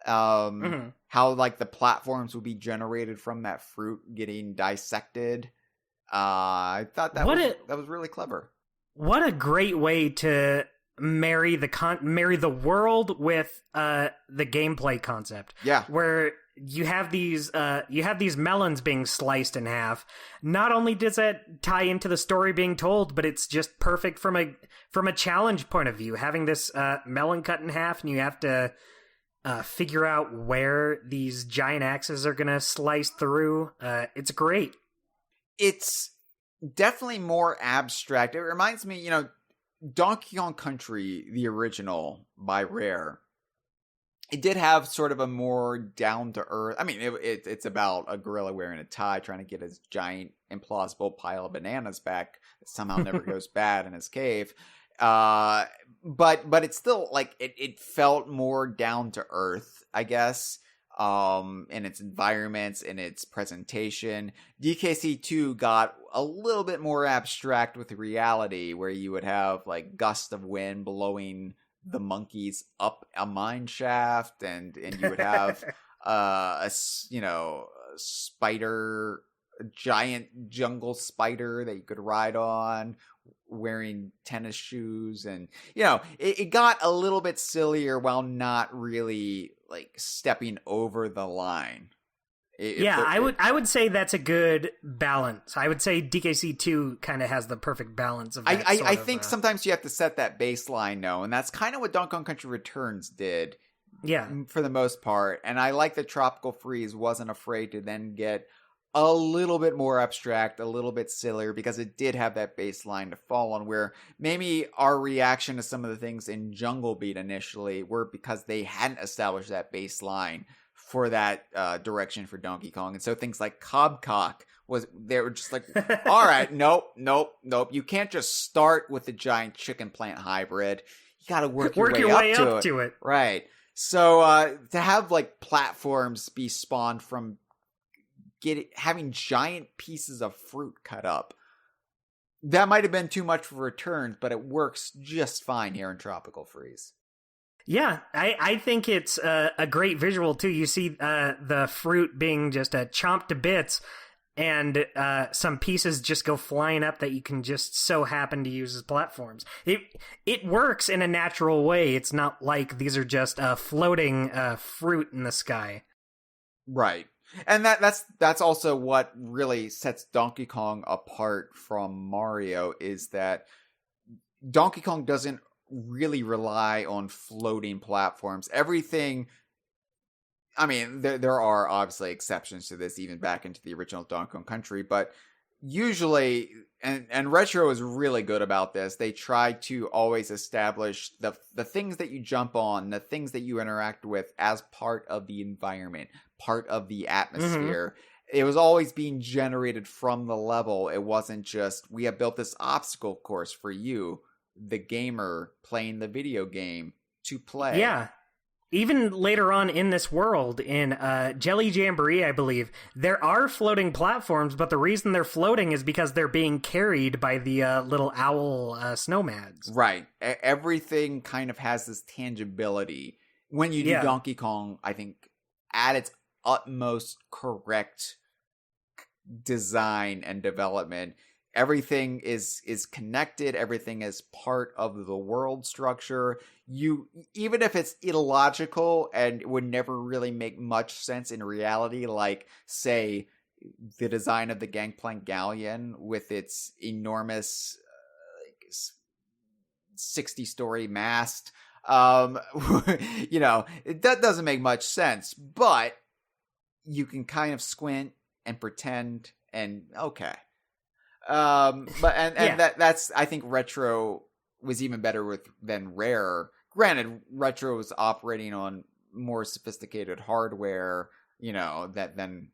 How like the platforms would be generated from that fruit getting dissected. I thought that was really clever. What a great way to marry the world with the gameplay concept. Yeah, where you have these melons being sliced in half. Not only does that tie into the story being told, but it's just perfect from a challenge point of view. Having this melon cut in half, and you have to figure out where these giant axes are gonna slice through. It's great. It's definitely more abstract. It reminds me, Donkey Kong Country, the original by Rare, it did have sort of a more down-to-earth... I mean, it's about a gorilla wearing a tie trying to get his giant, implausible pile of bananas back that somehow never goes bad in his cave. But it's still, like, it felt more down-to-earth, I guess, in its environments, in its presentation. DKC2 got a little bit more abstract with reality, where you would have, like, gusts of wind blowing the monkeys up a mine shaft, and you would have a spider, a giant jungle spider that you could ride on wearing tennis shoes, and it got a little bit sillier while not really like stepping over the line. I would say that's a good balance. I would say DKC2 kind of has the perfect balance of that. I think sometimes you have to set that baseline, though, and that's kind of what Donkey Kong Country Returns did. Yeah. For the most part. And I like that Tropical Freeze wasn't afraid to then get a little bit more abstract, a little bit sillier, because it did have that baseline to fall on, where maybe our reaction to some of the things in Jungle Beat initially were because they hadn't established that baseline for that direction for Donkey Kong. And so things like Cobcock they were just like, all right, nope. You can't just start with the giant chicken plant hybrid. You got to work your way up to it. Right. So to have like platforms be spawned from having giant pieces of fruit cut up, that might have been too much for Returns, but it works just fine here in Tropical Freeze. Yeah, I think it's a great visual, too. You see the fruit being just chomped to bits, and some pieces just go flying up that you can just so happen to use as platforms. It works in a natural way. It's not like these are just floating fruit in the sky. Right. And that's also what really sets Donkey Kong apart from Mario, is that Donkey Kong doesn't really rely on floating platforms. Everything, I mean, there are obviously exceptions to this, even back into the original Donkey Kong Country, but usually, and Retro is really good about this, they try to always establish the things that you jump on, the things that you interact with as part of the environment, part of the atmosphere. Mm-hmm. It was always being generated from the level. It wasn't just, we have built this obstacle course for you, the gamer playing the video game, to play. Yeah. Even later on in this world, in Jelly Jamboree, I believe, there are floating platforms, but the reason they're floating is because they're being carried by the little owl snowmads. Right. Everything kind of has this tangibility. When you do Donkey Kong, I think, at its utmost correct design and development, everything is connected. Everything is part of the world structure. Even if it's illogical and would never really make much sense in reality, like, say, the design of the Gangplank Galleon with its enormous 60-story mast, that doesn't make much sense. But you can kind of squint and pretend, and okay. That's, I think Retro was even better than Rare. Granted, Retro was operating on more sophisticated hardware, than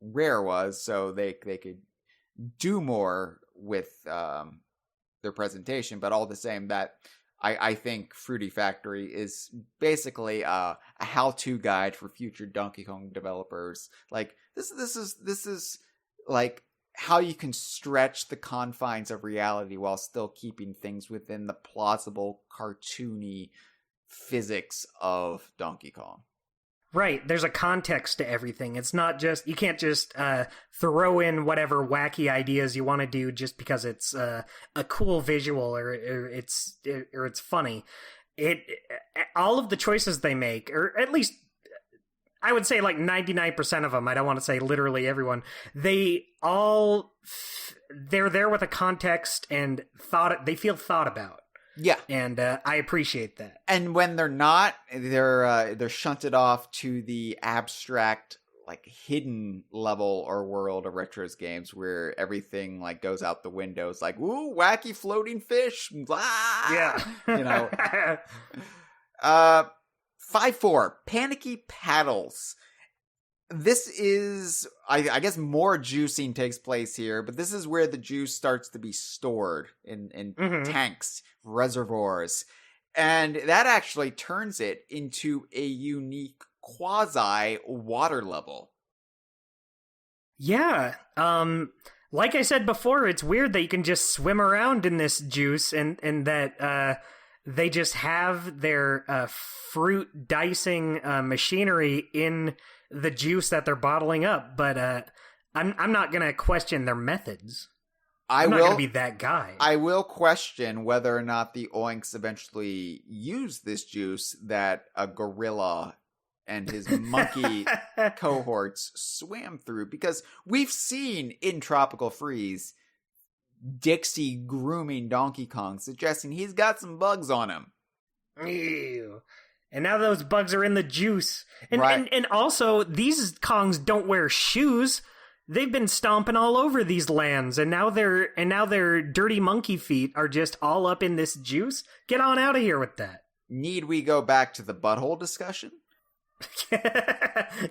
Rare was, so they could do more with their presentation. But all the same, that I think Fruity Factory is basically a how-to guide for future Donkey Kong developers. Like, this is like how you can stretch the confines of reality while still keeping things within the plausible, cartoony physics of Donkey Kong. Right, there's a context to everything. It's not just, you can't just throw in whatever wacky ideas you want to do just because it's a cool visual or it's funny. All of the choices they make, or at least I would say like 99% of them, I don't want to say literally everyone, they're there with a context and they feel thought about. Yeah. And I appreciate that. And when they're not, they're shunted off to the abstract, like, hidden level or world of Retro's games where everything, like, goes out the window. It's like, ooh, wacky floating fish. Blah! Yeah. 5-4, Panicky Paddles. This is, I guess more juicing takes place here, but this is where the juice starts to be stored in tanks, reservoirs. And that actually turns it into a unique quasi-water level. Yeah. Like I said before, it's weird that you can just swim around in this juice and that they just have their fruit dicing machinery in the juice that they're bottling up. But I'm not going to question their methods. I'm not going to be that guy. I will question whether or not the Oinks eventually use this juice that a gorilla and his monkey cohorts swam through, because we've seen in Tropical Freeze Dixie grooming Donkey Kong, suggesting he's got some bugs on him. Ew. And now those bugs are in the juice. And, right. and also, these Kongs don't wear shoes. They've been stomping all over these lands, and now their dirty monkey feet are just all up in this juice. Get on out of here with that. Need we go back to the butthole discussion?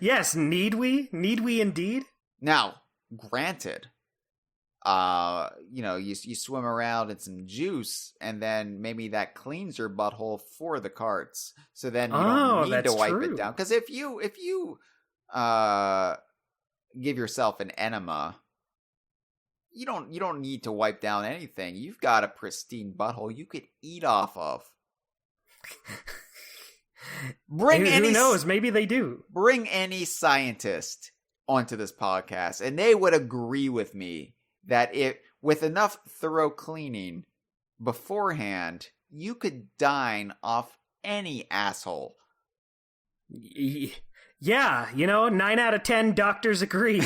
Yes, need we? Need we indeed? Now, granted, you swim around in some juice, and then maybe that cleans your butthole for the carts. So then you don't need to wipe it down. Because if you give yourself an enema, you don't need to wipe down anything. You've got a pristine butthole you could eat off of. Who knows? Maybe they do. Bring any scientist onto this podcast, and they would agree with me that with enough thorough cleaning beforehand, you could dine off any asshole. Yeah, 9 out of 10 doctors agree.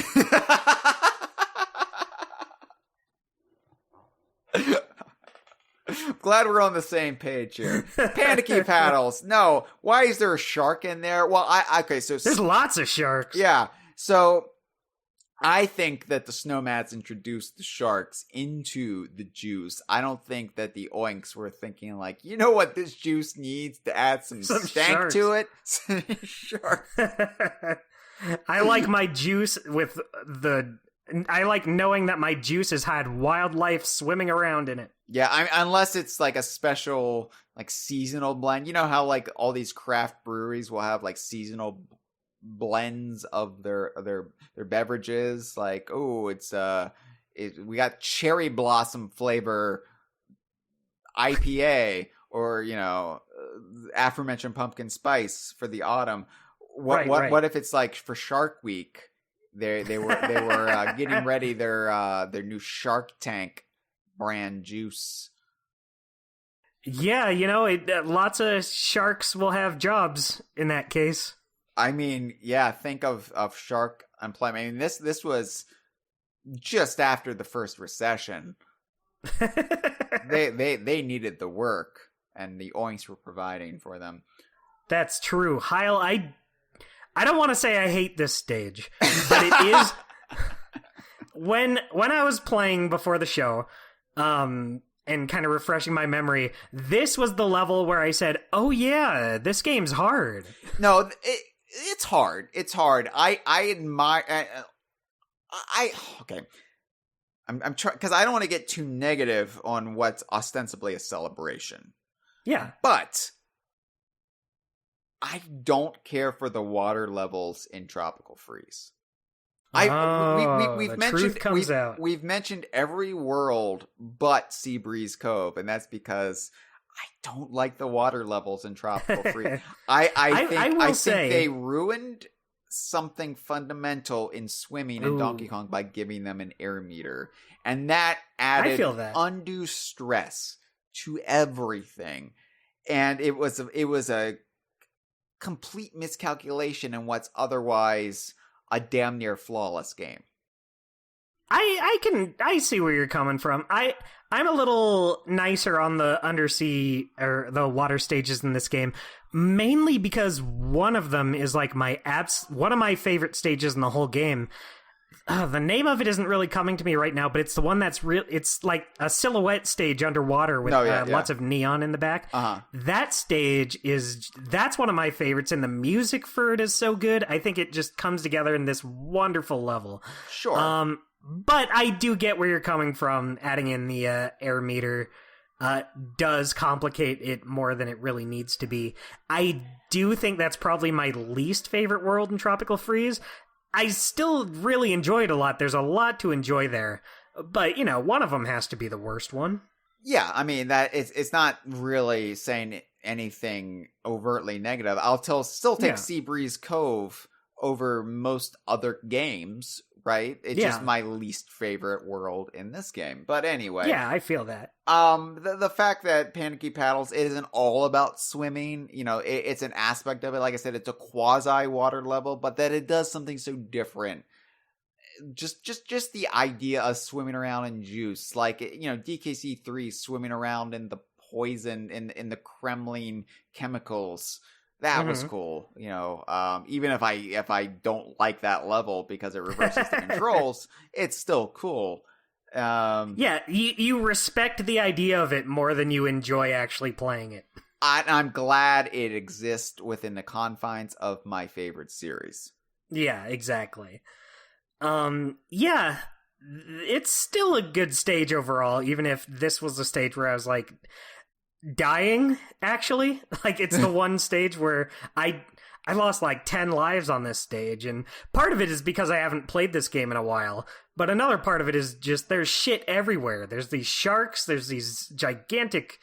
Glad we're on the same page here. Panicky paddles. No, why is there a shark in there? Well, so there's lots of sharks. Yeah, so I think that the Snowmats introduced the sharks into the juice. I don't think that the Oinks were thinking like, you know what this juice needs to add some stank sharks to it? Sharks. I like my juice I like knowing that my juice has had wildlife swimming around in it. Yeah, unless it's like a special like seasonal blend. You know how like all these craft breweries will have like seasonal blends of their beverages, like we got cherry blossom flavor IPA, or aforementioned pumpkin spice for the autumn. What if it's like for Shark Week? They were getting ready their new Shark Tank brand juice. Yeah, lots of sharks will have jobs in that case. I mean, yeah, think of shark employment. I mean, this was just after the first recession. They needed the work, and the Oinks were providing for them. That's true. Hyle, I don't want to say I hate this stage, but it is. When I was playing before the show, and kind of refreshing my memory, this was the level where I said, "Oh yeah, this game's hard." No, it's hard. It's hard. I admire. Okay. I'm trying, because I don't want to get too negative on what's ostensibly a celebration. Yeah, but I don't care for the water levels in Tropical Freeze. We've mentioned every world but Seabreeze Cove, and that's because I don't like the water levels in Tropical Freeze. I think they ruined something fundamental in swimming in Donkey Kong by giving them an air meter, and that added undue stress to everything, and it was a complete miscalculation in what's otherwise a damn near flawless game. I see where you're coming from. I'm a little nicer on the undersea or the water stages in this game, mainly because one of them is like one of my favorite stages in the whole game. The name of it isn't really coming to me right now, but it's the one that's real. It's like a silhouette stage underwater with lots of neon in the back. That stage that's one of my favorites, and the music for it is so good. I think it just comes together in this wonderful level. Sure. But I do get where you're coming from. Adding in the air meter does complicate it more than it really needs to be. I do think that's probably my least favorite world in Tropical Freeze. I still really enjoy it a lot. There's a lot to enjoy there. But, one of them has to be the worst one. Yeah, I mean, that it's not really saying anything overtly negative. I'll still take Seabreeze Cove over most other games, right? It's just my least favorite world in this game. But anyway. Yeah, I feel that. The fact that Panicky Paddles, it isn't all about swimming, it's an aspect of it. Like I said, it's a quasi water level, but that it does something so different. Just the idea of swimming around in juice, like, DKC 3 swimming around in the poison in the Kremlin chemicals. That was cool, even if I don't like that level because it reverses the controls, it's still cool. You respect the idea of it more than you enjoy actually playing it. I'm glad it exists within the confines of my favorite series. Yeah, exactly. It's still a good stage overall, even if this was a stage where I was like dying, actually. Like, it's the one stage where I lost like 10 lives on this stage, and part of it is because I haven't played this game in a while, but another part of it is just there's shit everywhere. There's these sharks, there's these gigantic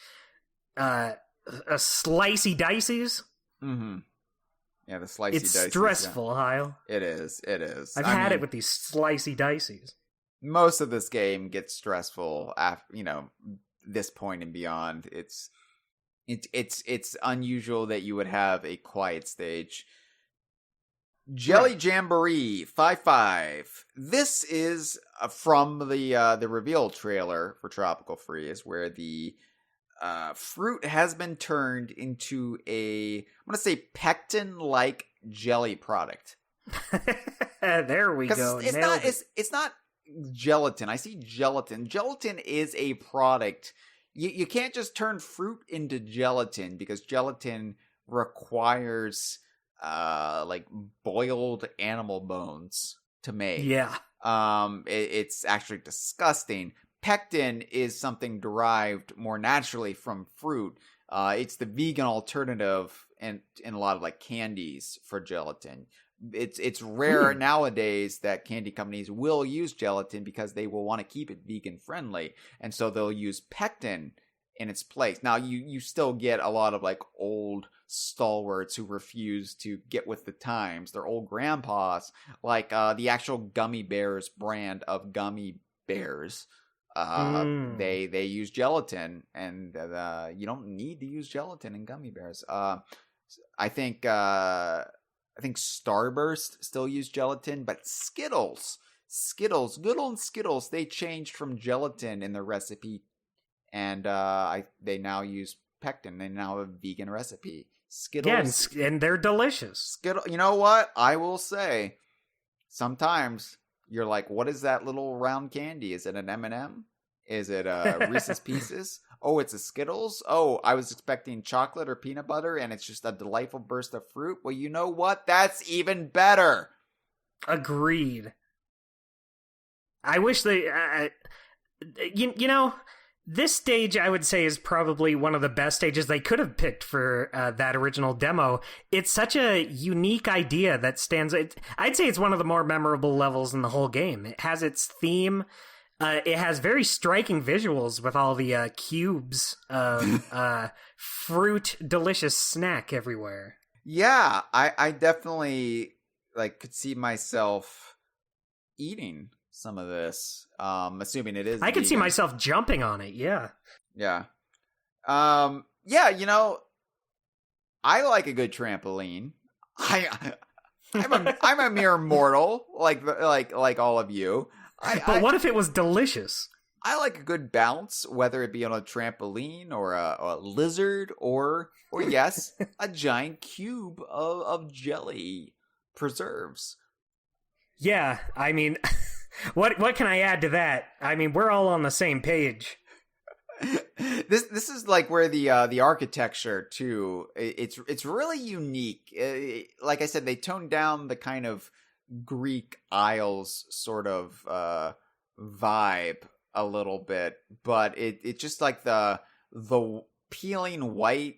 slicey dices. Mm-hmm. Yeah, the slicey dices. It's stressful, Hyle. It is. I've had it with these slicey dices. Most of this game gets stressful after, this point and beyond. It's unusual that you would have a quiet stage. Jelly Jamboree 5-5. This is from the reveal trailer for Tropical Freeze, where the fruit has been turned into I'm going to say pectin-like jelly product. There we go. It's not gelatin. I see gelatin. Gelatin is a product. You can't just turn fruit into gelatin, because gelatin requires like boiled animal bones to make. Yeah. It's actually disgusting. Pectin is something derived more naturally from fruit. It's the vegan alternative in a lot of like candies for gelatin. It's rare nowadays that candy companies will use gelatin because they will want to keep it vegan friendly, and so they'll use pectin in its place. Now you still get a lot of like old stalwarts who refuse to get with the times. They're old grandpas, like the actual Gummy Bears brand of gummy bears. They use gelatin, and you don't need to use gelatin in gummy bears. I think Starburst still use gelatin, but Skittles, good old Skittles, they changed from gelatin in their recipe, and they now use pectin. They now have a vegan recipe. Skittles, and they're delicious. You know what? I will say, sometimes you're like, what is that little round candy? Is it an M&M? Is it Reese's Pieces? Oh, it's a Skittles? Oh, I was expecting chocolate or peanut butter, and it's just a delightful burst of fruit. Well, you know what? That's even better. Agreed. I wish they... this stage, I would say, is probably one of the best stages they could have picked for that original demo. It's such a unique idea that stands... I'd say it's one of the more memorable levels in the whole game. It has its theme... it has very striking visuals with all the cubes of fruit delicious snack everywhere. Yeah, I definitely could see myself eating some of this. Assuming it is I could see myself jumping on it, yeah. Yeah. I like a good trampoline. I'm a mere mortal, like all of you. But what if it was delicious? I like a good bounce, whether it be on a trampoline or a lizard or yes, a giant cube of jelly preserves. Yeah, I mean, What can I add to that? I mean, we're all on the same page. This is like where the architecture too. It's really unique. Like I said, they toned down the kind of Greek Isles sort of vibe a little bit, but it just like the peeling white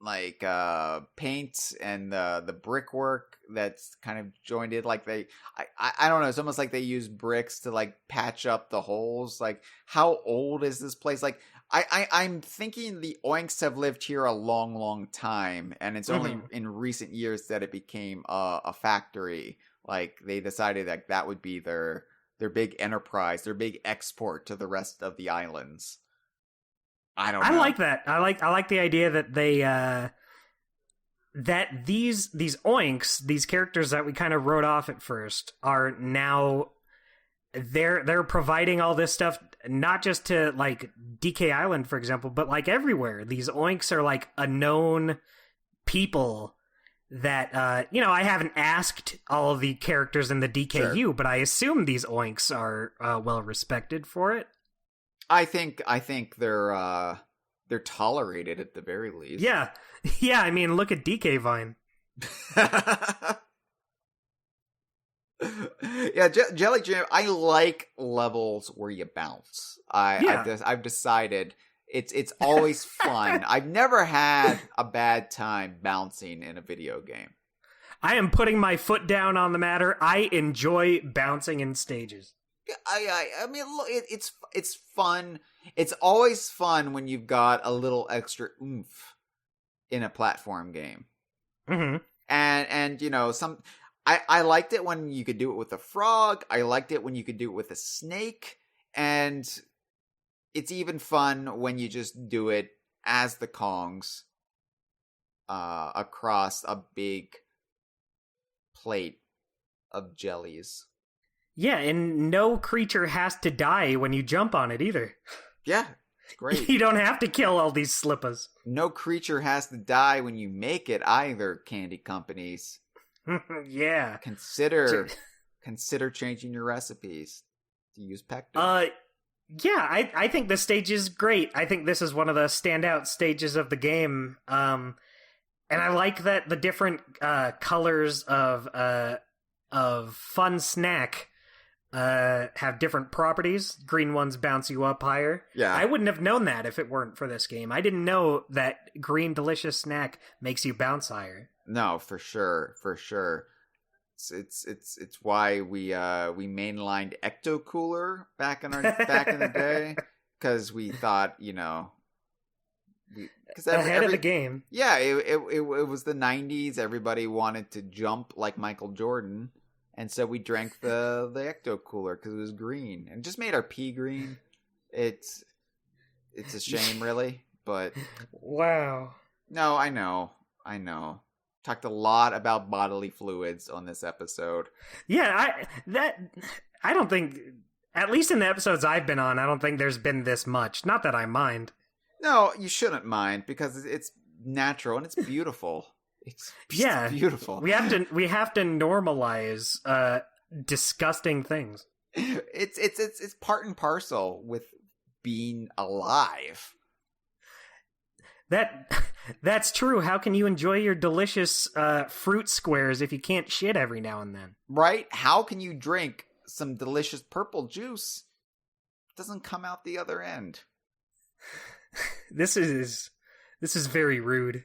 like paint and the brickwork that's kind of jointed, like I don't know, it's almost like they use bricks to like patch up the holes. Like, how old is this place? Like I'm thinking the Oinks have lived here a long time, and it's only in recent years that it became a factory. Like, they decided that would be their big enterprise, their big export to the rest of the islands. I don't know. I like that. I like the idea that they that these oinks, these characters that we kind of wrote off at first, are now they're providing all this stuff not just to like DK Island, for example, but like everywhere. These oinks are like a known people that I haven't asked all of the characters in the DKU, sure, but I assume these oinks are well respected for it. I think they're tolerated at the very least. Yeah. I mean, look at DK Vine. Yeah, Jelly Jam. I like levels where you bounce. I've decided it's always fun. I've never had a bad time bouncing in a video game. I am putting my foot down on the matter. I enjoy bouncing in stages. I mean, look, it's fun. It's always fun when you've got a little extra oomph in a platform game. Mm-hmm. And I liked it when you could do it with a frog. I liked it when you could do it with a snake. And it's even fun when you just do it as the Kongs across a big plate of jellies. Yeah, and no creature has to die when you jump on it either. Yeah, it's great. You don't have to kill all these slippas. No creature has to die when you make it either, candy companies. Yeah. Consider changing your recipes to use pectin. Yeah, I think this stage is great. I think this is one of the standout stages of the game. And I like that the different colors of Fun Snack have different properties. Green ones bounce you up higher. Yeah. I wouldn't have known that if it weren't for this game. I didn't know that green delicious snack makes you bounce higher. No, for sure. It's why we mainlined Ecto Cooler back in the day, because we thought, because ahead of the game. Yeah, it was the 90s. Everybody wanted to jump like Michael Jordan. And so we drank the Ecto Cooler because it was green, and just made our pee green. It's a shame, really, but wow. No, I know. Talked a lot about bodily fluids on this episode. Yeah, I don't think, at least in the episodes I've been on, I don't think there's been this much. Not that I mind. No, you shouldn't mind, because it's natural and it's beautiful. It's beautiful. We have to normalize disgusting things. It's part and parcel with being alive. That's true. How can you enjoy your delicious fruit squares if you can't shit every now and then? Right? How can you drink some delicious purple juice? It doesn't come out the other end. This is very rude.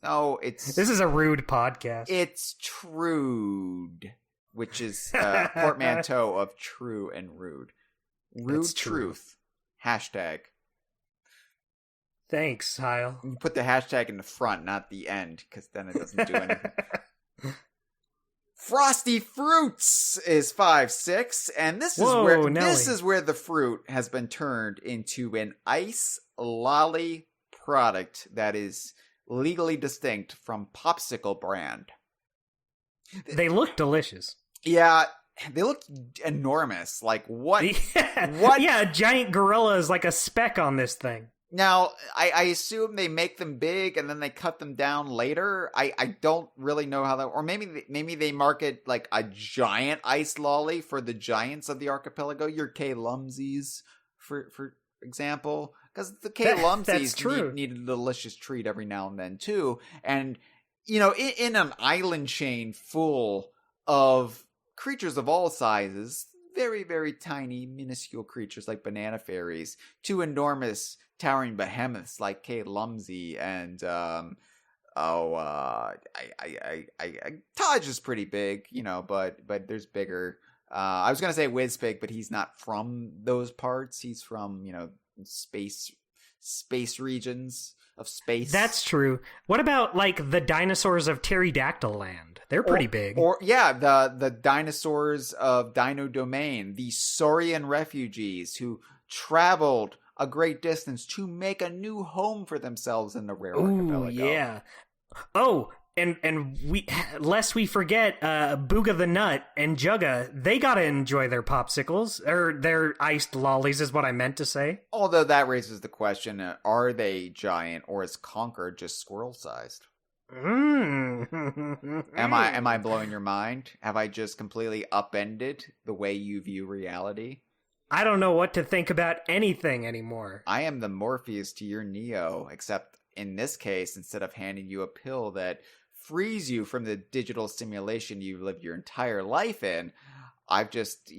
No, this is a rude podcast. It's Trude, which is portmanteau of true and rude. Rude truth. Hashtag. Thanks, Hyle. You put the hashtag in the front, not the end, because then it doesn't do anything. Frosty Fruits is 5-6, and this is where the fruit has been turned into an ice lolly product that is legally distinct from Popsicle brand. They look delicious. Yeah, they look enormous. Like, what? What? Yeah, a giant gorilla is like a speck on this thing. Now, I assume they make them big and then they cut them down later. I don't really know how that, or maybe they market like a giant ice lolly for the giants of the archipelago. Your K-Lumsies, for example, because the K-Lumsies need a delicious treat every now and then too. And in an island chain full of creatures of all sizes, very, very tiny, minuscule creatures like banana fairies, to enormous, towering behemoths like K-Lumsy and Taj is pretty big, but there's bigger. I was gonna say Wizpig, but he's not from those parts. He's from space regions of space. That's true. What about like the dinosaurs of Pterodactyl Land? They're pretty big. Or the dinosaurs of Dino Domain, the Saurian refugees who traveled a great distance to make a new home for themselves in the rare archipelago. Yeah. Oh, and lest we forget, Booga the Nut and Jugga, they gotta enjoy their popsicles, or their iced lollies is what I meant to say. Although that raises the question, are they giant, or is Conker just squirrel-sized? Am I blowing your mind? Have I just completely upended the way you view reality? I don't know what to think about anything anymore. I am the Morpheus to your Neo, except in this case, instead of handing you a pill that frees you from the digital simulation you've lived your entire life in, I've just,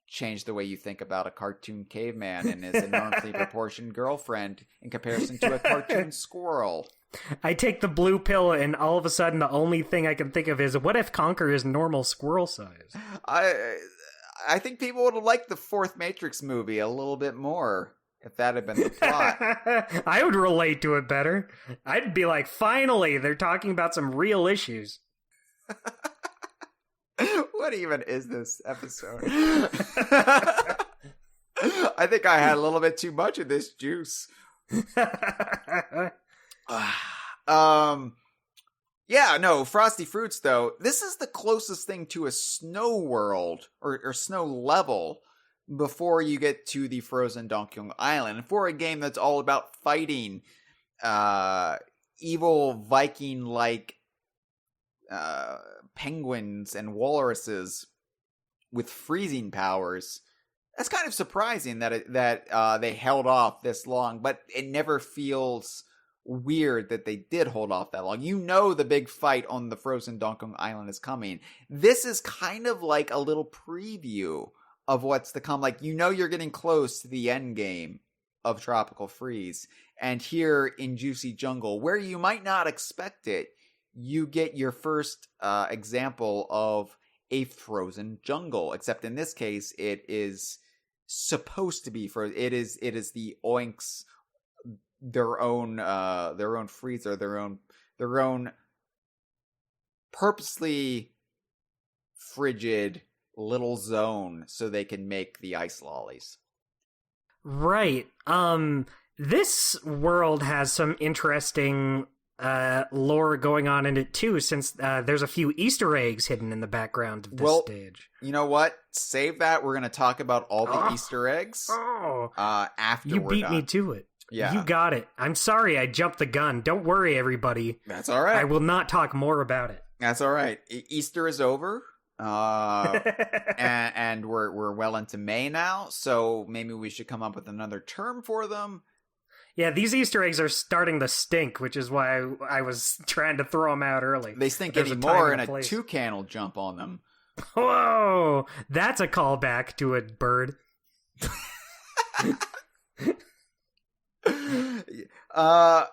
changed the way you think about a cartoon caveman and his enormously proportioned girlfriend in comparison to a cartoon squirrel. I take the blue pill and all of a sudden the only thing I can think of is, what if Conker is normal squirrel size? I think people would have liked the fourth Matrix movie a little bit more if that had been the plot. I would relate to it better. I'd be like, finally, they're talking about some real issues. What even is this episode? I think I had a little bit too much of this juice. Frosty Fruits, though, this is the closest thing to a snow world or snow level before you get to the frozen Donkey Kong Island. And for a game that's all about fighting evil Viking-like penguins and walruses with freezing powers, that's kind of surprising that they held off this long, but it never feels weird that they did hold off that long. The big fight on the frozen Donkey Kong Island is coming. This is kind of like a little preview of what's to come. Like, you're getting close to the end game of Tropical Freeze. And here in Juicy Jungle, where you might not expect it, you get your first example of a frozen jungle. Except in this case, it is supposed to be frozen. It is the Oinks, their own freezer, their own purposely frigid little zone so they can make the ice lollies. Right. This world has some interesting lore going on in it too, since there's a few Easter eggs hidden in the background of this stage. You know what? Save that. We're going to talk about all the Easter eggs after you we're beat done. Me to it. Yeah. You got it. I'm sorry I jumped the gun. Don't worry, everybody. That's all right. I will not talk more about it. That's all right. Easter is over. And we're well into May now, so maybe we should come up with another term for them. Yeah, these Easter eggs are starting to stink, which is why I was trying to throw them out early. They stink anymore, and a toucan will jump on them. Whoa! That's a callback to a bird. I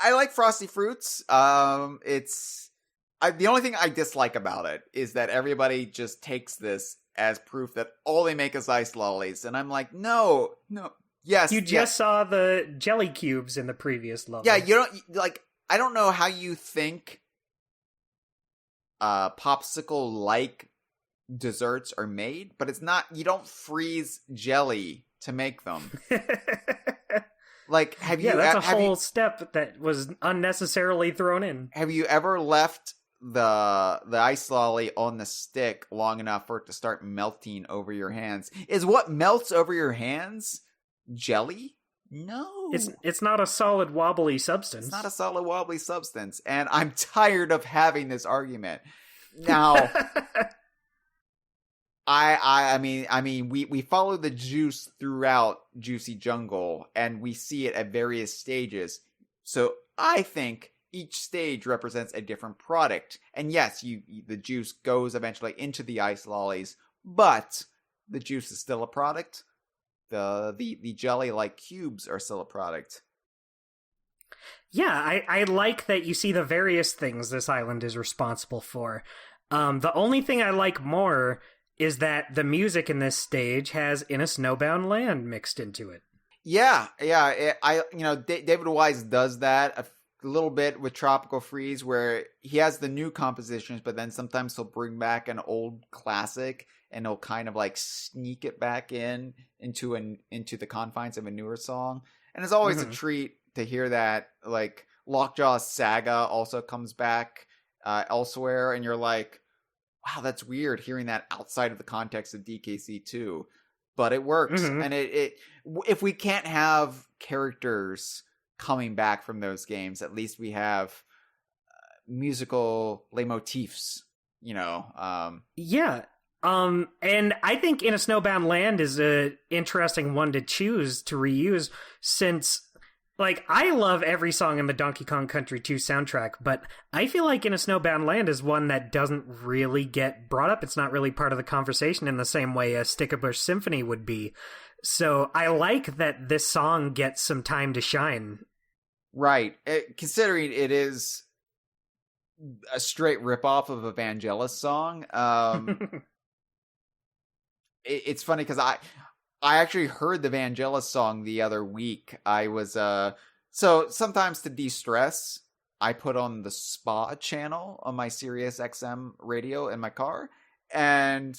like Frosty Fruits. The only thing I dislike about it is that everybody just takes this as proof that all they make is ice lollies, and I'm like, no. Yes, you just saw the jelly cubes in the previous level. Yeah, you don't like. I don't know how you think popsicle-like desserts are made, but it's not. You don't freeze jelly to make them. Like, have you? Yeah, that's a whole step that was unnecessarily thrown in. Have you ever left the ice lolly on the stick long enough for it to start melting over your hands? Is what melts over your hands jelly? No. It's not a solid wobbly substance. It's not a solid wobbly substance, and I'm tired of having this argument. Now, I mean, we follow the juice throughout Juicy Jungle, and we see it at various stages. So I think each stage represents a different product. And yes, the juice goes eventually into the ice lollies, but the juice is still a product. The jelly-like cubes are still a product. Yeah, I like that you see the various things this island is responsible for. The only thing I like more is that the music in this stage has In a Snowbound Land mixed into it. Yeah. David Wise does that a little bit with Tropical Freeze, where he has the new compositions, but then sometimes he'll bring back an old classic and he'll kind of like sneak it back into the confines of a newer song. And it's always a treat to hear that. Like Lockjaw's Saga also comes back elsewhere, and you're like, wow, that's weird hearing that outside of the context of DKC 2. But it works. And it if we can't have characters coming back from those games, at least we have musical leitmotifs, Yeah. And I think In a Snowbound Land is a interesting one to choose to reuse, since I love every song in the Donkey Kong Country 2 soundtrack, but I feel like In a Snowbound Land is one that doesn't really get brought up. It's not really part of the conversation in the same way a Stick-a-Bush Symphony would be. So I like that this song gets some time to shine. Right. Considering it is a straight ripoff of a Vangelis song. It's funny because I actually heard the Vangelis song the other week. I was, so sometimes to de-stress, I put on the Spa channel on my Sirius XM radio in my car. And,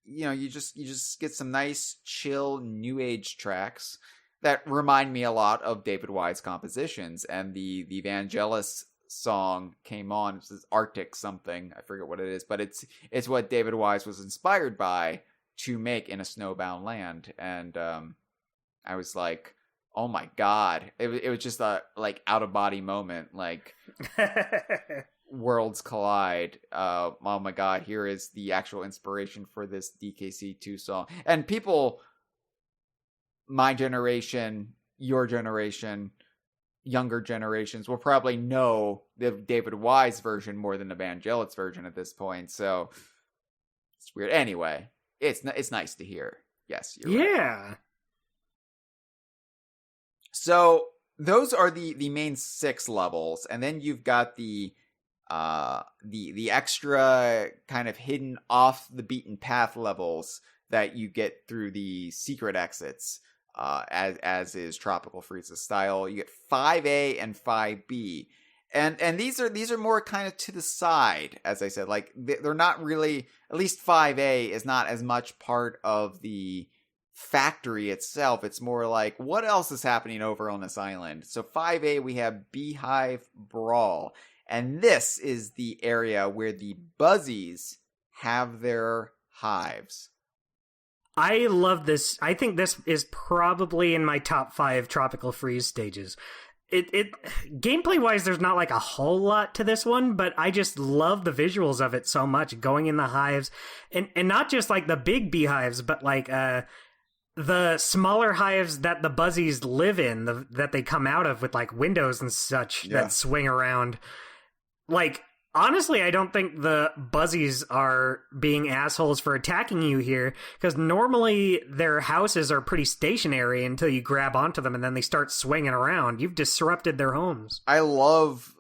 you just get some nice, chill, new age tracks that remind me a lot of David Wise compositions. And the Vangelis song came on. It's this Arctic something. I forget what it is, but it's what David Wise was inspired by to make In a Snowbound Land. And I was like, oh my god, it was just a out of body moment, worlds collide. Oh my god, here is the actual inspiration for this DKC2 song. And people, my generation, your generation, younger generations will probably know the David Wise version more than the Vangelis version at this point, so it's weird. Anyway, it's nice to hear. Yes, you're right. So those are the main 6 levels, and then you've got the extra kind of hidden off the beaten path levels that you get through the secret exits, as is Tropical Freeze's style. You get 5A and 5B. And these are more kind of to the side, as I said. They're not really, at least 5A is not as much part of the factory itself. It's more like, what else is happening over on this island? So 5A, we have Beehive Brawl. And this is the area where the Buzzies have their hives. I love this. I think this is probably in my top 5 Tropical Freeze stages. It gameplay wise, there's not a whole lot to this one, but I just love the visuals of it so much, going in the hives, and not just the big beehives, but the smaller hives that the Buzzies live in, that they come out of with windows and such that swing around. Honestly, I don't think the Buzzies are being assholes for attacking you here, because normally their houses are pretty stationary until you grab onto them and then they start swinging around. You've disrupted their homes. I love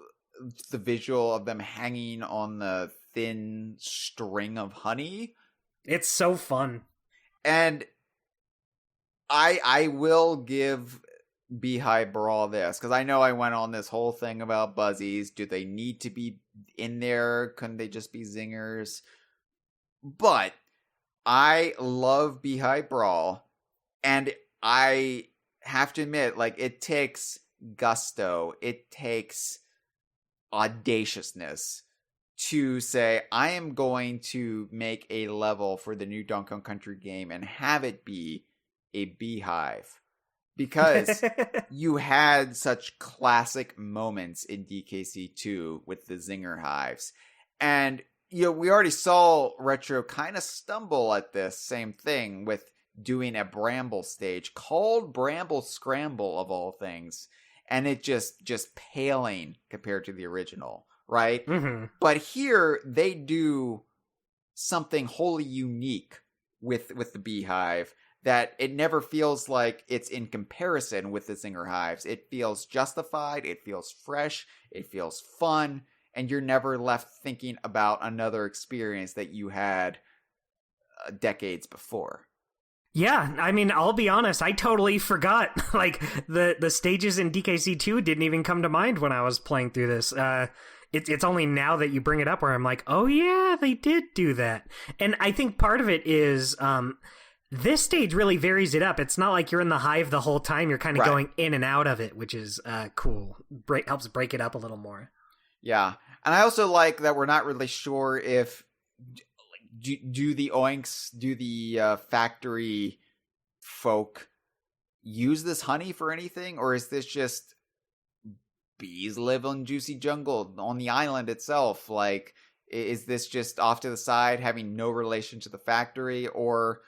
the visual of them hanging on the thin string of honey. It's so fun. And I will give Beehive Brawl this, because I know I went on this whole thing about Buzzies. Do they need to be in there? Couldn't they just be zingers? But I love Beehive Brawl, and I have to admit, it takes gusto, it takes audaciousness to say, I am going to make a level for the new Donkey Kong Country game and have it be a beehive. because you had such classic moments in DKC2 with the Zinger hives. And, we already saw Retro kind of stumble at this same thing with doing a Bramble stage called Bramble Scramble of all things. And it just paling compared to the original, right? Mm-hmm. But here they do something wholly unique with the beehive that it never feels like it's in comparison with the Zinger hives. It feels justified, it feels fresh, it feels fun, and you're never left thinking about another experience that you had decades before. Yeah, I mean, I'll be honest, I totally forgot. Like, the stages in DKC2 didn't even come to mind when I was playing through this. It's only now that you bring it up where I'm like, oh yeah, they did do that. And I think part of it is... this stage really varies it up. It's not like you're in the hive the whole time. You're kind of going in and out of it, which is cool. Helps break it up a little more. Yeah. And I also like that we're not really sure if... Do the oinks, do the factory folk use this honey for anything? Or is this just bees live on Juicy Jungle, on the island itself? Like, is this just off to the side, having no relation to the factory? Or...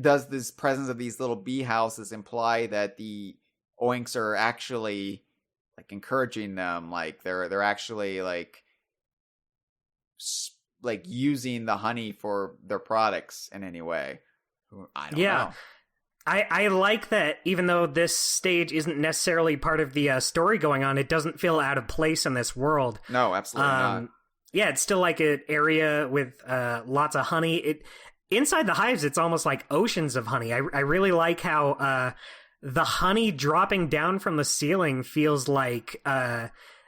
does this presence of these little bee houses imply that the oinks are actually like encouraging them, like they're actually like using the honey for their products in any way? I don't know. I like that even though this stage isn't necessarily part of the story going on, it doesn't feel out of place in this world. No, absolutely not. Yeah, it's still like an area with lots of honey. Inside the hives, it's almost like oceans of honey. I really like how the honey dropping down from the ceiling feels like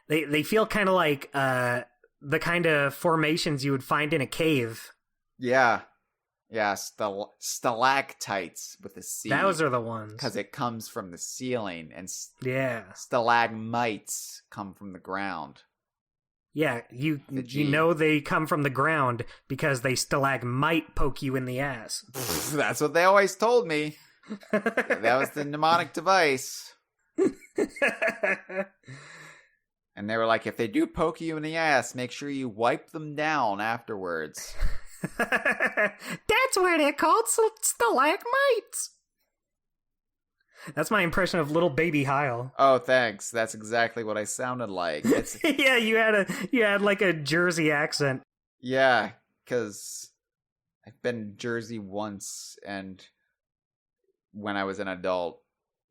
they feel kind of like the kind of formations you would find in a cave. Yeah, stalactites with a C. Those are the ones because it comes from the ceiling, and stalagmites come from the ground. Yeah, you know they come from the ground because they stalagmite poke you in the ass. That's what they always told me. That was the mnemonic device. And they were like, if they do poke you in the ass, make sure you wipe them down afterwards. That's why they're called stalagmites. That's my impression of little baby Hyle. Oh, thanks. That's exactly what I sounded like. Yeah, you had like a Jersey accent. Yeah, because I've been in Jersey once, and when I was an adult,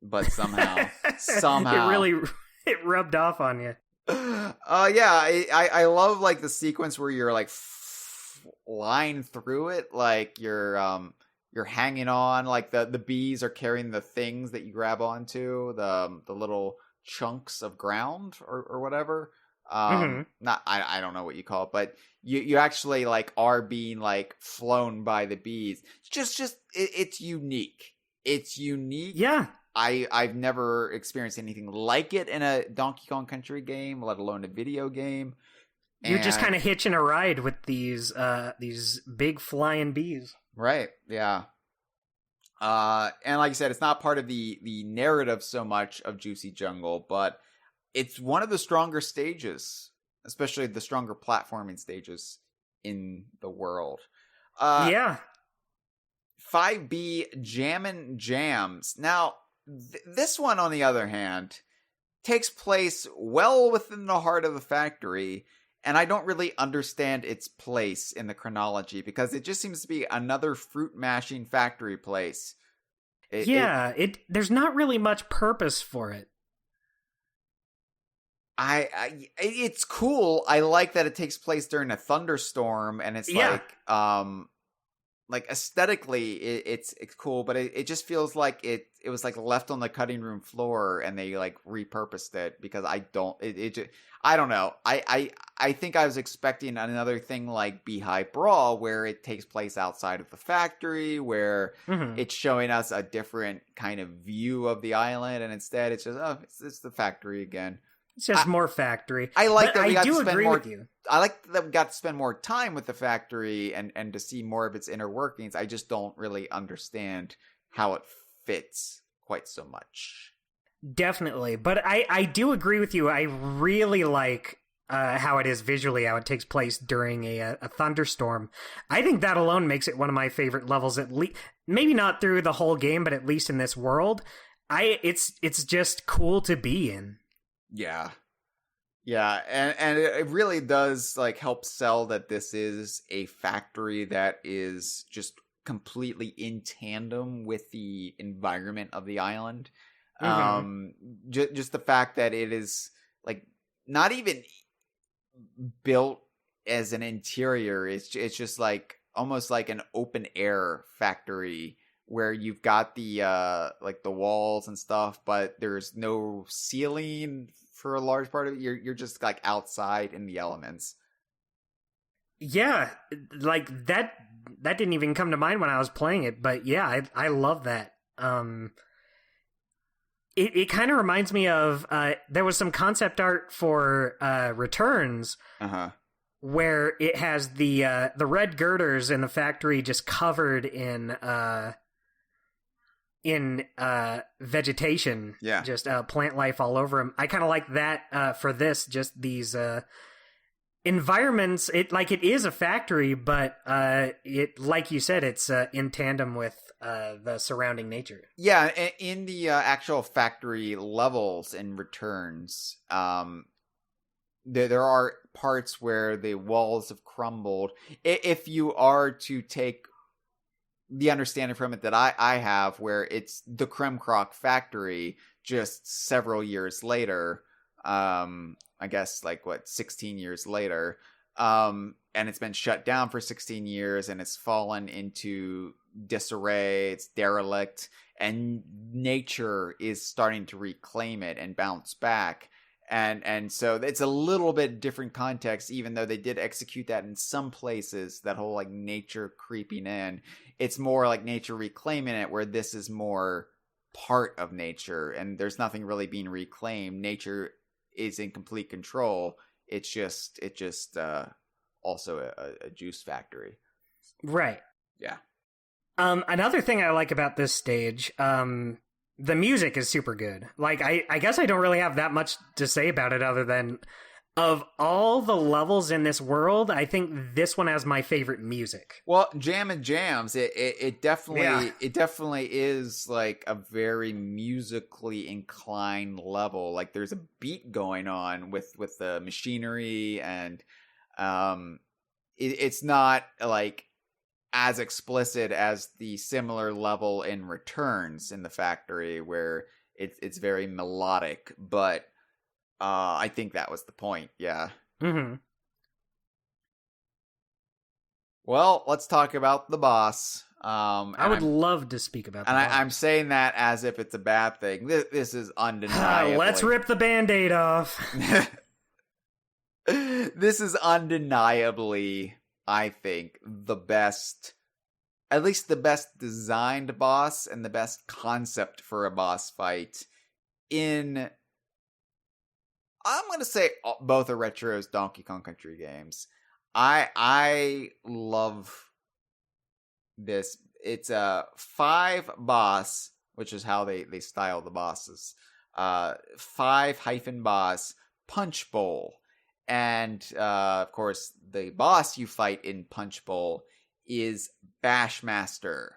but somehow it rubbed off on you. I love like the sequence where you're like flying through it, like you're hanging on, like the bees are carrying the things that you grab onto, the little chunks of ground or whatever. Not I don't know what you call it, but you actually like are being like flown by the bees. It's unique. It's unique. Yeah. I've never experienced anything like it in a Donkey Kong Country game, let alone a video game. You're just kind of hitching a ride with these big flying bees. Right, yeah. And like I said, it's not part of the narrative so much of Juicy Jungle, but it's one of the stronger stages, especially the stronger platforming stages in the world. Yeah. 5B Jammin' Jams. Now, this one, on the other hand, takes place well within the heart of the factory, and I don't really understand its place in the chronology because it just seems to be another fruit-mashing factory place. There's not really much purpose for it. It's cool. I like that it takes place during a thunderstorm, and it's like aesthetically it's cool, but it just feels like it was like left on the cutting room floor and they like repurposed it because I don't know. I think I was expecting another thing like Beehive Brawl where it takes place outside of the factory, where it's showing us a different kind of view of the island, and instead it's just it's the factory again. It's just more factory. I like that we got to spend agree more. With you. I like that we got to spend more time with the factory and to see more of its inner workings. I just don't really understand how it fits quite so much. Definitely. But I do agree with you. I really like how it is visually, how it takes place during a thunderstorm. I think that alone makes it one of my favorite levels, at least. Maybe not through the whole game, but at least in this world. It's just cool to be in. Yeah. Yeah, and it really does like help sell that this is a factory that is just completely in tandem with the environment of the island. Just the fact that it is like not even built as an interior, it's just like almost like an open air factory where you've got the like the walls and stuff, but there's no ceiling for a large part of it. You're just like outside in the elements. Yeah, like that didn't even come to mind when I was playing it, but yeah, I love that. It kind of reminds me of there was some concept art for Returns, where it has the red girders in the factory just covered in vegetation, just plant life all over them. I kind of like that for this, just these environments. It is a factory, but it, like you said, it's in tandem with the surrounding nature. Yeah, in the actual factory levels and Returns, there are parts where the walls have crumbled. If you are to take the understanding from it that I have, where it's the Creme Croc factory just several years later, I guess 16 years later, and it's been shut down for 16 years and it's fallen into disarray, it's derelict, and nature is starting to reclaim it and bounce back. And so it's a little bit different context, even though they did execute that in some places, that whole like nature creeping in. It's more like nature reclaiming it, where this is more part of nature and there's nothing really being reclaimed. Nature is in complete control. It's just also a juice factory. Right. Yeah. Another thing I like about this stage, the music is super good. Like, I guess I don't really have that much to say about it other than, of all the levels in this world, I think this one has my favorite music. Well, Jam and Jams, it definitely is like a very musically inclined level. Like, there's a beat going on with the machinery, and it's not like as explicit as the similar level in Returns in the factory, where it's very melodic, but I think that was the point. Yeah. Mm-hmm. Well, let's talk about the boss. I would love to speak about that. And I'm saying that as if it's a bad thing. This is undeniably. Let's rip the Band-Aid off. This is undeniably, I think, the best, at least the best designed boss and the best concept for a boss fight in, I'm going to say, both of Retro's Donkey Kong Country games. I love this. It's a 5 boss, which is how they style the bosses. 5-boss punch bowl. And, of course, the boss you fight in Punch Bowl is Bashmaster.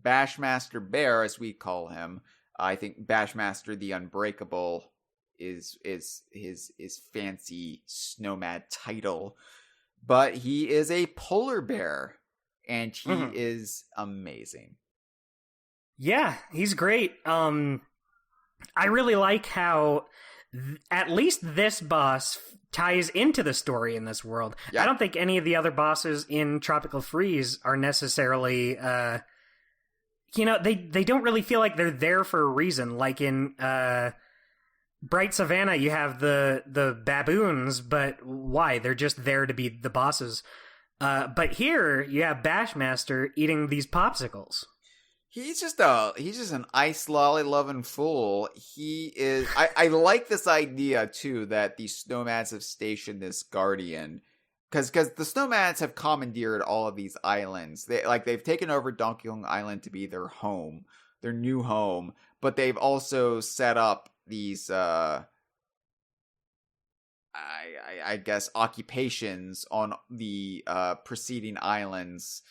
Bashmaster Bear, as we call him. I think Bashmaster the Unbreakable is his fancy Snowmad title. But he is a polar bear, and he is amazing. Yeah, he's great. I really like how at least this boss ties into the story in this world. Yeah. I don't think any of the other bosses in Tropical Freeze are necessarily, they don't really feel like they're there for a reason. Like in Bright Savannah, you have the baboons, but why? They're just there to be the bosses. But here, you have Bashmaster eating these popsicles. He's just an ice lolly loving fool. He is. I like this idea too, that the Snowmads have stationed this guardian, because the Snowmads have commandeered all of these islands. They've taken over Donkey Kong Island to be their home. new home, but they've also set up these I guess occupations on the preceding islands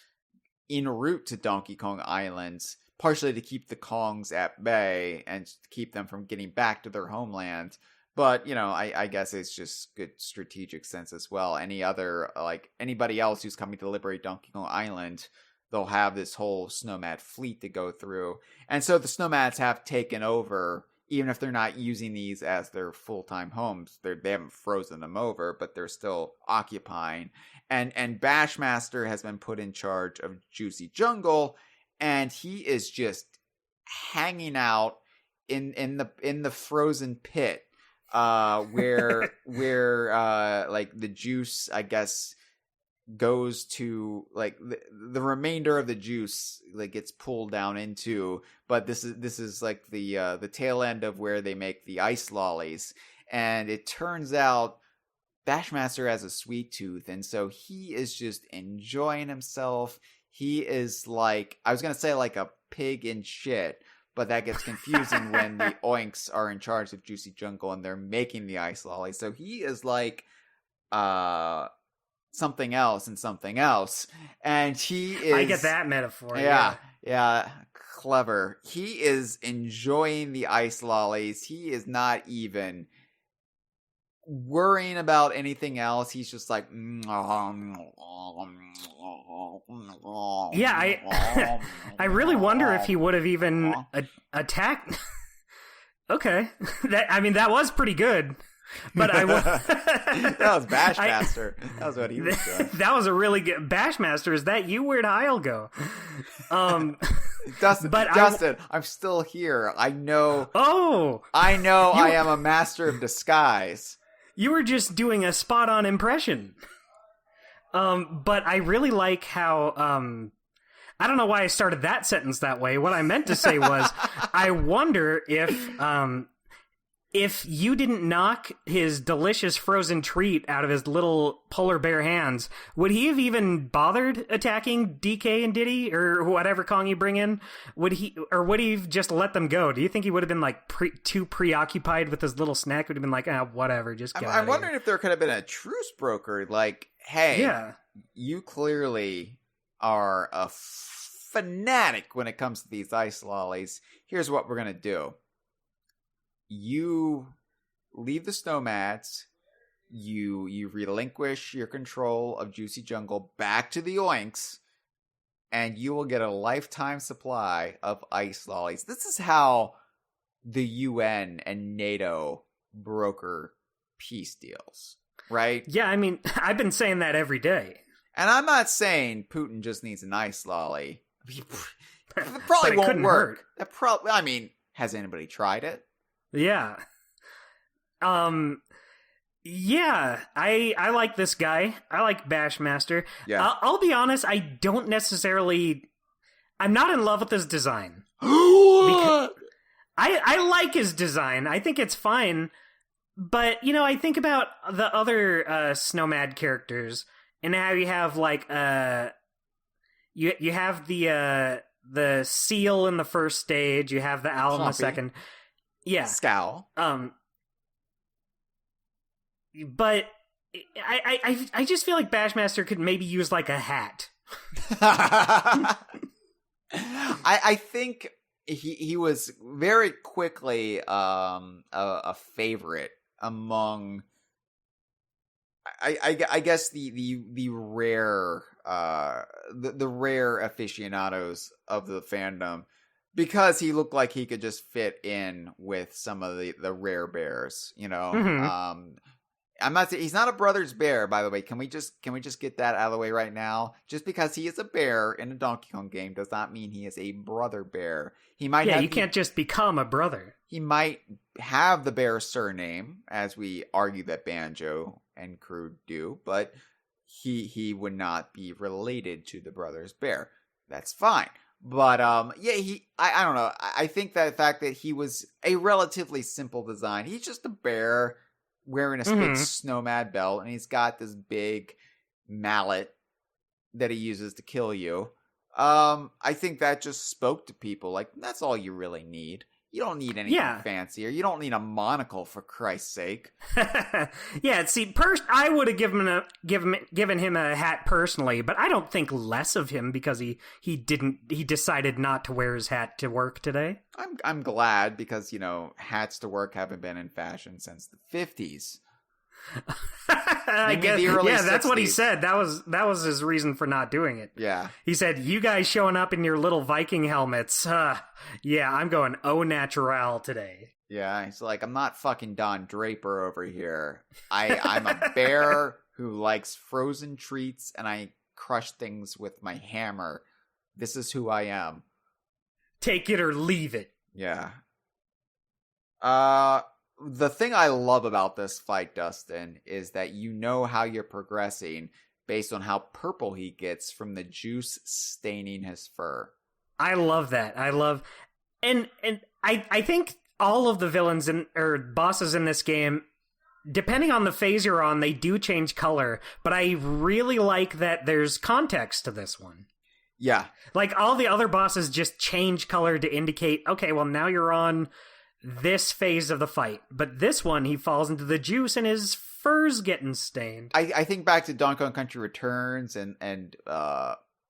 en route to Donkey Kong Island, partially to keep the Kongs at bay and to keep them from getting back to their homeland. But, I guess it's just good strategic sense as well. Anybody else who's coming to liberate Donkey Kong Island, they'll have this whole Snowmad fleet to go through. And so the Snowmads have taken over, even if they're not using these as their full-time homes. They haven't frozen them over, but they're still occupying. And Bashmaster has been put in charge of Juicy Jungle, and he is just hanging out in the frozen pit, where the juice, I guess, goes to the remainder of the juice gets pulled down into. But this is the tail end of where they make the ice lollies, and it turns out Bashmaster has a sweet tooth, and so he is just enjoying himself. He is I was gonna say like a pig in shit, but that gets confusing when the Oinks are in charge of Juicy Jungle and they're making the ice lolly. So he is something else and something else, and he is. I get that metaphor. Yeah, clever. He is enjoying the ice lollies. He is not even worrying about anything else. He's just like, yeah. I really wonder if he would have even attacked. Okay, that was pretty good. But that was Bashmaster. That was what he was doing. That was a really good Bashmaster. Is that you? Where'd Hyle go? Dustin, I'm still here. I know. Oh, I know. I am a master of disguise. You were just doing a spot-on impression. But I really like how. I don't know why I started that sentence that way. What I meant to say was, I wonder if you didn't knock his delicious frozen treat out of his little polar bear hands, would he have even bothered attacking DK and Diddy or whatever Kong you bring in? Would he have just let them go? Do you think he would have been too preoccupied with his little snack? Would have been like, whatever, just get I'm wondering if there could have been a truce broker. Hey, yeah, you clearly are a fanatic when it comes to these ice lollies. Here's what we're gonna do. You leave the Snowmads, you relinquish your control of Juicy Jungle back to the Oinks, and you will get a lifetime supply of ice lollies. This is how the UN and NATO broker peace deals, right? Yeah, I mean, I've been saying that every day. And I'm not saying Putin just needs an ice lolly. It probably won't work. Has anybody tried it? Yeah. Yeah, I like this guy. I like Bashmaster. Yeah. I'll be honest, I'm not in love with his design. I like his design. I think it's fine. But, I think about the other Snowmad characters and how you have you have the seal in the first stage, you have the owl in the second. Yeah. Scowl. But I just feel like Bashmaster could maybe use a hat. I think he was very quickly a favorite among I guess the rare the rare aficionados of the fandom. Because he looked like he could just fit in with some of the rare bears, Mm-hmm. I'm not saying he's not a brother's bear, by the way. Can we just get that out of the way right now? Just because he is a bear in a Donkey Kong game does not mean he is a brother bear. He might. Yeah, you can't just become a brother. He might have the bear surname, as we argue that Banjo and crew do, but he would not be related to the brother's bear. That's fine. But, I don't know. I think that the fact that he was a relatively simple design, he's just a bear wearing a big Snowmad belt, and he's got this big mallet that he uses to kill you. I think that just spoke to people. Like, that's all you really need. You don't need anything fancier. You don't need a monocle, for Christ's sake. Yeah, see, I would have given him a hat personally, but I don't think less of him because he decided not to wear his hat to work today. I'm glad because, hats to work haven't been in fashion since the 50s. I guess, the early 60s. That's what he said. That was his reason for not doing it. Yeah. He said, "You guys showing up in your little Viking helmets. Yeah, I'm going au natural today." Yeah, he's like, I'm not fucking Don Draper over here. I'm a bear who likes frozen treats and I crush things with my hammer. This is who I am. Take it or leave it. Yeah. The thing I love about this fight, Dustin, is that you know how you're progressing based on how purple he gets from the juice staining his fur. I love that. And I think all of the villains or bosses in this game, depending on the phase you're on, they do change color, but I really like that there's context to this one. Yeah. Like, all the other bosses just change color to indicate, okay, well, now you're on this phase of the fight. But this one, he falls into the juice and his fur's getting stained. I think back to Donkey Kong Country Returns and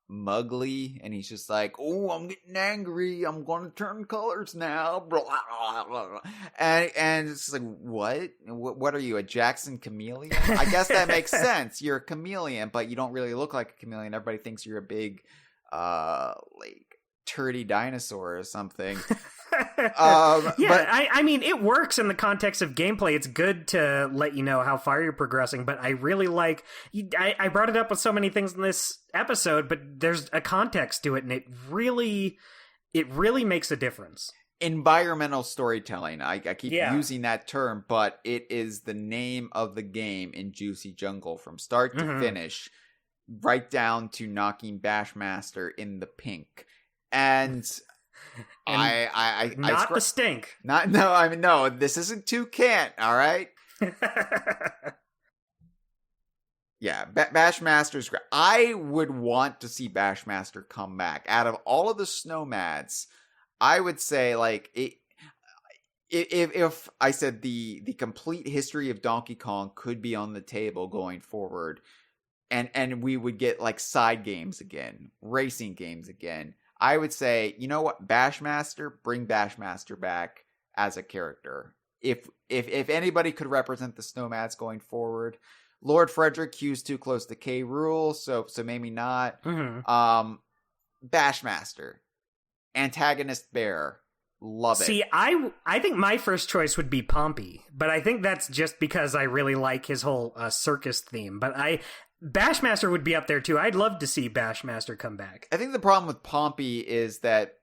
Mugly, and he's just like, oh, I'm getting angry. I'm going to turn colors now. Blah, blah, blah. And it's like, what? What are you, a Jackson chameleon? I guess that makes sense. You're a chameleon, but you don't really look like a chameleon. Everybody thinks you're a big, like, turdy dinosaur or something. I mean, it works in the context of gameplay. It's good to let you know how far you're progressing, but I really like... I brought it up with so many things in this episode, but there's a context to it, and it really makes a difference. Environmental storytelling. I keep using that term, but it is the name of the game in Juicy Jungle from start to finish, right down to knocking Bashmaster in the pink. And I not the stink. No, this isn't Toucan, all right? Yeah, Bashmaster's great. I would want to see Bashmaster come back. Out of all of the Snowmads, I would say, like, if I said the complete history of Donkey Kong could be on the table going forward, and we would get, like, side games again, racing games again, I would say, you know what, Bashmaster, bring Bashmaster back as a character. If anybody could represent the Snowmads going forward, Lord Frederick Q's too close to K. Rool, so maybe not. Bashmaster, antagonist bear, love it. See, I think my first choice would be Pompey, but I think that's just because I really like his whole circus theme. But Bashmaster would be up there too. I'd love to see Bashmaster come back. I think the problem with Pompey is that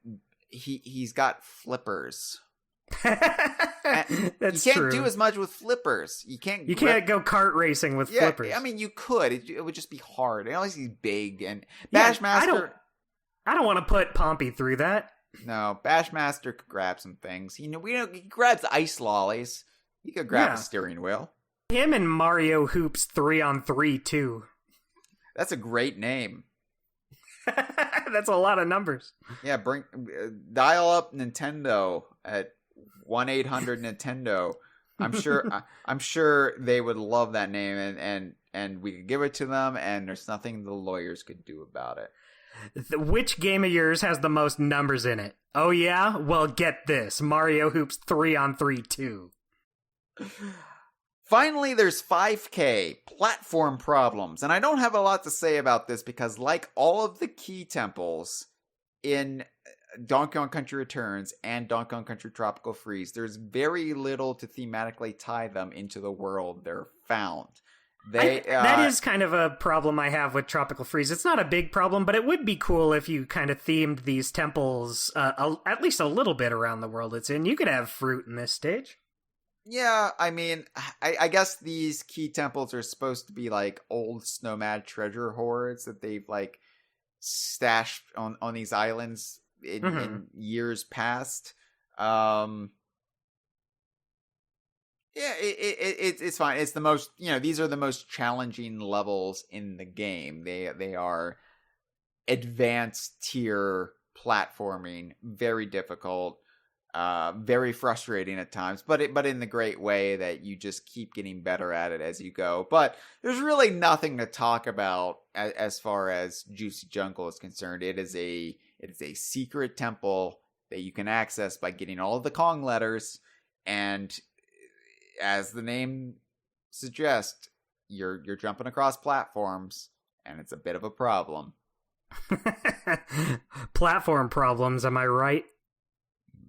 he's got flippers. That's you can't true. do as much with flippers. You can't go kart racing with flippers. I mean, you could. It would just be hard. And always he's big and Bashmaster. I don't want to put Pompey through that. No, Bashmaster could grab some things. He grabs ice lollies. He could grab a steering wheel. Him and Mario Hoops 3-on-3 too. That's a great name. That's a lot of numbers. Yeah, dial up Nintendo at 1-800-Nintendo. I'm sure they would love that name, and we could give it to them, and there's nothing the lawyers could do about it. Which game of yours has the most numbers in it? Oh yeah? Well, get this. Mario Hoops 3-on-3 too. Finally, there's 5K, platform problems. And I don't have a lot to say about this because, like all of the key temples in Donkey Kong Country Returns and Donkey Kong Country Tropical Freeze, there's very little to thematically tie them into the world they're found. That is kind of a problem I have with Tropical Freeze. It's not a big problem, but it would be cool if you kind of themed these temples at least a little bit around the world it's in. You could have fruit in this stage. Yeah, I mean, I guess these key temples are supposed to be like old Snowmad treasure hoards that they've like stashed on these islands in years past. Yeah, it's fine. It's the most, these are the most challenging levels in the game. They are advanced tier platforming, very difficult, very frustrating at times, but in the great way that you just keep getting better at it as you go. But there's really nothing to talk about as far as Juicy Jungle is concerned. It is a secret temple that you can access by getting all of the Kong letters, and as the name suggests, you're jumping across platforms, and it's a bit of a problem. Platform problems, am I right?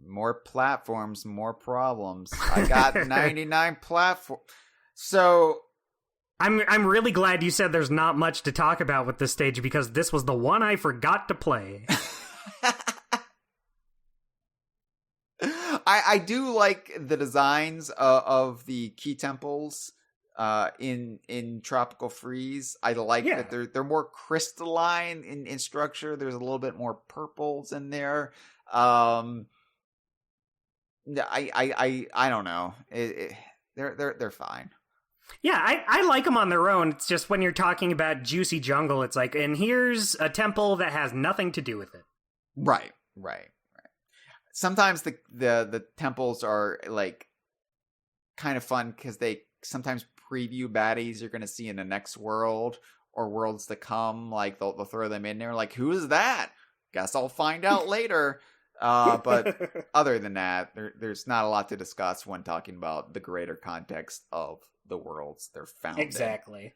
More platforms, more problems. I got 99 platforms. So I'm really glad you said there's not much to talk about with this stage, because this was the one I forgot to play. I do like the designs of the key temples in Tropical Freeze. I like that they're more crystalline in structure. There's a little bit more purples in there. I don't know. They're fine. Yeah, I like them on their own. It's just when you're talking about Juicy Jungle, it's like, and here's a temple that has nothing to do with it. Right. Sometimes the temples are like kind of fun because they sometimes preview baddies you're going to see in the next world or worlds to come. Like they'll throw them in there. Like, who is that? Guess I'll find out later. But other than that, there's not a lot to discuss when talking about the greater context of the worlds they're found in. Exactly.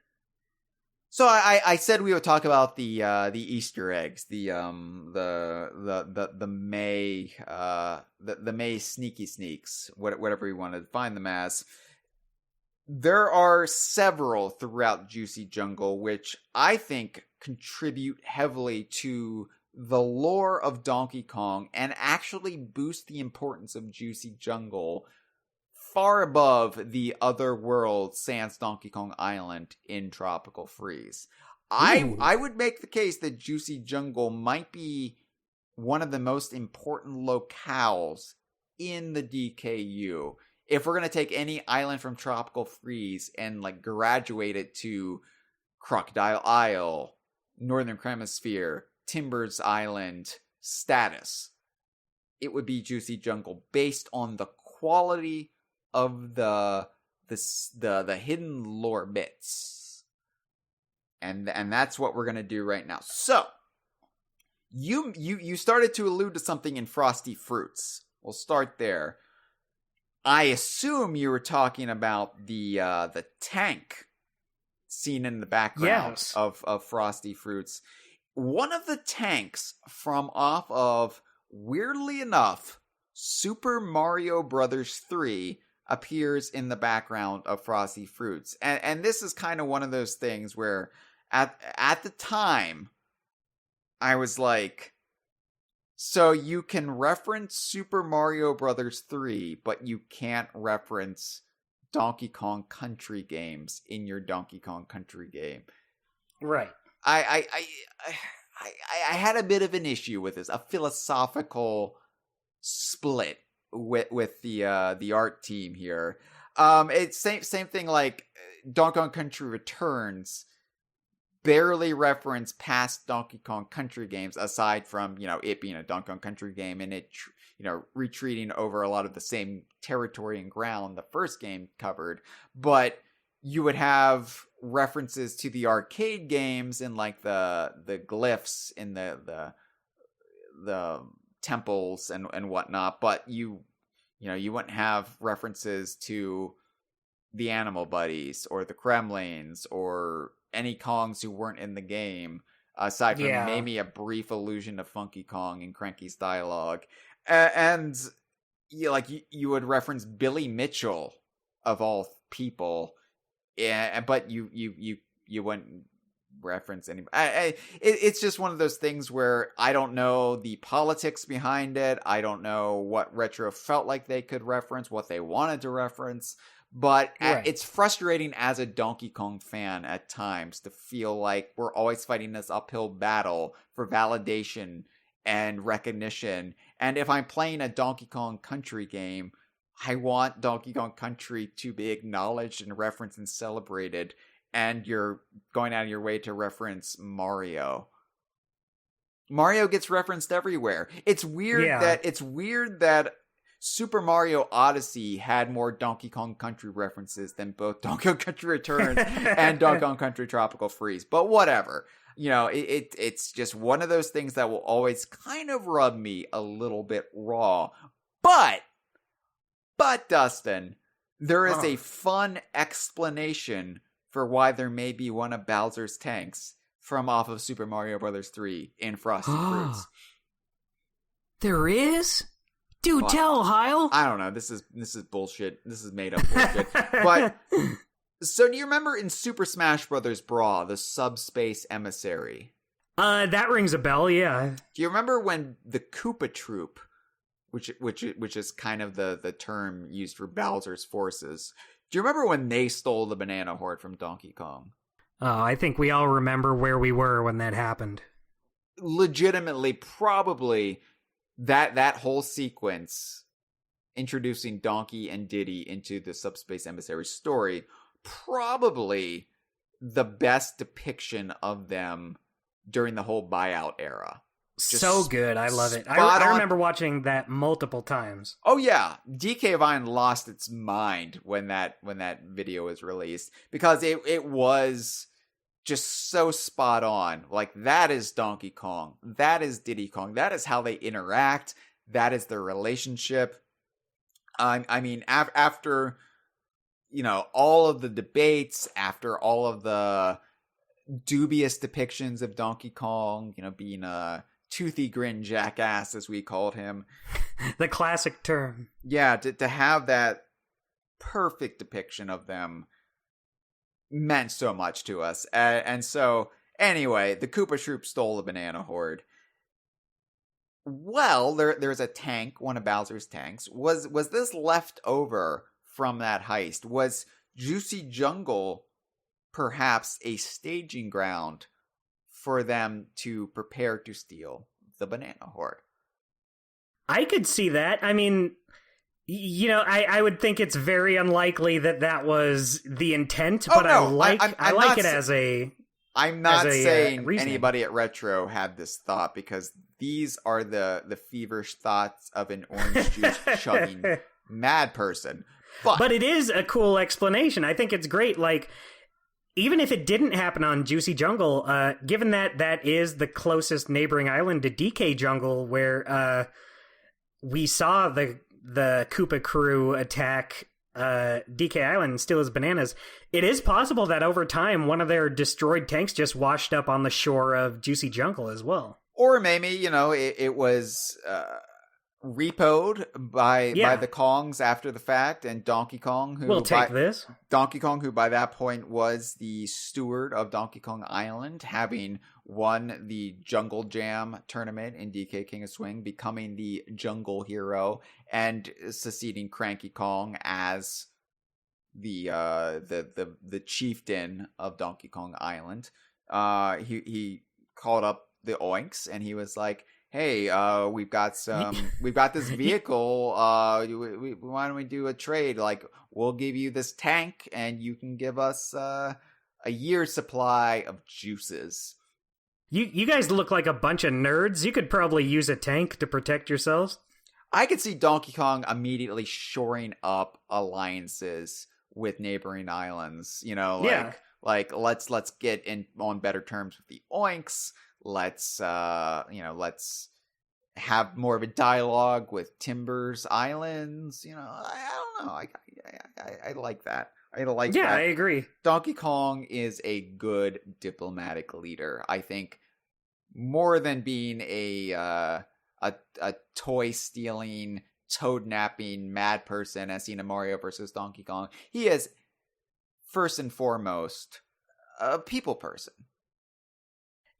So I said we would talk about the Easter eggs, the May sneaky sneaks, whatever you want to define them as. There are several throughout Juicy Jungle, which I think contribute heavily to the lore of Donkey Kong and actually boost the importance of Juicy Jungle far above the other world sans Donkey Kong Island in Tropical Freeze. I would make the case that Juicy Jungle might be one of the most important locales in the DKU. If we're going to take any island from Tropical Freeze and like graduate it to Crocodile Isle, Northern Hemisphere, Timbers Island status, it would be Juicy Jungle based on the quality of the hidden lore bits. And that's what we're going to do right now. So, you started to allude to something in Frosty Fruits. We'll start there. I assume you were talking about the tank seen in the background of Frosty Fruits. One of the tanks from off of, weirdly enough, Super Mario Brothers 3 appears in the background of Frosty Fruits. And this is kind of one of those things where at the time I was like, so you can reference Super Mario Brothers 3, but you can't reference Donkey Kong Country games in your Donkey Kong Country game. Right. I had a bit of an issue with this, a philosophical split with the art team here. It's same thing like Donkey Kong Country Returns barely reference past Donkey Kong Country games aside from, it being a Donkey Kong Country game and it, retreating over a lot of the same territory and ground the first game covered. But you would have references to the arcade games and like the glyphs in the temples and whatnot, but you wouldn't have references to the Animal Buddies or the Kremlings or any Kongs who weren't in the game, aside from maybe a brief allusion to Funky Kong in Cranky's dialogue. And you would reference Billy Mitchell of all people, but you wouldn't reference anybody. It's just one of those things where I don't know the politics behind it. I don't know what Retro felt like they could reference, what they wanted to reference. But it's frustrating as a Donkey Kong fan at times to feel like we're always fighting this uphill battle for validation and recognition. And if I'm playing a Donkey Kong Country game, I want Donkey Kong Country to be acknowledged and referenced and celebrated. And you're going out of your way to reference Mario. Mario gets referenced everywhere. It's weird that Super Mario Odyssey had more Donkey Kong Country references than both Donkey Kong Country Returns and Donkey Kong Country Tropical Freeze. But whatever. It's just one of those things that will always kind of rub me a little bit raw. But Dustin, there is a fun explanation for why there may be one of Bowser's tanks from off of Super Mario Bros. 3 in Frosty Fruits. There is? Dude, tell, Hyle. I don't know. This is bullshit. This is made up bullshit. But so do you remember in Super Smash Bros. Brawl, the Subspace Emissary? That rings a bell, yeah. Do you remember when the Koopa Troop, which is kind of the term used for Bowser's forces, do you remember when they stole the Banana Horde from Donkey Kong? Oh, I think we all remember where we were when that happened. Legitimately, probably that whole sequence introducing Donkey and Diddy into the Subspace Emissary story, probably the best depiction of them during the whole buyout era. So good. I love it. I remember watching that multiple times. Oh yeah. DK Vine lost its mind when that video was released because it was just so spot on. Like, that is Donkey Kong. That is Diddy Kong. That is how they interact. That is their relationship. I mean, after, all of the debates, after all of the dubious depictions of Donkey Kong, being a toothy grin jackass, as we called him. The classic term. Yeah, to have that perfect depiction of them meant so much to us. And so, anyway, the Koopa Troop stole the Banana Horde. Well, there's a tank, one of Bowser's tanks. Was this left over from that heist? Was Juicy Jungle perhaps a staging ground for them to prepare to steal the Banana Horde? I could see that. I mean, I would think it's very unlikely that was the intent, but I like it as a... I'm not saying anybody at Retro had this thought, because these are the feverish thoughts of an orange juice chugging mad person. But it is a cool explanation. I think it's great. Like, even if it didn't happen on Juicy Jungle, given that is the closest neighboring island to DK Jungle, where we saw the Koopa crew attack DK Island and steal his bananas, it is possible that over time one of their destroyed tanks just washed up on the shore of Juicy Jungle as well. Or maybe, it was repoed by the Kongs after the fact, and Donkey Kong, who by that point was the steward of Donkey Kong Island, having won the Jungle Jam tournament in DK King of Swing, becoming the Jungle Hero, and succeeding Cranky Kong as the chieftain of Donkey Kong Island. He called up the Oinks and he was like, "Hey, we've got this vehicle. Why don't we do a trade? Like, we'll give you this tank, and you can give us a year's supply of juices." You guys look like a bunch of nerds. You could probably use a tank to protect yourselves. I could see Donkey Kong immediately shoring up alliances with neighboring islands. Like let's get in on better terms with the Oinks. Let's have more of a dialogue with Timbers Islands. I don't know. I like that. I agree. Donkey Kong is a good diplomatic leader. I think more than being a toy stealing, toad napping mad person as seen in Mario vs. Donkey Kong, he is first and foremost a people person.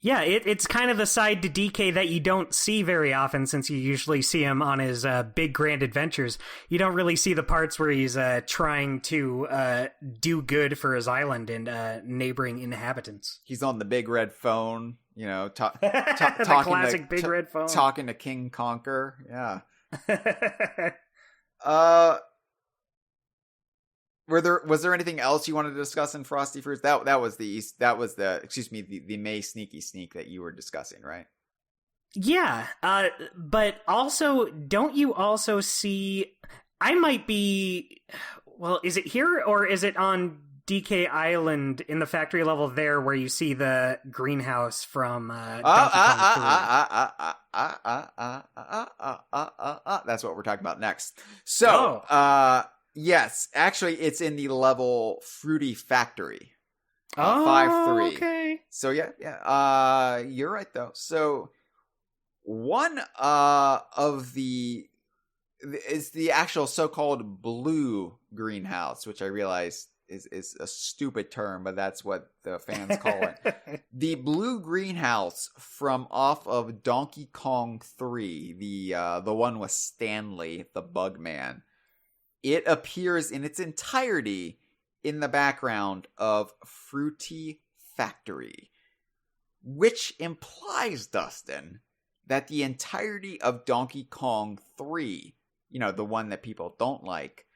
Yeah, it's kind of the side to DK that you don't see very often, since you usually see him on his big grand adventures. You don't really see the parts where he's trying to do good for his island and neighboring inhabitants. He's on the big red phone, talking the classic big red phone, talking to King Conquer. Yeah. Was there anything else you wanted to discuss in Frosty Fruits? That was the May Sneaky Sneak that you were discussing, right? Yeah, but also, don't you also see? I might be. Well, is it here or is it on DK Island in the factory level there where you see the greenhouse from Donkey Kong 3? That's what we're talking about next. So, yes, actually, it's in the level Fruity Factory. 5-3. Okay. So yeah. You're right though. So one of the is the actual so-called blue greenhouse, which I realize is a stupid term, but that's what the fans call it. The blue greenhouse from off of Donkey Kong 3, the one with Stanley, the Bugman. It appears in its entirety in the background of Fruity Factory, which implies, Dustin, that the entirety of Donkey Kong 3, the one that people don't like,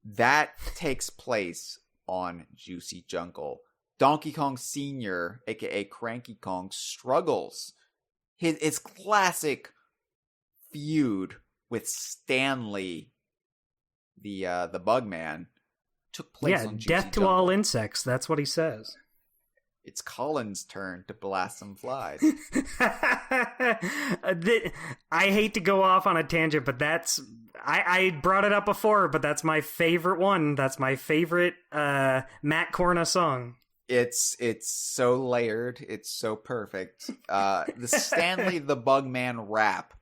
that takes place on Juicy Jungle. Donkey Kong Sr., aka Cranky Kong, struggles. His classic feud with Stanley, the Bugman, took place on Juicy death to Jungle. all insects. That's what he says. It's Colin's turn to blast some flies. I hate to go off on a tangent, but I brought it up before, but that's my favorite one. That's my favorite Matt Corna song. It's so layered. It's so perfect. The Stanley the Bugman rap.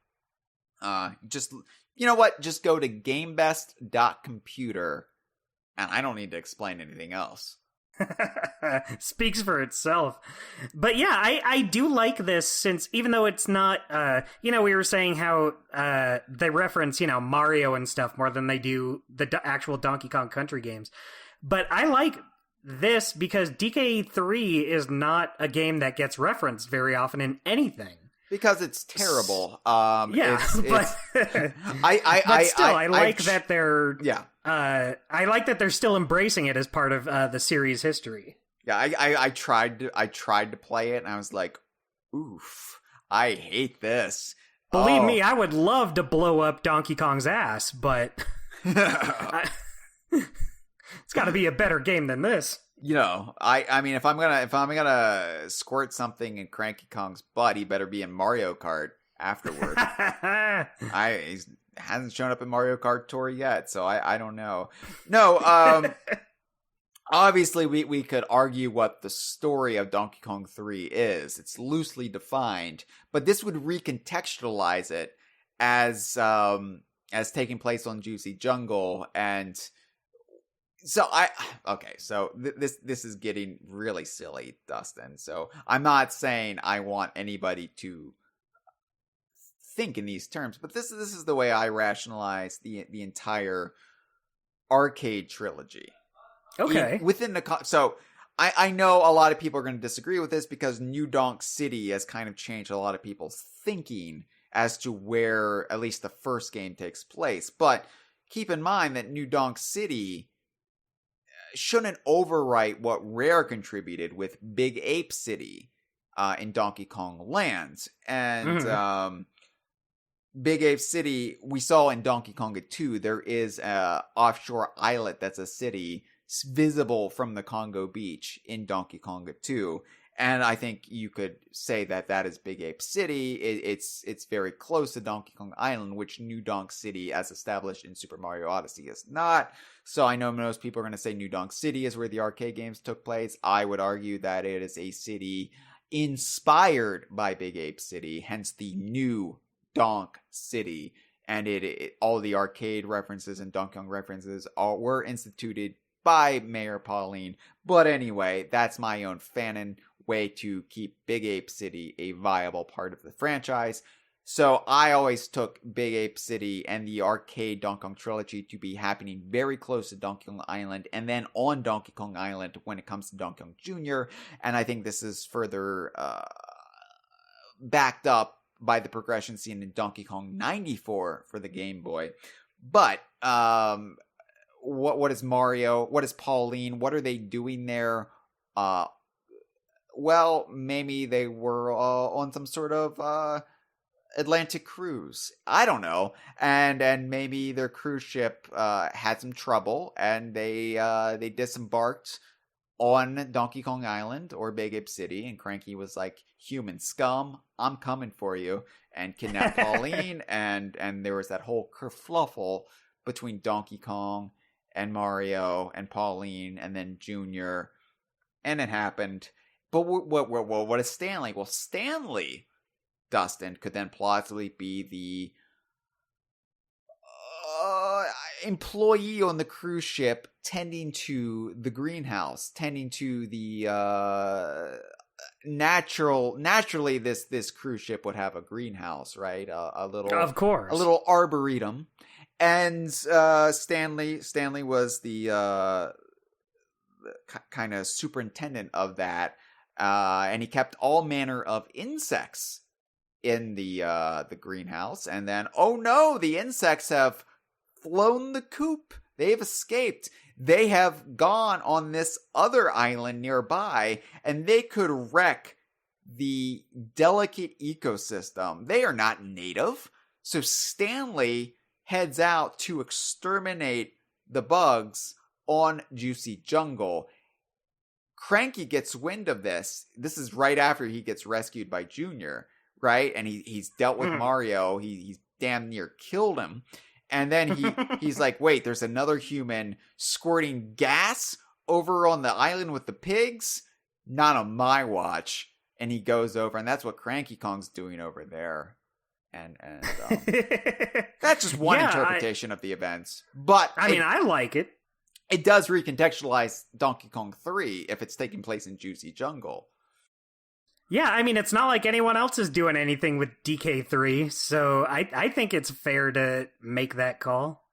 Just, you know what? Just go to gamebest.computer, and I don't need to explain anything else. Speaks for itself. But yeah, I do like this, since even though it's not we were saying how they reference Mario and stuff more than they do the actual Donkey Kong Country games, but I like this because DK3 is not a game that gets referenced very often in anything. Because it's terrible. Yeah, but I like that they're I like that they're still embracing it as part of the series history. Yeah, I tried to play it, and I was like, oof, I hate this. Believe me, I would love to blow up Donkey Kong's ass, but it's got to be a better game than this. I mean, if I'm gonna squirt something in Cranky Kong's butt, he better be in Mario Kart afterward. He hasn't shown up in Mario Kart Tour yet, so I don't know. No, obviously we could argue what the story of Donkey Kong 3 is. It's loosely defined, but this would recontextualize it as taking place on Juicy Jungle. And so this is getting really silly, Dustin. So I'm not saying I want anybody to think in these terms, but this is the way I rationalize the entire arcade trilogy. Okay. So I know a lot of people are going to disagree with this because New Donk City has kind of changed a lot of people's thinking as to where at least the first game takes place. But keep in mind that New Donk City shouldn't overwrite what Rare contributed with Big Ape City in Donkey Kong Lands. And Big Ape City, we saw in Donkey Kong 2, there is a offshore islet that's a city visible from the Congo beach in Donkey Kong 2. And I think you could say that is Big Ape City. It's very close to Donkey Kong Island, which New Donk City, as established in Super Mario Odyssey, is not. So I know most people are going to say New Donk City is where the arcade games took place. I would argue that it is a city inspired by Big Ape City, hence the New Donk City. And all the arcade references and Donkey Kong references were instituted by Mayor Pauline. But anyway, that's my own fanon way to keep Big Ape City a viable part of the franchise. So I always took Big Ape City and the arcade Donkey Kong trilogy to be happening very close to Donkey Kong Island, and then on Donkey Kong Island when it comes to Donkey Kong Jr. And I think this is further backed up by the progression seen in Donkey Kong 94 for the Game Boy. But what is Mario? What is Pauline? What are they doing there? well, maybe they were on some sort of Atlantic cruise. I don't know. And maybe their cruise ship had some trouble, and they disembarked on Donkey Kong Island or Big Ape City, and Cranky was like, human scum, I'm coming for you, and kidnapped Pauline, and there was that whole kerfluffle between Donkey Kong and Mario and Pauline and then Junior, and it happened. But what is Stanley? Well, Stanley, Dustin, could then plausibly be the employee on the cruise ship tending to the greenhouse, tending to the naturally this cruise ship would have a greenhouse, right? A little, of course, a little arboretum. And Stanley was the kind of superintendent of that, and he kept all manner of insects in the greenhouse. And then, oh no, the insects have flown the coop. They've escaped. They have gone on this other island nearby, and they could wreck the delicate ecosystem. They are not native. So Stanley heads out to exterminate the bugs on Juicy Jungle. Cranky gets wind of this. This is right after he gets rescued by Junior, right? And he's dealt with Mario. He's damn near killed him. And then he's like, wait, there's another human squirting gas over on the island with the pigs? Not on my watch. And he goes over, and that's what Cranky Kong's doing over there. And that's just one interpretation of the events. But I mean, I like it. It does recontextualize Donkey Kong 3 if it's taking place in Juicy Jungle. Yeah, I mean, it's not like anyone else is doing anything with DK3, so I think it's fair to make that call.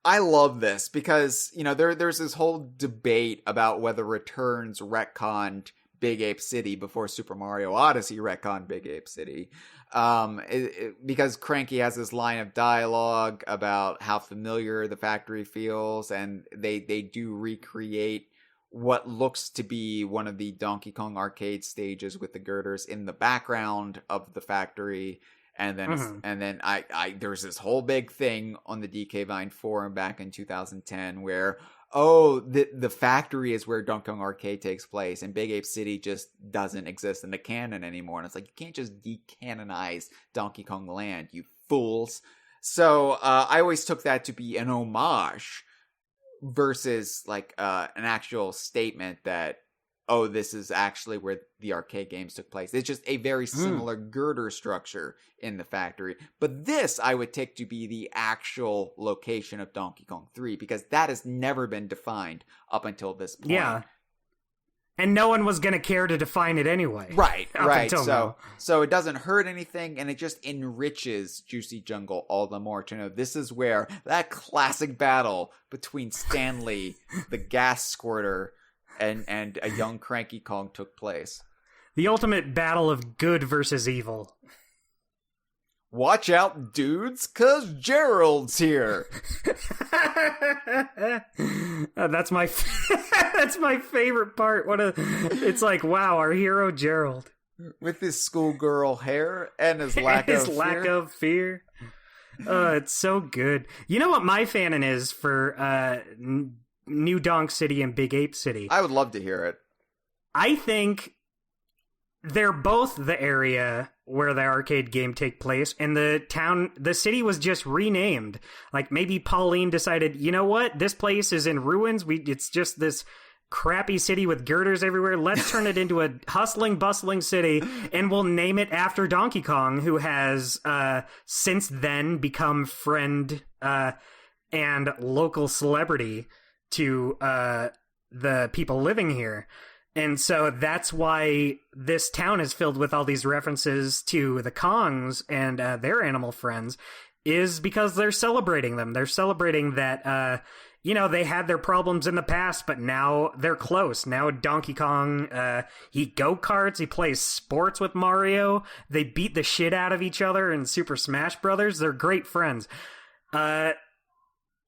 I love this because, you know, there's this whole debate about whether Returns retconned Big Ape City before Super Mario Odyssey retconned Big Ape City. Because Cranky has this line of dialogue about how familiar the factory feels, and they do recreate what looks to be one of the Donkey Kong arcade stages with the girders in the background of the factory. And then I there's this whole big thing on the DK Vine forum back in 2010 where, the factory is where Donkey Kong Arcade takes place, and Big Ape City just doesn't exist in the canon anymore. And it's like, you can't just decanonize Donkey Kong Land, you fools. So I always took that to be an homage versus like an actual statement that, this is actually where the arcade games took place. It's just a very similar girder structure in the factory. But this I would take to be the actual location of Donkey Kong 3, because that has never been defined up until this point. Yeah. And no one was going to care to define it anyway. Right. So it doesn't hurt anything, and it just enriches Juicy Jungle all the more to know this is where that classic battle between Stanley, the gas squirter, and a young Cranky Kong took place. The ultimate battle of good versus evil. Watch out, dudes, 'cause Gerald's here. That's my that's my favorite part. It's like, wow, our hero Gerald with his schoolgirl hair and his lack of fear. It's so good. You know what my fanon is for New Donk City and Big Ape City? I would love to hear it. I think they're both the area where the arcade game take place, and the city was just renamed. Like, maybe Pauline decided, you know what, this place is in ruins. It's just this crappy city with girders everywhere. Let's turn it into a hustling, bustling city, and we'll name it after Donkey Kong, who has since then become friend and local celebrity to the people living here. And so that's why this town is filled with all these references to the Kongs and their animal friends, is because they're celebrating them. They're celebrating that, they had their problems in the past, but now they're close. Now Donkey Kong, he go-karts, he plays sports with Mario. They beat the shit out of each other in Super Smash Brothers. They're great friends.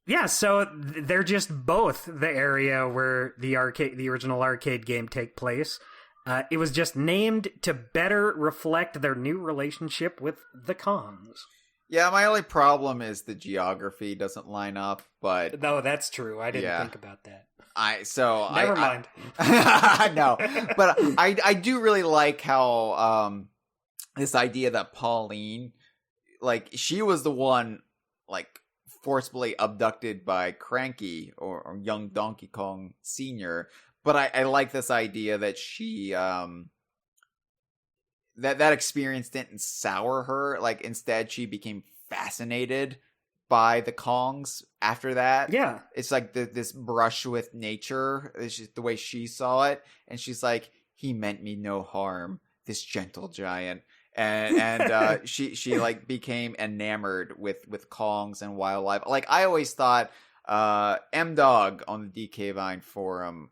Yeah, so they're just both the area where the original arcade game take place. It was just named to better reflect their new relationship with the Kongs. Yeah, my only problem is the geography doesn't line up, but... No, that's true. I didn't think about that. Never mind. No, but I do really like how this idea that Pauline, like, she was the one, like, forcibly abducted by Cranky or young Donkey Kong Sr., but I like this idea that she that experience didn't sour her. Like, instead she became fascinated by the Kongs after that. Yeah. It's like this brush with nature. It's just the way she saw it. And she's like, he meant me no harm, this gentle giant. And she like became enamored with Kongs and wildlife. Like, I always thought M-Dog on the DK Vine forum,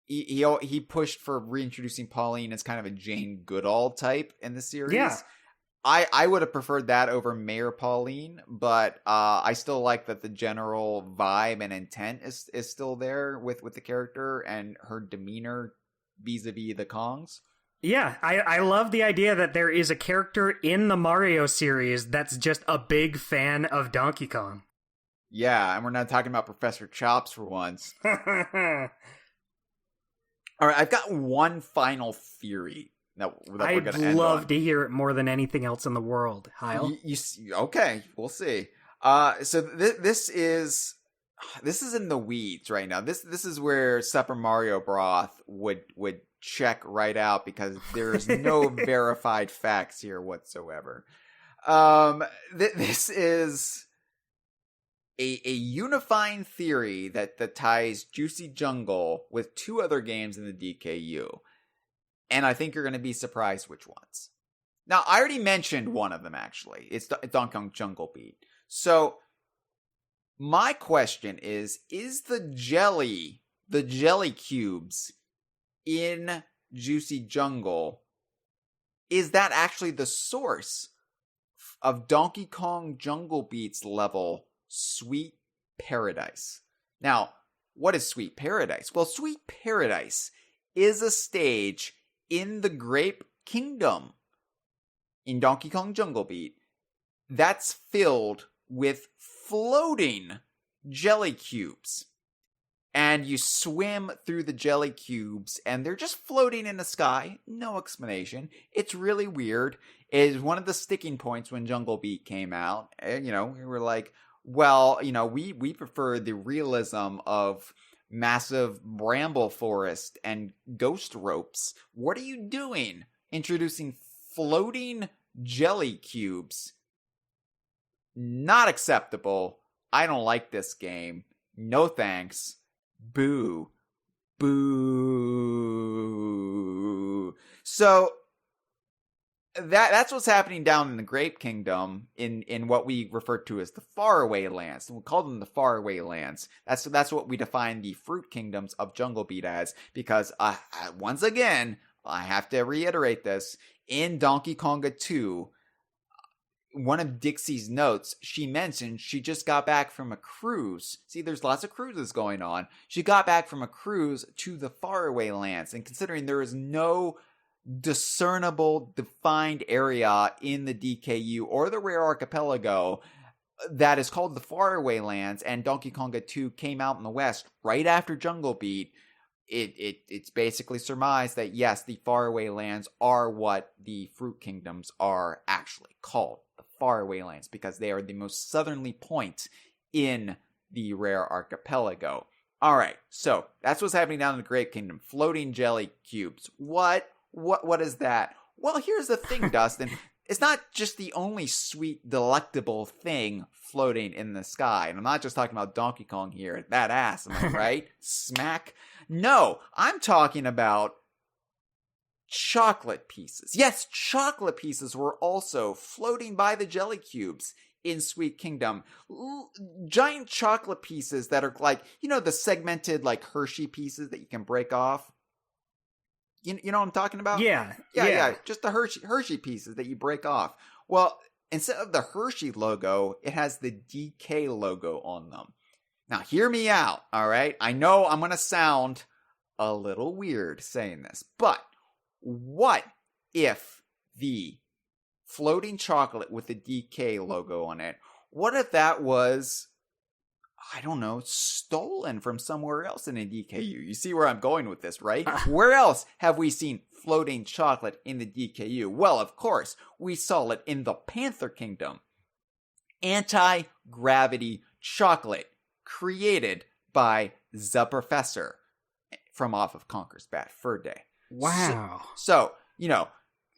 he pushed for reintroducing Pauline as kind of a Jane Goodall type in the series. Yeah. I would have preferred that over Mayor Pauline, but I still like that the general vibe and intent is still there with the character and her demeanor vis-a-vis the Kongs. Yeah, I love the idea that there is a character in the Mario series that's just a big fan of Donkey Kong. Yeah, and we're not talking about Professor Chops for once. All right, I've got one final theory that we're going to end on. I'd love to hear it more than anything else in the world, Hyle. Okay, we'll see. So this is in the weeds right now. This is where Super Mario Broth would check right out, because there's no verified facts here whatsoever. This is a unifying theory that ties Juicy Jungle with two other games in the DKU. And I think you're going to be surprised which ones. Now, I already mentioned one of them, actually. It's Donkey Kong Jungle Beat. So, my question is the jelly cubes in Juicy Jungle, is that actually the source of Donkey Kong Jungle Beat's level Sweet Paradise? Now, what is Sweet Paradise? Well, Sweet Paradise is a stage in the Grape Kingdom in Donkey Kong Jungle Beat that's filled with floating jelly cubes. And you swim through the jelly cubes, and they're just floating in the sky. No explanation. It's really weird. It is one of the sticking points when Jungle Beat came out. And, we were like, well, we prefer the realism of massive bramble forest and ghost ropes. What are you doing introducing floating jelly cubes? Not acceptable. I don't like this game. No thanks. Boo. Boo. So that's what's happening down in the Grape Kingdom in what we refer to as the faraway lands. And we call them the faraway lands. That's what we define the fruit kingdoms of Jungle Beat as, because once again, I have to reiterate this, in Donkey Konga 2, one of Dixie's notes, she mentioned she just got back from a cruise. See, there's lots of cruises going on. She got back from a cruise to the faraway lands, and considering there is no discernible, defined area in the DKU or the Rare Archipelago that is called the faraway lands, and Donkey Konga 2 came out in the West right after Jungle Beat, it's basically surmised that yes, the faraway lands are what the fruit kingdoms are actually called. Faraway lands, because they are the most southerly point in the Rare Archipelago. Alright, so that's what's happening down in the Grape Kingdom. Floating jelly cubes. What is that? Well, here's the thing, Dustin. It's not just the only sweet, delectable thing floating in the sky. And I'm not just talking about Donkey Kong here. That ass, am I right? Smack. No, I'm talking about chocolate pieces. Yes, chocolate pieces were also floating by the jelly cubes in Sweet Kingdom. Giant chocolate pieces that are like, the segmented like Hershey pieces that you can break off. You know what I'm talking about? Yeah. Just the Hershey pieces that you break off. Well, instead of the Hershey logo, it has the DK logo on them. Now, hear me out, all right? I know I'm going to sound a little weird saying this, but what if the floating chocolate with the DK logo on it, what if that was, I don't know, stolen from somewhere else in a DKU? You see where I'm going with this, right? Where else have we seen floating chocolate in the DKU? Well, of course, we saw it in the Panther Kingdom. Anti-gravity chocolate created by the Professor from off of Conker's Bad Fur Day. Wow. So you know,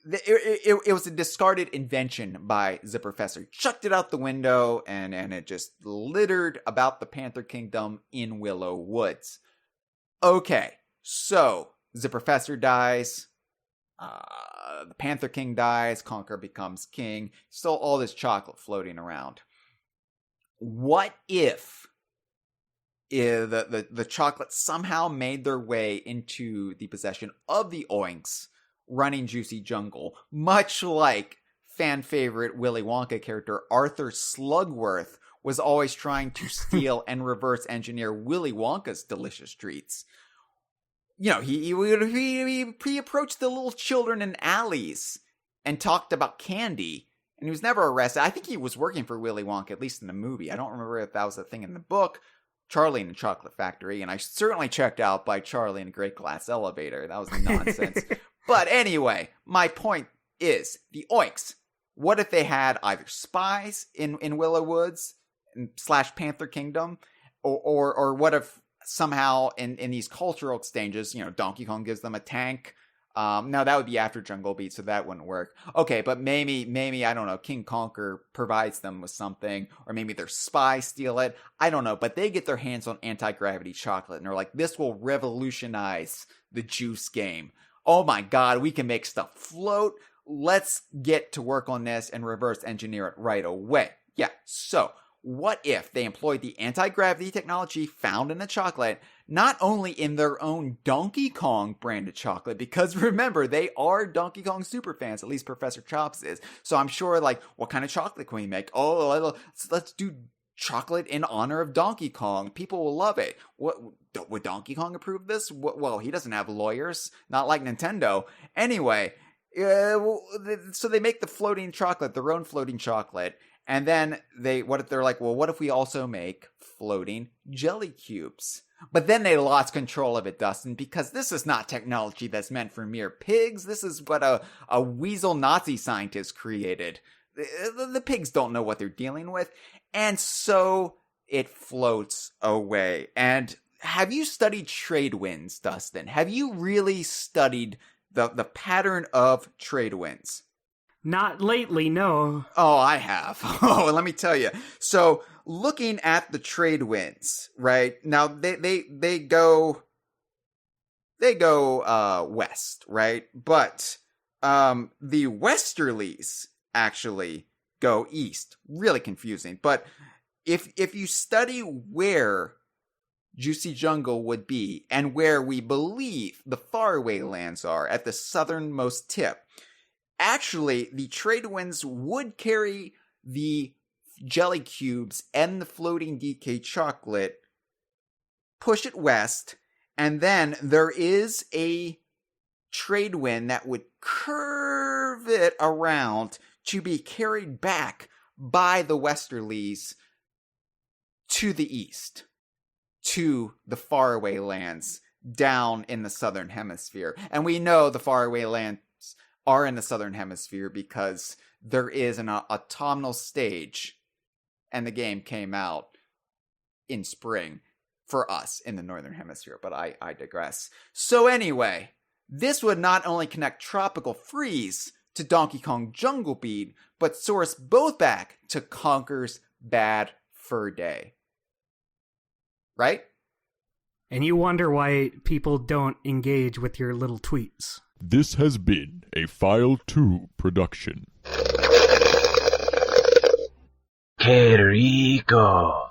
it was a discarded invention by the Professor. Chucked it out the window, and it just littered about the Panther Kingdom in Willow Woods. Okay, so the Professor dies. The Panther King dies. Conker becomes king. Still all this chocolate floating around. What if the chocolate somehow made their way into the possession of the Oinks running Juicy Jungle, much like fan favorite Willy Wonka character Arthur Slugworth was always trying to steal and reverse engineer Willy Wonka's delicious treats. You know, he approached the little children in alleys and talked about candy, and he was never arrested. I think he was working for Willy Wonka, at least in the movie. I don't remember if that was a thing in the book. Charlie and the Chocolate Factory, and I certainly checked out by Charlie and the Great Glass Elevator. That was nonsense. But anyway, my point is, the Oinks, what if they had either spies in Willow Woods / Panther Kingdom, or what if somehow in these cultural exchanges, you know, Donkey Kong gives them a tank. Now that would be after Jungle Beat, so that wouldn't work. Okay, but maybe, I don't know, King Conker provides them with something, or maybe their spies steal it. I don't know, but they get their hands on anti-gravity chocolate, and they're like, this will revolutionize the juice game. Oh my god, we can make stuff float. Let's get to work on this and reverse engineer it right away. Yeah, so what if they employed the anti-gravity technology found in the chocolate, not only in their own Donkey Kong branded chocolate, because remember, they are Donkey Kong superfans, at least Professor Chops is. So I'm sure, like, what kind of chocolate can we make? Oh, let's do chocolate in honor of Donkey Kong. People will love it. Would Donkey Kong approve this? Well, he doesn't have lawyers, not like Nintendo. Anyway, so they make the floating chocolate, their own floating chocolate. And then what if we also make floating jelly cubes? But then they lost control of it, Dustin, because this is not technology that's meant for mere pigs. This is what a weasel Nazi scientist created. The pigs don't know what they're dealing with. And so it floats away. And have you studied trade winds, Dustin? Have you really studied the pattern of trade winds? Not lately, no. Oh, I have. Oh, let me tell you. So, looking at the trade winds, right? Now they go west, right? But the westerlies actually go east. Really confusing. But if you study where Juicy Jungle would be and where we believe the faraway lands are at the southernmost tip, actually, the trade winds would carry the jelly cubes and the floating DK chocolate, push it west, and then there is a trade wind that would curve it around to be carried back by the westerlies to the east, to the faraway lands down in the southern hemisphere. And we know the faraway lands are in the southern hemisphere because there is an autumnal stage, and the game came out in spring for us in the northern hemisphere, but I digress. So anyway, this would not only connect Tropical Freeze to Donkey Kong Jungle Beat, but source both back to Conker's Bad Fur Day. Right? And you wonder why people don't engage with your little tweets. This has been a File 2 production. ¡Qué rico!